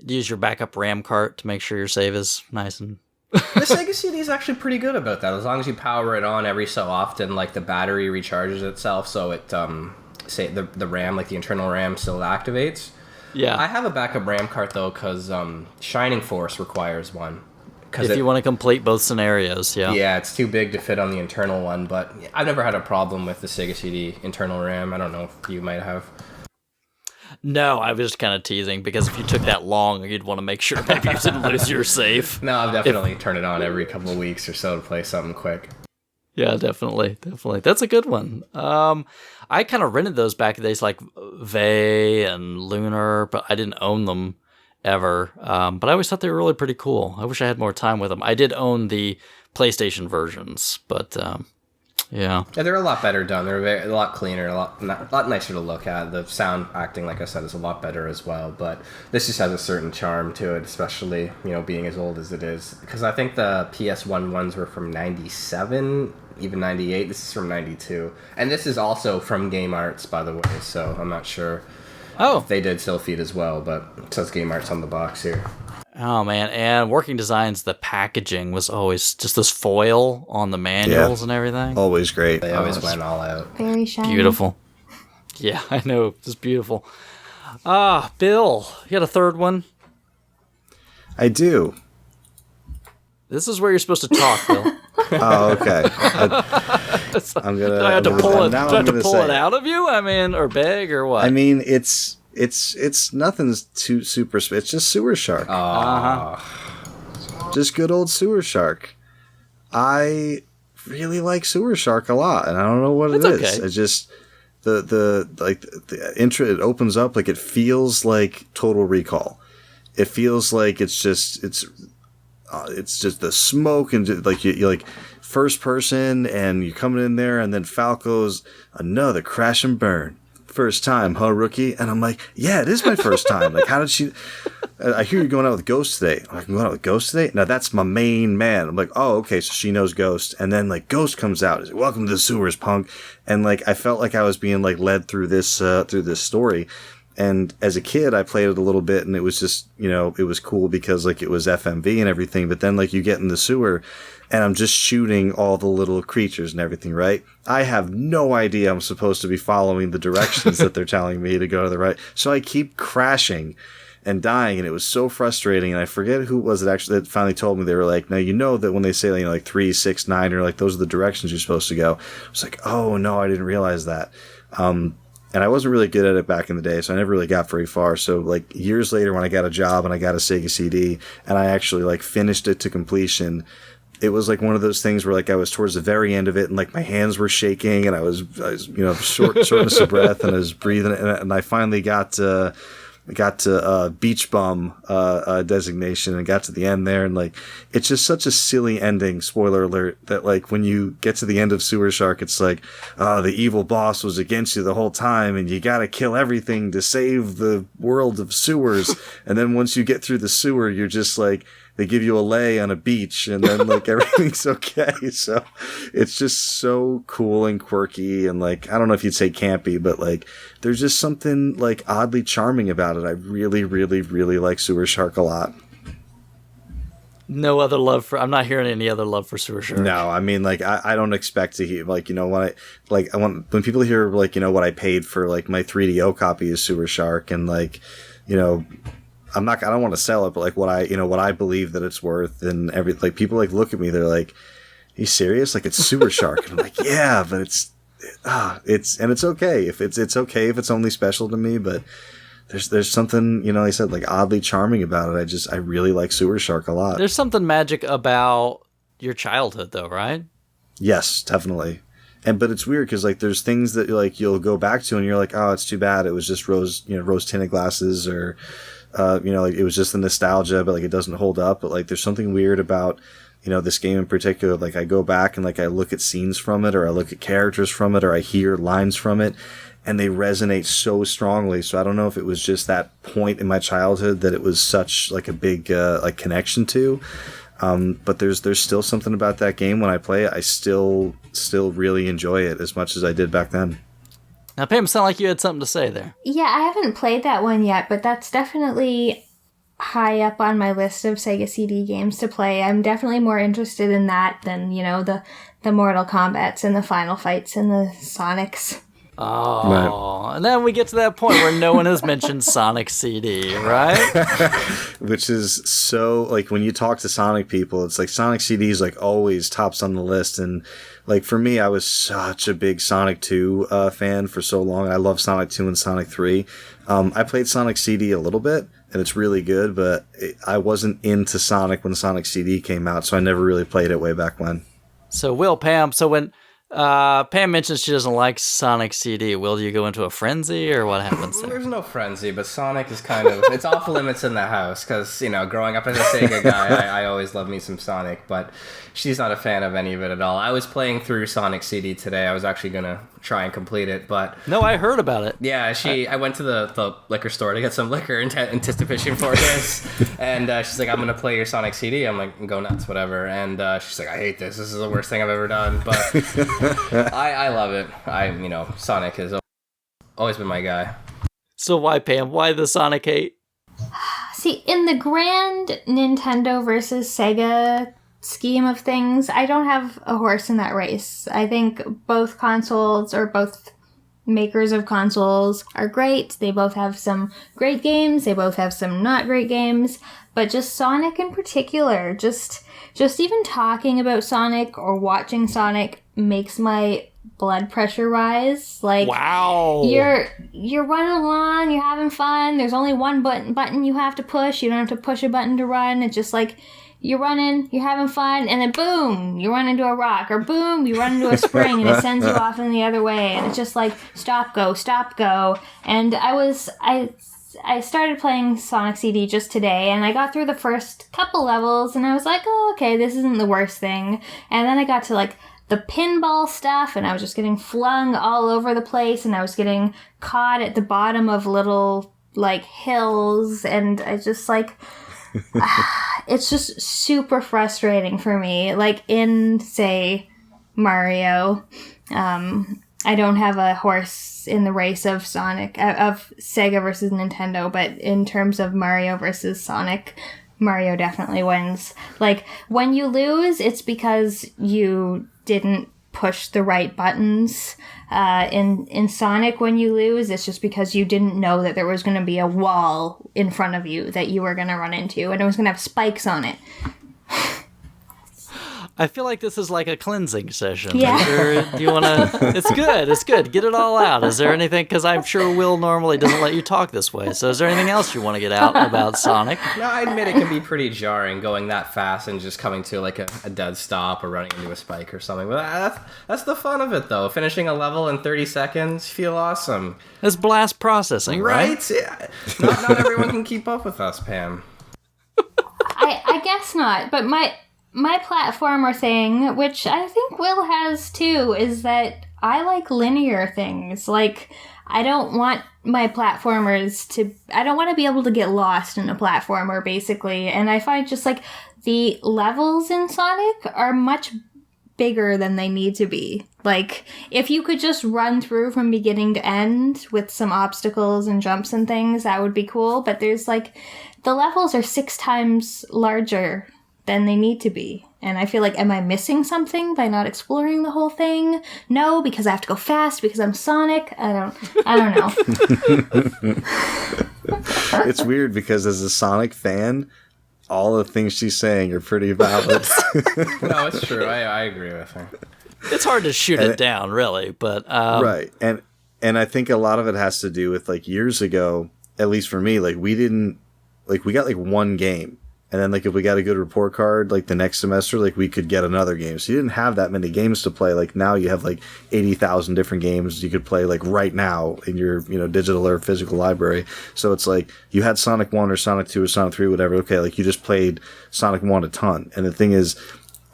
Use your backup RAM cart to make sure your save is nice and... The Sega CD is actually pretty good about that. As long as you power it on every so often, like the battery recharges itself, so it say the RAM, like the internal RAM, still activates. Yeah. I have a backup RAM card though, because Shining Force requires one. If you want to complete both scenarios, yeah. Yeah, it's too big to fit on the internal one, but I've never had a problem with the Sega CD internal RAM. I don't know if you might have. No, I was just kind of teasing, because if you took that long, you'd want to make sure maybe you didn't lose your save. No, I've definitely turned it on every couple of weeks or so to play something quick. Yeah, definitely. That's a good one. I kind of rented those back in the days, like Vey and Lunar, but I didn't own them ever. But I always thought they were really pretty cool. I wish I had more time with them. I did own the PlayStation versions, but yeah. Yeah, they're a lot better done. They're a lot cleaner, a lot nicer to look at. The sound acting, like I said, is a lot better as well. But this just has a certain charm to it, especially, being as old as it is. Because I think the PS1 ones were from 97, even 98. This is from 92. And this is also from Game Arts, by the way, so I'm not sure if they did Sylpheed as well, but it says Game Arts on the box here. Oh, man. And Working Designs, the packaging was always just this foil on the manuals and everything. Always great. They always went all out. Very shiny. Beautiful. Yeah, I know. It's beautiful. Bill, you got a third one? I do. This is where you're supposed to talk, Bill. Oh, okay. I'm gonna. Do I have to pull it? now Do I I'm have to gonna pull say it out of you? I mean, or beg, or what? I mean, it's It's nothing's too super. It's just Sewer Shark. Just good old Sewer Shark. I really like Sewer Shark a lot, and I don't know what it is. Okay. It's just the intro. It opens up like it feels like Total Recall. It feels like it's just the smoke and like you like first person, and you're coming in there, and then Falco's another crash and burn. First time, huh, rookie? And I'm like, yeah, it is my first time. Like, how did she? I hear you're going out with Ghost today. I'm like, I'm going out with Ghost today? Now, that's my main man. I'm like, oh, okay, so she knows Ghost. And then, like, Ghost comes out. He's like, welcome to the sewers, punk. And, like, I felt like I was being, like, led through this story. And as a kid, I played it a little bit, and it was just, you know, it was cool because, like, it was FMV and everything. But then, like, you get in the sewer, and I'm just shooting all the little creatures and everything, right? I have no idea I'm supposed to be following the directions that they're telling me to go to the right. So I keep crashing and dying, and it was so frustrating. And I forget who it was that finally told me. They were like, now, you know that when they say, you know, like 3, 6, 9, or like those are the directions you're supposed to go. I was like, oh, no, I didn't realize that. And I wasn't really good at it back in the day, so I never really got very far. So, like, years later when I got a job and I got a SEGA CD and I actually, like, finished it to completion, it was, like, one of those things where, like, I was towards the very end of it and, like, my hands were shaking and I was you know, shortness of breath, and I was breathing, and I finally got to beach bum designation and got to the end there, and like it's just such a silly ending, spoiler alert, that like when you get to the end of Sewer Shark, it's like the evil boss was against you the whole time and you gotta kill everything to save the world of sewers. And then once you get through the sewer, you're just like, they give you a lay on a beach, and then like everything's okay. So it's just so cool and quirky, and like, I don't know if you'd say campy, but like there's just something like oddly charming about it. I really, really, really like Sewer Shark a lot. No other love for. I'm not hearing any other love for Sewer Shark. No, I mean, like, I don't expect to hear, like, you know, when people hear, like, you know, what I paid for, like, my 3DO copy of Sewer Shark, and, like, you know, I don't want to sell it, but, like, what I believe that it's worth, and like, people, like, look at me, they're like, are you serious? Like, it's Sewer Shark. And I'm like, yeah, but it's okay. It's okay if it's only special to me, but there's something, you know, like I said, like oddly charming about it. I really like Sewer Shark a lot. There's something magic about your childhood, though, right? Yes, definitely. But it's weird because like there's things that like you'll go back to and you're like, oh, it's too bad. It was just rose tinted glasses, or you know, like it was just the nostalgia, but like it doesn't hold up. But like there's something weird about, you know, this game in particular. Like I go back and like I look at scenes from it, or I look at characters from it, or I hear lines from it, and they resonate so strongly. So I don't know if it was just that point in my childhood that it was such like a big like connection to. But there's still something about that game when I play it. I still really enjoy it as much as I did back then. Now, Pam, sound like you had something to say there. Yeah, I haven't played that one yet, but that's definitely high up on my list of Sega CD games to play. I'm definitely more interested in that than, you know, the Mortal Kombats and the Final Fights and the Sonics. Oh, Right. And then we get to that point where no one has mentioned Sonic CD, right? Which is so, like, when you talk to Sonic people, it's like Sonic CD is like always tops on the list. And like for me, I was such a big Sonic 2 fan for so long. I love Sonic 2 and Sonic 3. I played Sonic CD a little bit, and it's really good, but I wasn't into Sonic when Sonic CD came out, so I never really played it way back when. So, Pam, so when Pam mentions she doesn't like Sonic CD, will you go into a frenzy, or what happens there? There's no frenzy, but Sonic is kind of, it's off limits in the house, because, you know, growing up as a Sega guy, I always loved me some Sonic, but she's not a fan of any of it at all. I was playing through Sonic CD today. I was actually going to try and complete it, but... No, I heard about it. Yeah, I went to the liquor store to get some liquor in anticipation for this, and she's like, I'm going to play your Sonic CD. I'm like, go nuts, whatever. And she's like, I hate this. This is the worst thing I've ever done, but I love it. You know, Sonic has always been my guy. So why, Pam? Why the Sonic hate? See, in the grand Nintendo versus Sega scheme of things, I don't have a horse in that race. I think both consoles, or both makers of consoles, are great. They both have some great games. They both have some not great games. But just Sonic in particular, just even talking about Sonic or watching Sonic makes my blood pressure rise. Like, wow. You're running along, you're having fun. There's only one button you have to push. You don't have to push a button to run. It's just like you're running, you're having fun, and then boom, you run into a rock, or boom, you run into a spring, and it sends you off in the other way. And it's just like stop, go. And I started playing Sonic CD just today, and I got through the first couple levels, and I was like, oh, okay, this isn't the worst thing. And then I got to, like, the pinball stuff, and I was just getting flung all over the place, and I was getting caught at the bottom of little, like, hills, and I just, like... it's just super frustrating for me. Like, in, say, Mario, I don't have a horse in the race of Sonic, of Sega versus Nintendo, but in terms of Mario versus Sonic, Mario definitely wins. Like, when you lose, it's because you didn't push the right buttons. In Sonic, when you lose, it's just because you didn't know that there was going to be a wall in front of you that you were going to run into, and it was going to have spikes on it. I feel like this is like a cleansing session. Yeah. Do you want to... It's good. Get it all out. Is there anything... Because I'm sure Will normally doesn't let you talk this way. So is there anything else you want to get out about Sonic? No, I admit it can be pretty jarring going that fast and just coming to like a dead stop or running into a spike or something. But that's the fun of it, though. Finishing a level in 30 seconds, feel awesome. It's blast processing, right? Yeah. Not everyone can keep up with us, Pam. I guess not, but my platformer thing, which I think Will has too, is that I like linear things. Like, I don't want my platformers to... I don't want to be able to get lost in a platformer, basically. And I find just, like, the levels in Sonic are much bigger than they need to be. Like, if you could just run through from beginning to end with some obstacles and jumps and things, that would be cool. But there's, like... The levels are 6 times larger than they need to be. And I feel like, am I missing something by not exploring the whole thing? No, because I have to go fast because I'm Sonic. I don't know. It's weird because as a Sonic fan, all the things she's saying are pretty valid. No, it's true. I agree with her. It's hard to shoot it down, really, but... Right. And I think a lot of it has to do with, like, years ago, at least for me, like, we got, like, one game. And then, like, if we got a good report card, like, the next semester, like, we could get another game. So you didn't have that many games to play. Like, now you have, like, 80,000 different games you could play, like, right now in your, digital or physical library. So it's like, you had Sonic 1 or Sonic 2 or Sonic 3, whatever. Okay, like, you just played Sonic 1 a ton. And the thing is,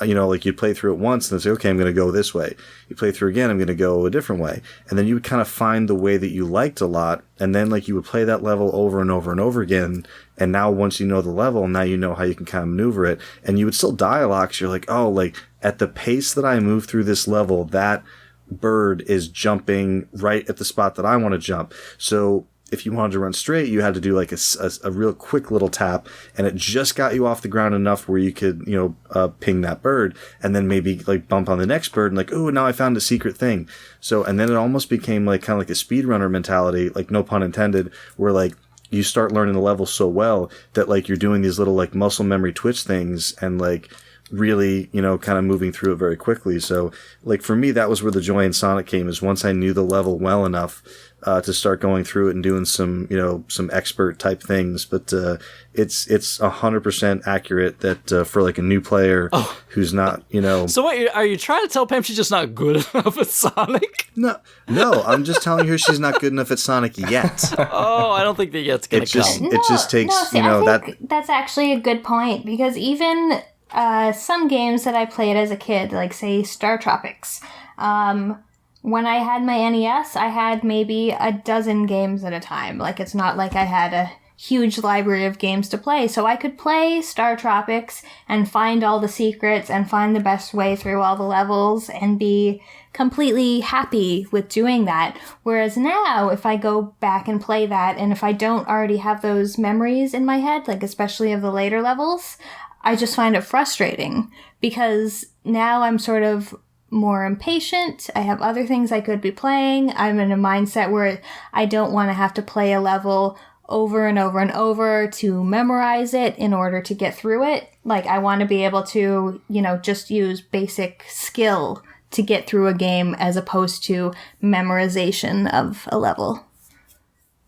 like, you'd play through it once and then say, okay, I'm going to go this way. You play through again, I'm going to go a different way. And then you would kind of find the way that you liked a lot. And then, like, you would play that level over and over and over again. And now once you know the level, now you know how you can kind of maneuver it. And you would still dialogue, so you're like, oh, like, at the pace that I move through this level, that bird is jumping right at the spot that I want to jump. So if you wanted to run straight, you had to do like a real quick little tap, and it just got you off the ground enough where you could, ping that bird, and then maybe like bump on the next bird and like, oh, now I found a secret thing. So, and then it almost became like kind of like a speedrunner mentality, like no pun intended, where like you start learning the level so well that like you're doing these little like muscle memory twitch things and like really, kind of moving through it very quickly. So like for me, that was where the joy in Sonic came, is once I knew the level well enough to start going through it and doing some, some expert type things. But it's 100% accurate that for like a new player who's not, So what, are you trying to tell Pam she's just not good enough at Sonic? No, I'm just telling her she's not good enough at Sonic yet. Oh, I don't think the yet's going to come. It just takes, see, I think that's actually a good point, because even some games that I played as a kid, like say Star Tropics, when I had my NES, I had maybe a dozen games at a time. Like, it's not like I had a huge library of games to play. So I could play Star Tropics and find all the secrets and find the best way through all the levels and be completely happy with doing that. Whereas now, if I go back and play that, and if I don't already have those memories in my head, like especially of the later levels, I just find it frustrating, because now I'm sort of more impatient. I have other things I could be playing. I'm in a mindset where I don't want to have to play a level over and over and over to memorize it in order to get through it. Like, I want to be able to, just use basic skill to get through a game as opposed to memorization of a level.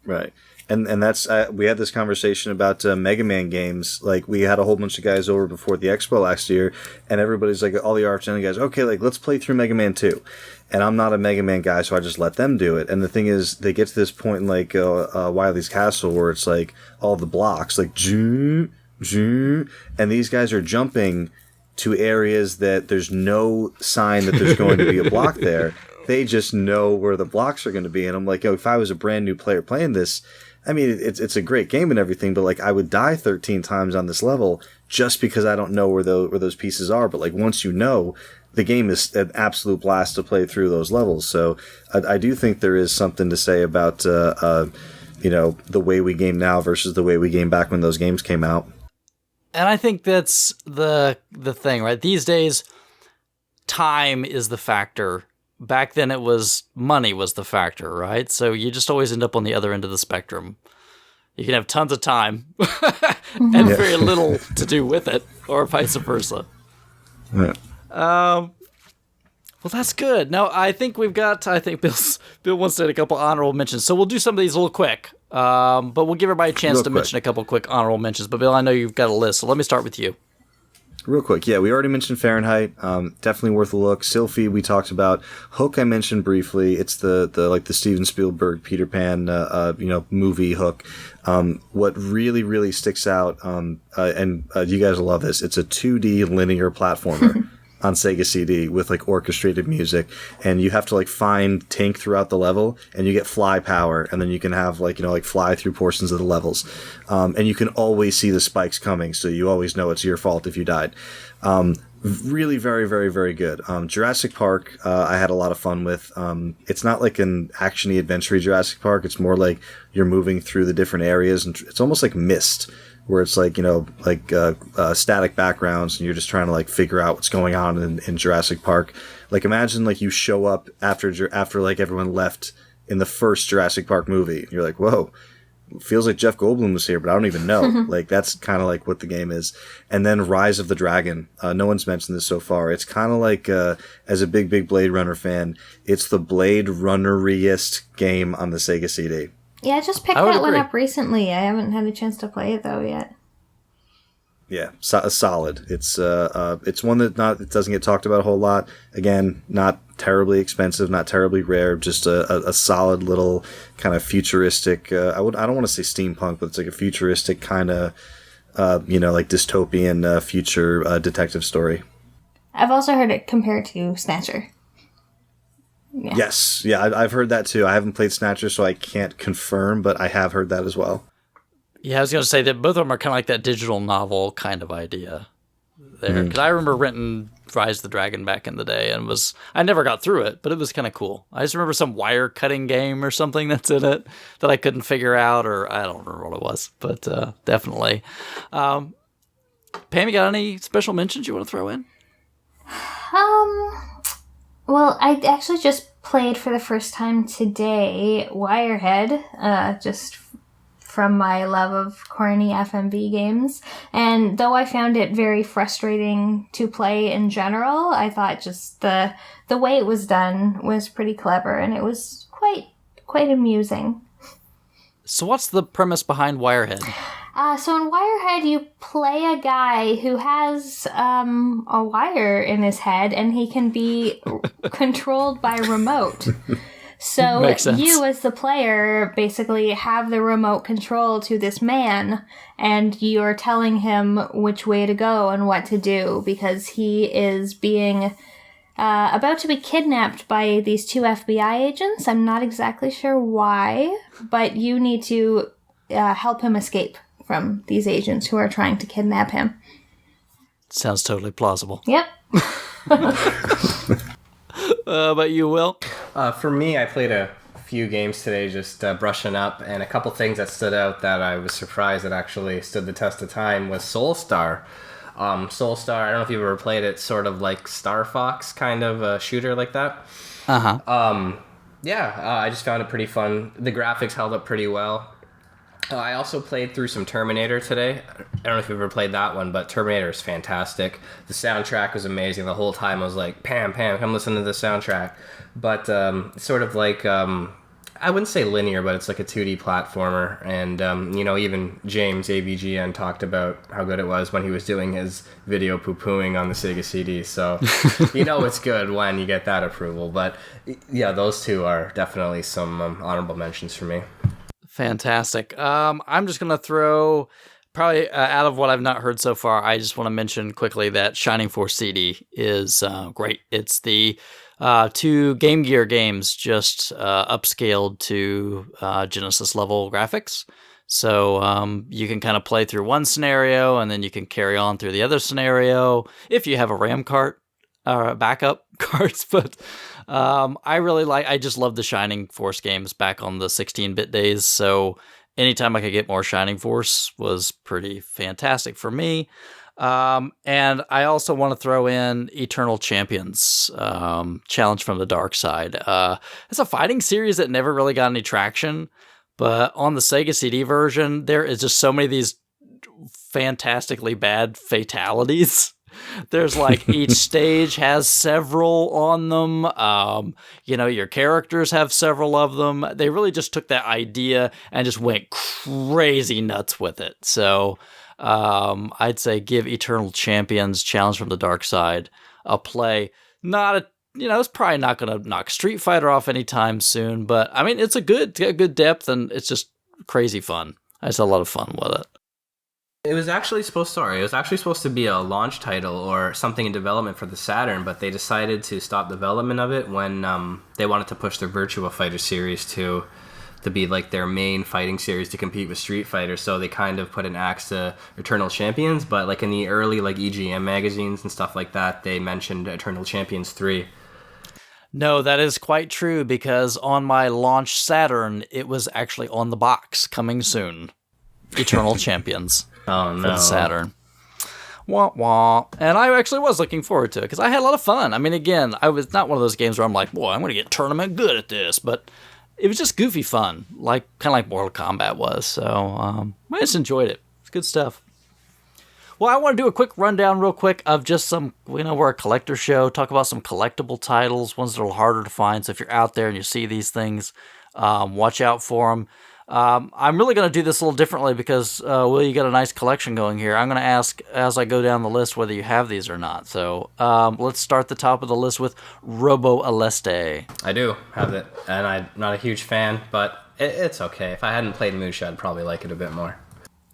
Right. And that's we had this conversation about Mega Man games. Like, we had a whole bunch of guys over before the expo last year, and everybody's like, all the RFN guys, okay, like, let's play through Mega Man 2. And I'm not a Mega Man guy, so I just let them do it. And the thing is, they get to this point in, like, Wily's Castle, where it's, like, all the blocks, like, zoom, zoom, and these guys are jumping to areas that there's no sign that there's going to be a block there. They just know where the blocks are going to be. And I'm like, if I was a brand new player playing this, I mean, it's a great game and everything, but, like, I would die 13 times on this level just because I don't know where those pieces are. But, like, once you know, the game is an absolute blast to play through those levels. So I do think there is something to say about, the way we game now versus the way we game back when those games came out. And I think that's the thing, right? These days, time is the factor. Back then, it was money was the factor, right? So you just always end up on the other end of the spectrum. You can have tons of time and very little to do with it, or vice versa. Yeah. Well, that's good. Now, I think Bill wants to hit a couple honorable mentions, so we'll do some of these a little quick. But we'll give everybody a chance to mention a couple quick honorable mentions. But Bill, I know you've got a list, so let me start with you. Real quick, yeah, we already mentioned Fahrenheit. Definitely worth a look. Sylphie, we talked about. Hook, I mentioned briefly. It's the Steven Spielberg Peter Pan movie Hook. What really, really sticks out, and you guys will love this. It's a 2D linear platformer on Sega CD with, like, orchestrated music, and you have to, like, find Tink throughout the level, and you get fly power, and then you can have, like, fly through portions of the levels, and you can always see the spikes coming, so you always know it's your fault if you died. Really very, very, very good. Jurassic Park, I had a lot of fun with. It's not like an action-y adventure-y Jurassic Park. It's more like you're moving through the different areas, and it's almost like Myst, where it's like, static backgrounds, and you're just trying to, like, figure out what's going on in Jurassic Park. Like, imagine, like, you show up after like, everyone left in the first Jurassic Park movie. You're like, whoa, feels like Jeff Goldblum was here, but I don't even know. Like, that's kind of like what the game is. And then Rise of the Dragon. No one's mentioned this so far. It's kind of like, as a big Blade Runner fan, it's the Blade Runner-iest game on the Sega CD. Yeah, I just picked that one up recently. I haven't had a chance to play it, though, yet. Yeah, solid. It's one that it doesn't get talked about a whole lot. Again, not terribly expensive, not terribly rare. Just a solid little kind of futuristic. I don't want to say steampunk, but it's like a futuristic kind of, like dystopian future detective story. I've also heard it compared to Snatcher. Yeah. Yes, yeah, I've heard that too. I haven't played Snatcher, so I can't confirm, but I have heard that as well. Yeah, I was going to say that both of them are kind of like that digital novel kind of idea there. Because I remember renting Rise of the Dragon back in the day, and I never got through it, but it was kind of cool. I just remember some wire cutting game or something that's in it that I couldn't figure out, or I don't remember what it was, but definitely. Pam, you got any special mentions you want to throw in? Well, I actually just played for the first time today Wirehead, just from my love of corny FMV games. And though I found it very frustrating to play in general, I thought just the way it was done was pretty clever, and it was quite amusing. So what's the premise behind Wirehead? So in Wirehead, you play a guy who has a wire in his head, and he can be controlled by remote. So you, as the player, basically have the remote control to this man, and you're telling him which way to go and what to do, because he is being about to be kidnapped by these two FBI agents. I'm not exactly sure why, but you need to help him escape from these agents who are trying to kidnap him. Sounds totally plausible. Yep. But you, Will? For me, I played a few games today, just brushing up, and a couple things that stood out that I was surprised that actually stood the test of time was Soulstar. Soulstar, I don't know if you've ever played it, sort of like Star Fox kind of a shooter like that. Uh-huh. I just found it pretty fun. The graphics held up pretty well. I also played through some Terminator today. I don't know if you've ever played that one, but Terminator is fantastic. The soundtrack was amazing. The whole time I was like, Pam, come listen to the soundtrack. But it's sort of like, I wouldn't say linear, but it's like a 2D platformer. And, even James, AVGN, talked about how good it was when he was doing his video poo-pooing on the SEGA CD. So, it's good when you get that approval. But, yeah, those two are definitely some honorable mentions for me. Fantastic. I'm just going to throw, probably out of what I've not heard so far, I just want to mention quickly that Shining Force CD is great. It's the 2 Game Gear games just upscaled to Genesis level graphics. So you can kind of play through one scenario and then you can carry on through the other scenario if you have a RAM card or backup cards. But I just love the Shining Force games back on the 16-bit days. So anytime I could get more Shining Force was pretty fantastic for me. And I also want to throw in Eternal Champions, Challenge from the Dark Side. It's a fighting series that never really got any traction, but on the Sega CD version, there is just so many of these fantastically bad fatalities. There's like each stage has several on them. Your characters have several of them. They really just took that idea and just went crazy nuts with it. So I'd say give Eternal Champions Challenge from the Dark Side a play. It's probably not going to knock Street Fighter off anytime soon, but I mean, it's a good depth and it's just crazy fun. I just had a lot of fun with it. It was actually supposed to be a launch title or something in development for the Saturn, but they decided to stop development of it when they wanted to push their Virtua Fighter series to be like their main fighting series to compete with Street Fighter. So they kind of put an axe to Eternal Champions, but like in the early like EGM magazines and stuff like that, they mentioned Eternal Champions 3. No, that is quite true because on my launch Saturn, it was actually on the box, coming soon. Eternal Champions. Oh, no. For the Saturn. Wah, wah. And I actually was looking forward to it because I had a lot of fun. I mean, again, I was not one of those games where I'm like, boy, I'm going to get tournament good at this. But it was just goofy fun, kind of like Mortal Kombat was. So I just enjoyed it. It's good stuff. Well, I want to do a quick rundown real quick of just some, we're a collector show, talk about some collectible titles, ones that are harder to find. So if you're out there and you see these things, watch out for them. I'm really going to do this a little differently because, Will, you got a nice collection going here. I'm going to ask as I go down the list whether you have these or not. So let's start the top of the list with Robo Aleste. I do have it, and I'm not a huge fan, but it's okay. If I hadn't played Musha, I'd probably like it a bit more.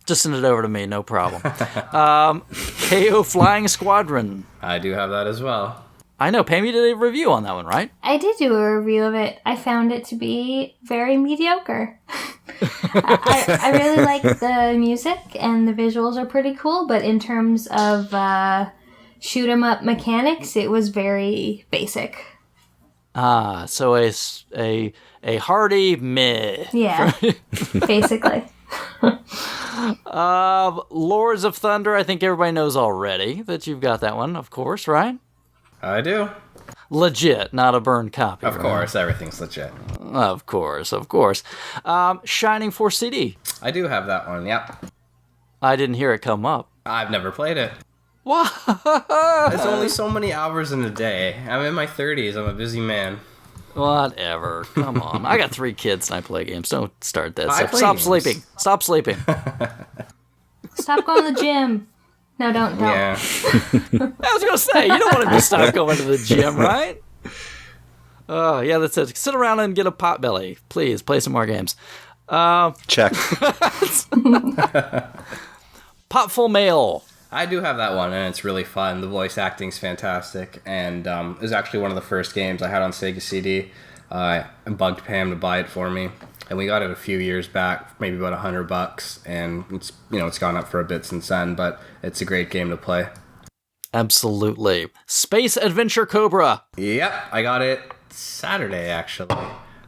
Just send it over to me, no problem. KO Flying Squadron. I do have that as well. I know, Pam, you did a review on that one, right? I did do a review of it. I found it to be very mediocre. I really like the music and the visuals are pretty cool, but in terms of shoot 'em up mechanics, it was very basic. So a hearty meh. Yeah, basically. Lords of Thunder, I think everybody knows already that you've got that one, of course, right? I do. Legit, not a burned copy. Of course, everything's legit. Of course. Shining Force CD. I do have that one, yep. I didn't hear it come up. I've never played it. What? It's only so many hours in a day. I'm in my 30s. I'm a busy man. Whatever. Come on. I got 3 kids and I play games. Don't start that. Stop sleeping. Stop sleeping. Stop going to the gym. No, don't. Yeah. I was going to say, you don't want to stop going to the gym, right? Oh, yeah, that's it. Sit around and get a pot belly. Please, play some more games. Check. Potful Mail. I do have that one, and it's really fun. The voice acting's fantastic, and it was actually one of the first games I had on Sega CD. I bugged Pam to buy it for me, and we got it a few years back, maybe about $100, and it's gone up for a bit since then, but it's a great game to play. Absolutely. Space Adventure Cobra. Yep, I got it Saturday, actually.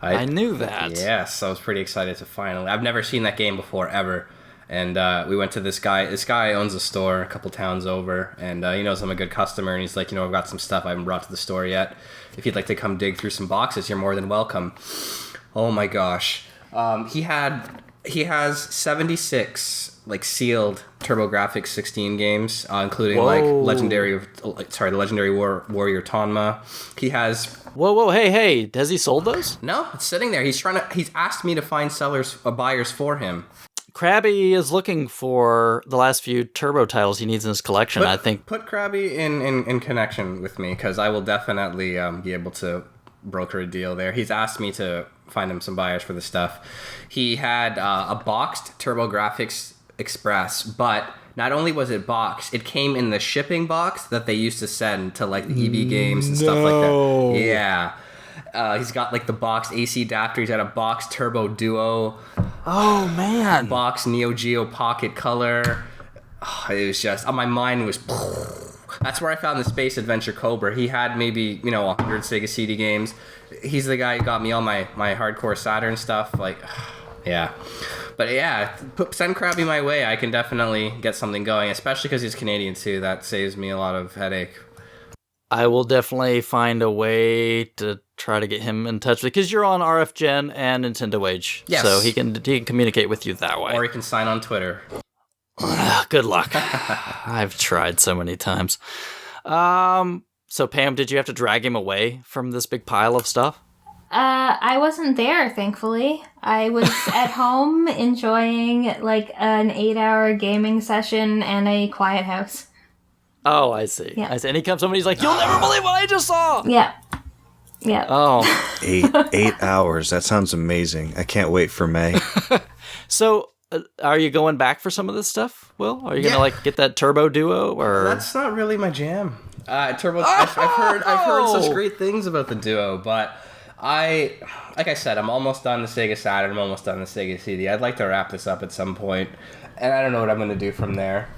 I knew that. Yes, I was pretty excited to finally. I've never seen that game before, ever. And we went to this guy. This guy owns a store a couple towns over, and he knows I'm a good customer. And he's like, I've got some stuff I haven't brought to the store yet. If you'd like to come dig through some boxes, you're more than welcome. Oh my gosh, he had He has 76 like sealed TurboGrafx 16 games, including like the Legendary Warrior Tonma. He has Whoa, hey, has he sold those? no, it's sitting there. He's asked me to find buyers for him. Crabby is looking for the last few Turbo titles he needs in his collection. I think Put Crabby in connection with me, because I will definitely be able to broker a deal there. He's asked me to find him some buyers for the stuff. He had a boxed TurboGrafx Express, but not only was it boxed, it came in the shipping box that they used to send to like the EB games and stuff like that. Yeah. He's got like the boxed AC adapter. He's got a boxed Turbo Duo. Oh man. Boxed Neo Geo Pocket Color. Oh, it was just my mind was. That's where I found the Space Adventure Cobra. He had maybe 100 Sega CD games. He's the guy who got me all my hardcore Saturn stuff. Like, yeah. But yeah, send Crabby my way. I can definitely get something going, especially because he's Canadian too. That saves me a lot of headache. I will definitely find a way to try to get him in touch because you're on RF Gen and Nintendo Age. Yes. So he can communicate with you that way. Or he can sign on Twitter. Good luck. I've tried so many times. So Pam, did you have to drag him away from this big pile of stuff? I wasn't there, thankfully. I was at home enjoying like an 8-hour gaming session and a quiet house. Oh, I see. Yeah. I see. And he comes, somebody's like, "You'll never believe what I just saw." Yeah. Yeah. Oh, 8 hours. That sounds amazing. I can't wait for May. so are you going back for some of this stuff, Will? Are you gonna like get that Turbo Duo or? That's not really my jam. Turbo. I've heard such great things about the Duo, but like I said, I'm almost done the Sega Saturn. I'm almost done the Sega CD. I'd like to wrap this up at some point, and I don't know what I'm going to do from there.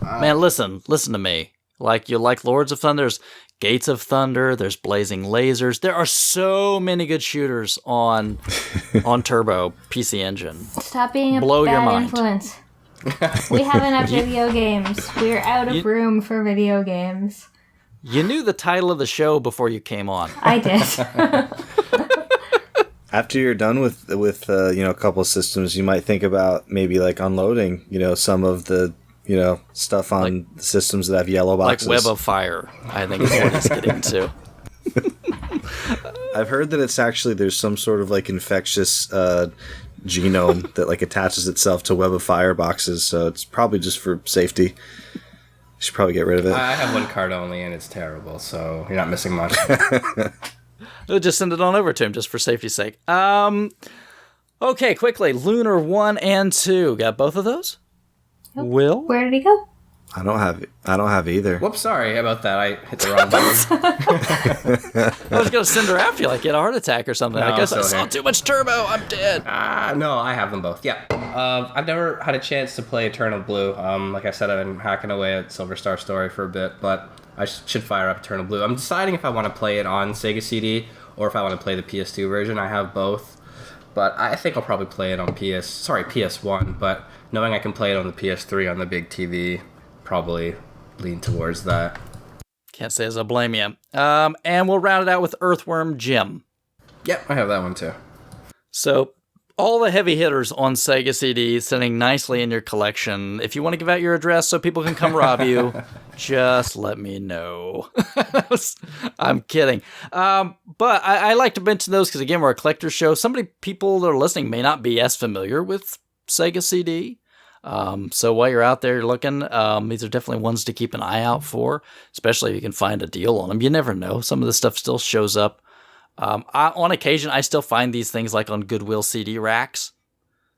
Man, listen to me. Like, you like Lords of Thunder, there's Gates of Thunder, there's Blazing Lasers. There are so many good shooters on Turbo PC Engine. Stop being a Blow your bad mind. influence. We have enough video games. We're out of room for video games. You knew the title of the show before you came on. I did. After you're done with a couple of systems, you might think about maybe like unloading some of the stuff on the systems that have yellow boxes. Like Web of Fire, I think is what he's getting to. I've heard that it's actually there's some sort of like infectious genome that like attaches itself to Web of Fire boxes, so it's probably just for safety. You should probably get rid of it. I have one card only, and it's terrible, so you're not missing much. We'll just send it on over to him just for safety's sake. Okay, quickly. Lunar 1 and 2. Got both of those? Yep. Will? Where did he go? I don't have either. Whoops, sorry about that. I hit the wrong button. I was going to send her after you, like get a heart attack or something. No, I guess I it's okay. saw too much turbo. I'm dead. No, I have them both. Yeah. I've never had a chance to play Eternal Blue. Like I said, I've been hacking away at Silver Star Story for a bit, but I should fire up Eternal Blue. I'm deciding if I want to play it on Sega CD or if I want to play the PS2 version. I have both, but I think I'll probably play it on PS1, but knowing I can play it on the PS3 on the big TV, probably lean towards that. Can't say as I blame you. And we'll round it out with Earthworm Jim. Yep, I have that one too. So all the heavy hitters on Sega CD sitting nicely in your collection. If you want to give out your address so people can come rob you, just let me know. I'm kidding. But I like to mention those because, again, we're a collector show. People that are listening may not be as familiar with Sega CD. So while you're out there looking, these are definitely ones to keep an eye out for, especially if you can find a deal on them. You never know. Some of the stuff still shows up. On occasion, I still find these things like on Goodwill CD racks.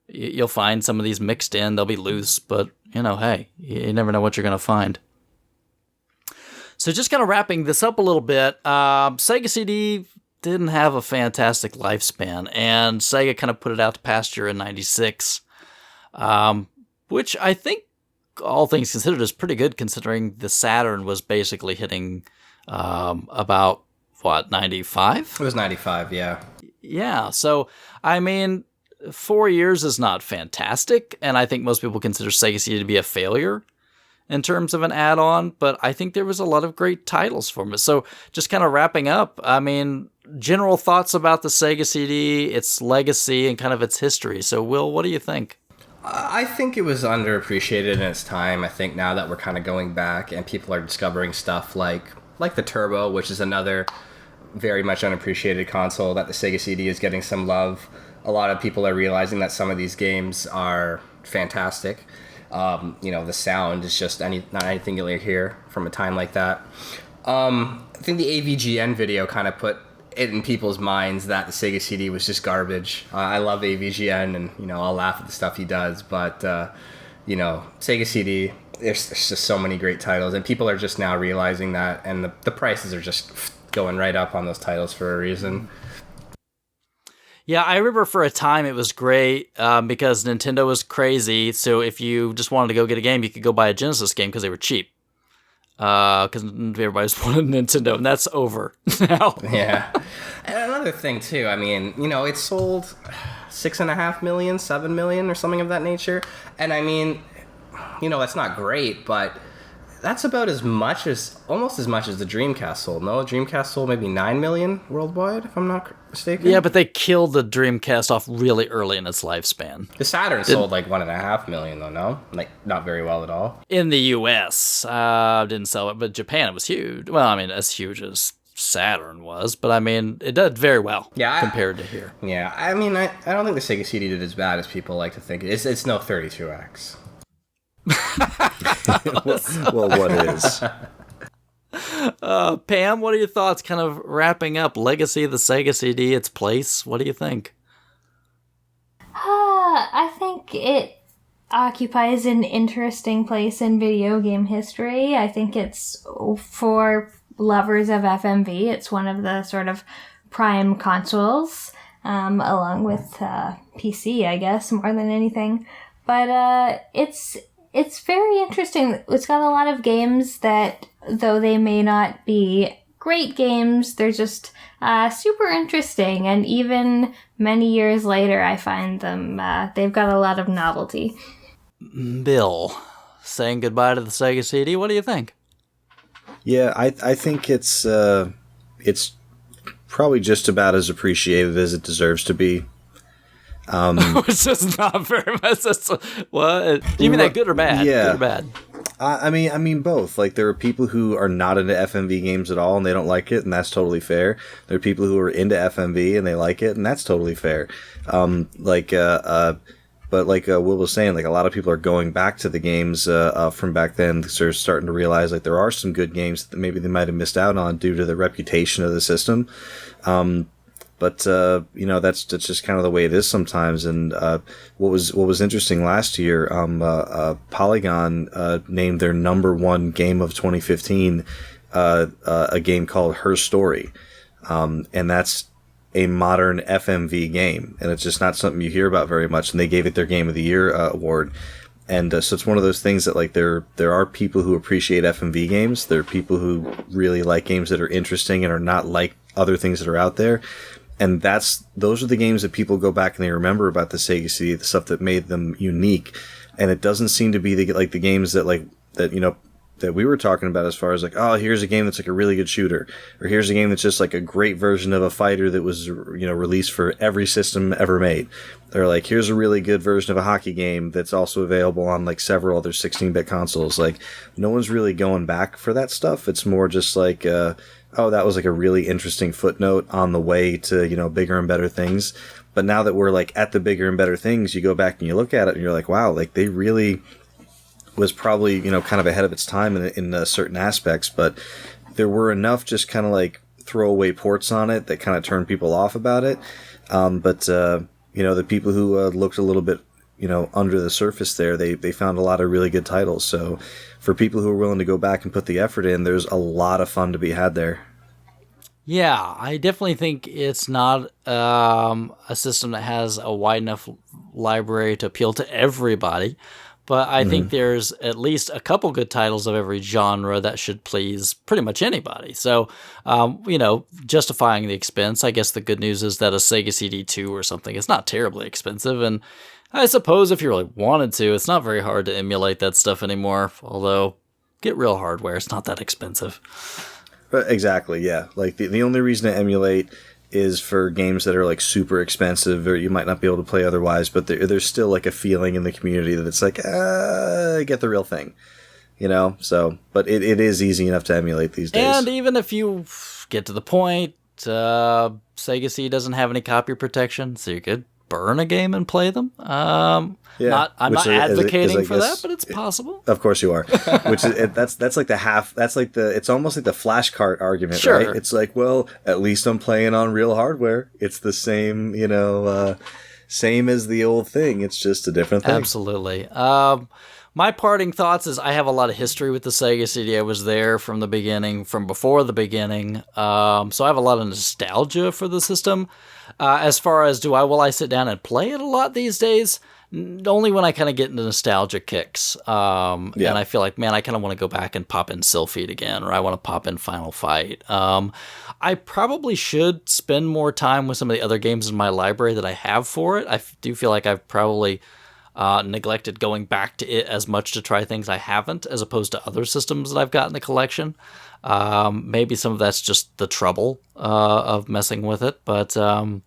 You'll find some of these mixed in. They'll be loose, but, hey, you never know what you're going to find. So just kind of wrapping this up a little bit, Sega CD didn't have a fantastic lifespan, and Sega kind of put it out to pasture in 96, which I think, all things considered, is pretty good considering the Saturn was basically hitting about... 95? It was 95, yeah. Yeah, so, 4 years is not fantastic, and I think most people consider Sega CD to be a failure. in terms of an add-on, but I think there was a lot of great titles from it. So just kind of wrapping up, I mean, general thoughts about the Sega CD, its legacy, and kind of its history. So Will, what do you think? I think it was underappreciated in its time. I think now that we're kind of going back and people are discovering stuff like the Turbo, which is another very much unappreciated console, that the Sega CD is getting some love. A lot of people are realizing that some of these games are fantastic. The sound is just not anything you'll hear from a time like that. I think the AVGN video kind of put it in people's minds that the Sega CD was just garbage. I love AVGN, and I'll laugh at the stuff he does, but Sega CD, there's just so many great titles, and people are just now realizing that, and the prices are just going right up on those titles for a reason. Yeah, I remember for a time it was great because Nintendo was crazy. So if you just wanted to go get a game, you could go buy a Genesis game because they were cheap. Because everybody just wanted Nintendo, and that's over now. Yeah. And another thing, too, I mean, it sold 6.5 million, 7 million, or something of that nature. And I mean, that's not great, but that's about almost as much as the Dreamcast sold. No, Dreamcast sold maybe 9 million worldwide, if I'm not mistaken. Yeah, but they killed the Dreamcast off really early in its lifespan. The Saturn sold like 1.5 million, though, no? Like, not very well at all. In the US, didn't sell it, but Japan, it was huge. Well, I mean, as huge as Saturn was, but I mean, it did very well compared to here. Yeah, I mean, I don't think the Sega CD did as bad as people like to think. It's no 32X. Well, what is? Pam, what are your thoughts kind of wrapping up legacy of the Sega CD, its place? What do you think? I think it occupies an interesting place in video game history. I think it's, for lovers of FMV, it's one of the sort of prime consoles, along with PC, I guess, more than anything. But it's very interesting. It's got a lot of games that, though they may not be great games, they're just super interesting. And even many years later, I find them, they've got a lot of novelty. Bill, saying goodbye to the Sega CD, what do you think? Yeah, I think it's probably just about as appreciated as it deserves to be. It's just not very much. What? Do you mean that good or bad? Yeah. Good or bad? I mean both. Like, there are people who are not into FMV games at all and they don't like it, and that's totally fair. There are people who are into FMV and they like it, and that's totally fair. But like Will was saying, like, a lot of people are going back to the games from back then. They're starting to realize like there are some good games that maybe they might have missed out on due to the reputation of the system. But that's just kind of the way it is sometimes. And what was interesting last year, Polygon named their number one game of 2015 a game called Her Story, and that's a modern FMV game, and it's just not something you hear about very much. And they gave it their Game of the Year award. And so it's one of those things that, like, there are people who appreciate FMV games. There are people who really like games that are interesting and are not like other things that are out there. And those are the games that people go back and they remember about the Sega CD, the stuff that made them unique. And it doesn't seem to be the games that we were talking about, as far as like, oh, here's a game that's like a really good shooter, or here's a game that's just like a great version of a fighter that was, released for every system ever made. Or like, here's a really good version of a hockey game that's also available on like several other 16-bit consoles. Like, no one's really going back for that stuff. It's more just like, oh, that was like a really interesting footnote on the way to, bigger and better things. But now that we're like at the bigger and better things, you go back and you look at it and you're like, wow, like they really was probably, kind of ahead of its time in certain aspects, but there were enough just kind of like throwaway ports on it that kind of turned people off about it. But the people who looked a little bit, under the surface there, they found a lot of really good titles. So for people who are willing to go back and put the effort in, there's a lot of fun to be had there. Yeah, I definitely think it's not a system that has a wide enough library to appeal to everybody. but I think there's at least a couple good titles of every genre that should please pretty much anybody. So, justifying the expense, I guess the good news is that a Sega CD 2 or something is not terribly expensive, and I suppose if you really wanted to, it's not very hard to emulate that stuff anymore, although get real hardware, it's not that expensive. Exactly, yeah. Like, the only reason to emulate is for games that are, like, super expensive or you might not be able to play otherwise, but there's still, like, a feeling in the community that it's like, get the real thing, So, but it is easy enough to emulate these days. And even if you get to the point, Sega CD doesn't have any copy protection, so you could burn a game and play them. I'm not advocating for that, but it's possible. Of course you are. Which is that's like the half. That's like it's almost like the flash cart argument, sure. Right? It's like, well, at least I'm playing on real hardware. It's the same, same as the old thing. It's just a different thing. Absolutely. My parting thoughts is I have a lot of history with the Sega CD. I was there from the beginning, from before the beginning. So I have a lot of nostalgia for the system. As far as will I sit down and play it a lot these days? Only when I kind of get into nostalgia kicks. And I feel like, man, I kind of want to go back and pop in Sylphid again, or I want to pop in Final Fight. I probably should spend more time with some of the other games in my library that I have for it. I do feel like I've probably neglected going back to it as much to try things I haven't, as opposed to other systems that I've got in the collection. Maybe some of that's just the trouble of messing with it, but in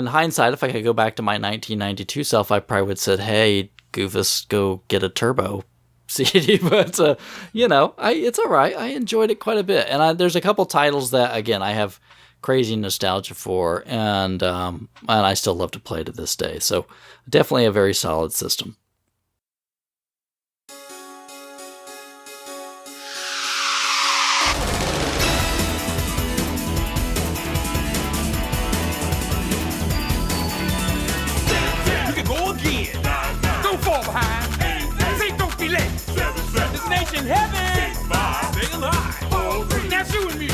hindsight, if I could go back to my 1992 self, I probably would have said, "Hey, Goofus, go get a Turbo CD." But it's all right. I enjoyed it quite a bit, and there's a couple titles that, again, I have crazy nostalgia for, and I still love to play to this day. So definitely a very solid system. You can go again. Don't fall behind. Say don't be late. This nation heaven. Stay alive. Now shooting me.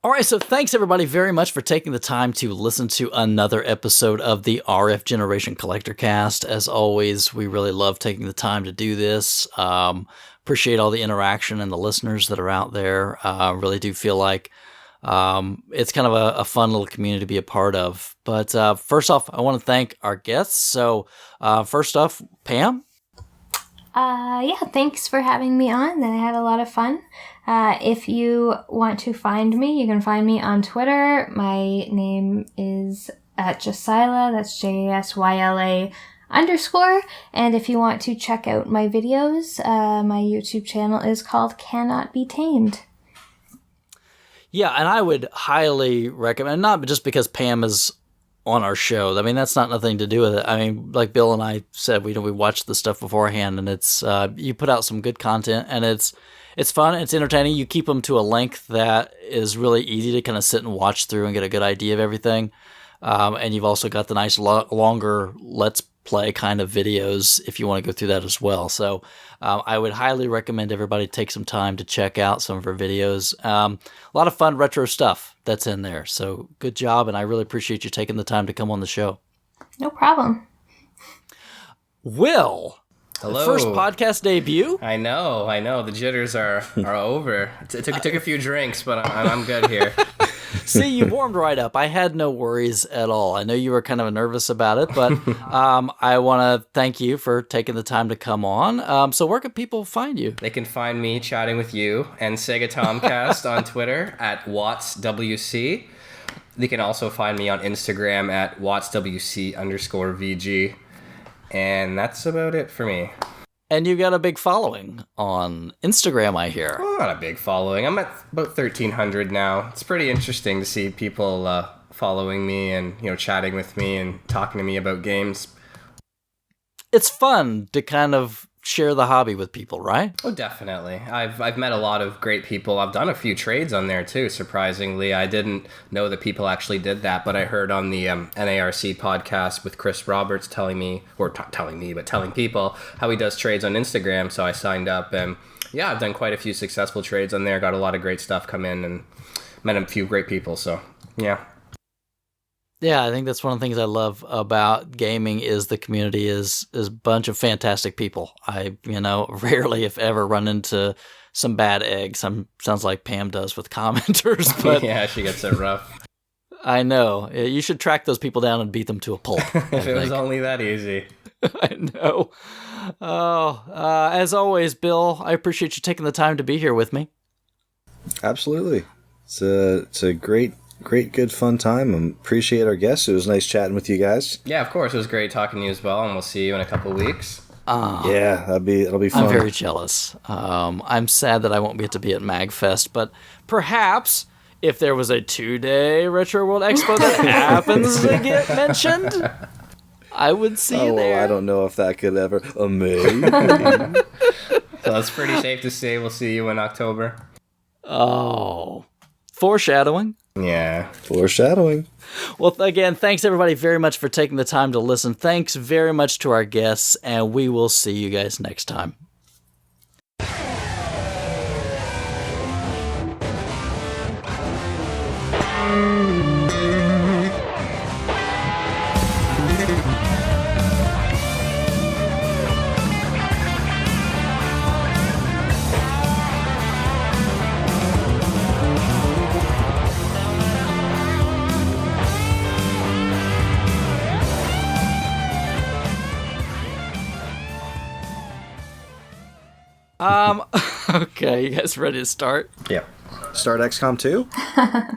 All right, so thanks everybody very much for taking the time to listen to another episode of the RF Generation Collectorcast. As always, we really love taking the time to do this. Appreciate all the interaction and the listeners that are out there. Really do feel like it's kind of a fun little community to be a part of. But first off, I want to thank our guests. So first off, Pam. Thanks for having me on. I had a lot of fun. If you want to find me, you can find me on Twitter. My name is @Jasyla. That's JASYLA _. And if you want to check out my videos, my YouTube channel is called Cannot Be Tamed. Yeah, and I would highly recommend, not just because Pam is on our show. I mean, that's not nothing to do with it. I mean, like Bill and I said, we watched the stuff beforehand, and it's you put out some good content, and it's fun, it's entertaining. You keep them to a length that is really easy to kind of sit and watch through and get a good idea of everything. And you've also got the nice longer Let's Play kind of videos if you want to go through that as well. So I would highly recommend everybody take some time to check out some of her videos. A lot of fun retro stuff that's in there. So good job, and I really appreciate you taking the time to come on the show. No problem. Will. Hello. The first podcast debut. I know. The jitters are over. It took a few drinks, but I'm good here. See, you warmed right up. I had no worries at all. I know you were kind of nervous about it, but I want to thank you for taking the time to come on. So where can people find you? They can find me chatting with you and Sega Tomcast on Twitter @WattsWC. They can also find me on Instagram @WattsWC_VG. And that's about it for me. And you got a big following on Instagram, I hear. Well, not a big following. I'm at about 1,300 now. It's pretty interesting to see people following me and chatting with me and talking to me about games. It's fun to kind of share the hobby with people, right? Oh, definitely. I've met a lot of great people. I've done a few trades on there too, surprisingly. I didn't know that people actually did that, but I heard on the NARC podcast with Chris Roberts telling people how he does trades on Instagram, so I signed up, and yeah, I've done quite a few successful trades on there, got a lot of great stuff come in, and met a few great people, so yeah. Yeah, I think that's one of the things I love about gaming is the community is a bunch of fantastic people. I, rarely if ever run into some bad eggs. Sounds like Pam does with commenters, but Yeah, she gets it rough. I know. You should track those people down and beat them to a pulp. If it was only that easy. I know. Oh, as always, Bill, I appreciate you taking the time to be here with me. Absolutely. It's a great, good, fun time. Appreciate our guests. It was nice chatting with you guys. Yeah, of course. It was great talking to you as well, and we'll see you in a couple of weeks. Yeah, that'll be fun. I'm very jealous. I'm sad that I won't get to be at MagFest, but perhaps if there was a 2-day Retro World Expo that happens to get mentioned, I would see you there. Well, I don't know if that could ever. Amazing. So it's pretty safe to say we'll see you in October. Oh, foreshadowing. Yeah. Foreshadowing. Well, again, thanks everybody very much for taking the time to listen. Thanks very much to our guests, and we will see you guys next time. Okay, you guys ready to start? Yeah. Start XCOM 2?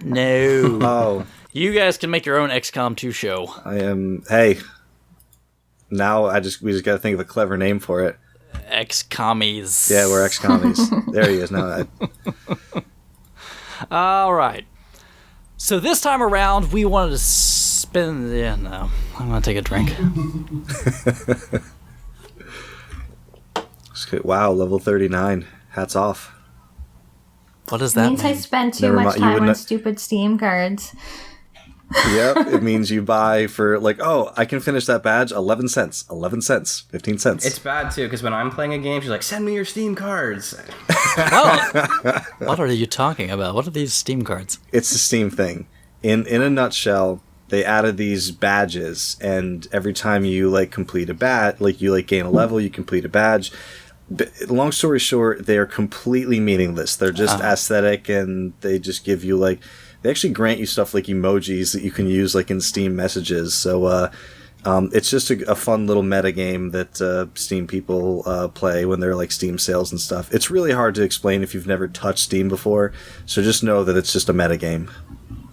No. Oh, You guys can make your own XCOM 2 show. I am. Hey. Now we just got to think of a clever name for it. X-Commies. Yeah, we're X-Commies. There he is. Now All right. So this time around, we wanted to spin... Yeah, no. I'm going to take a drink. Wow, level 39. Hats off. What does that Means I mean? spend too Never much mind, you time on wouldn't- stupid Steam cards. Yep, it means you buy for I can finish that badge 11 cents, 11 cents, 15 cents. It's bad, too, because when I'm playing a game, she's like, send me your Steam cards. What are you talking about? What are these Steam cards? It's a Steam thing. In a nutshell, they added these badges, and every time you complete a badge, you gain a level, you complete a badge. Long story short, they are completely meaningless. They're just aesthetic, and they just give you they actually grant you stuff like emojis that you can use in Steam messages. So it's just a fun little meta game that Steam people play when they're Steam sales and stuff. It's really hard to explain if you've never touched Steam before. So just know that it's just a meta game.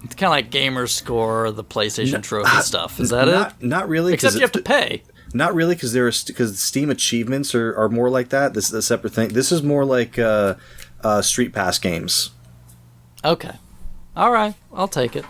It's kind of like Gamer Score, the PlayStation Trophy stuff. Is that it? Not really. Except you have to pay. Not really, because Steam achievements are more like that. This is a separate thing. This is more like Street Pass games. Okay. All right. I'll take it.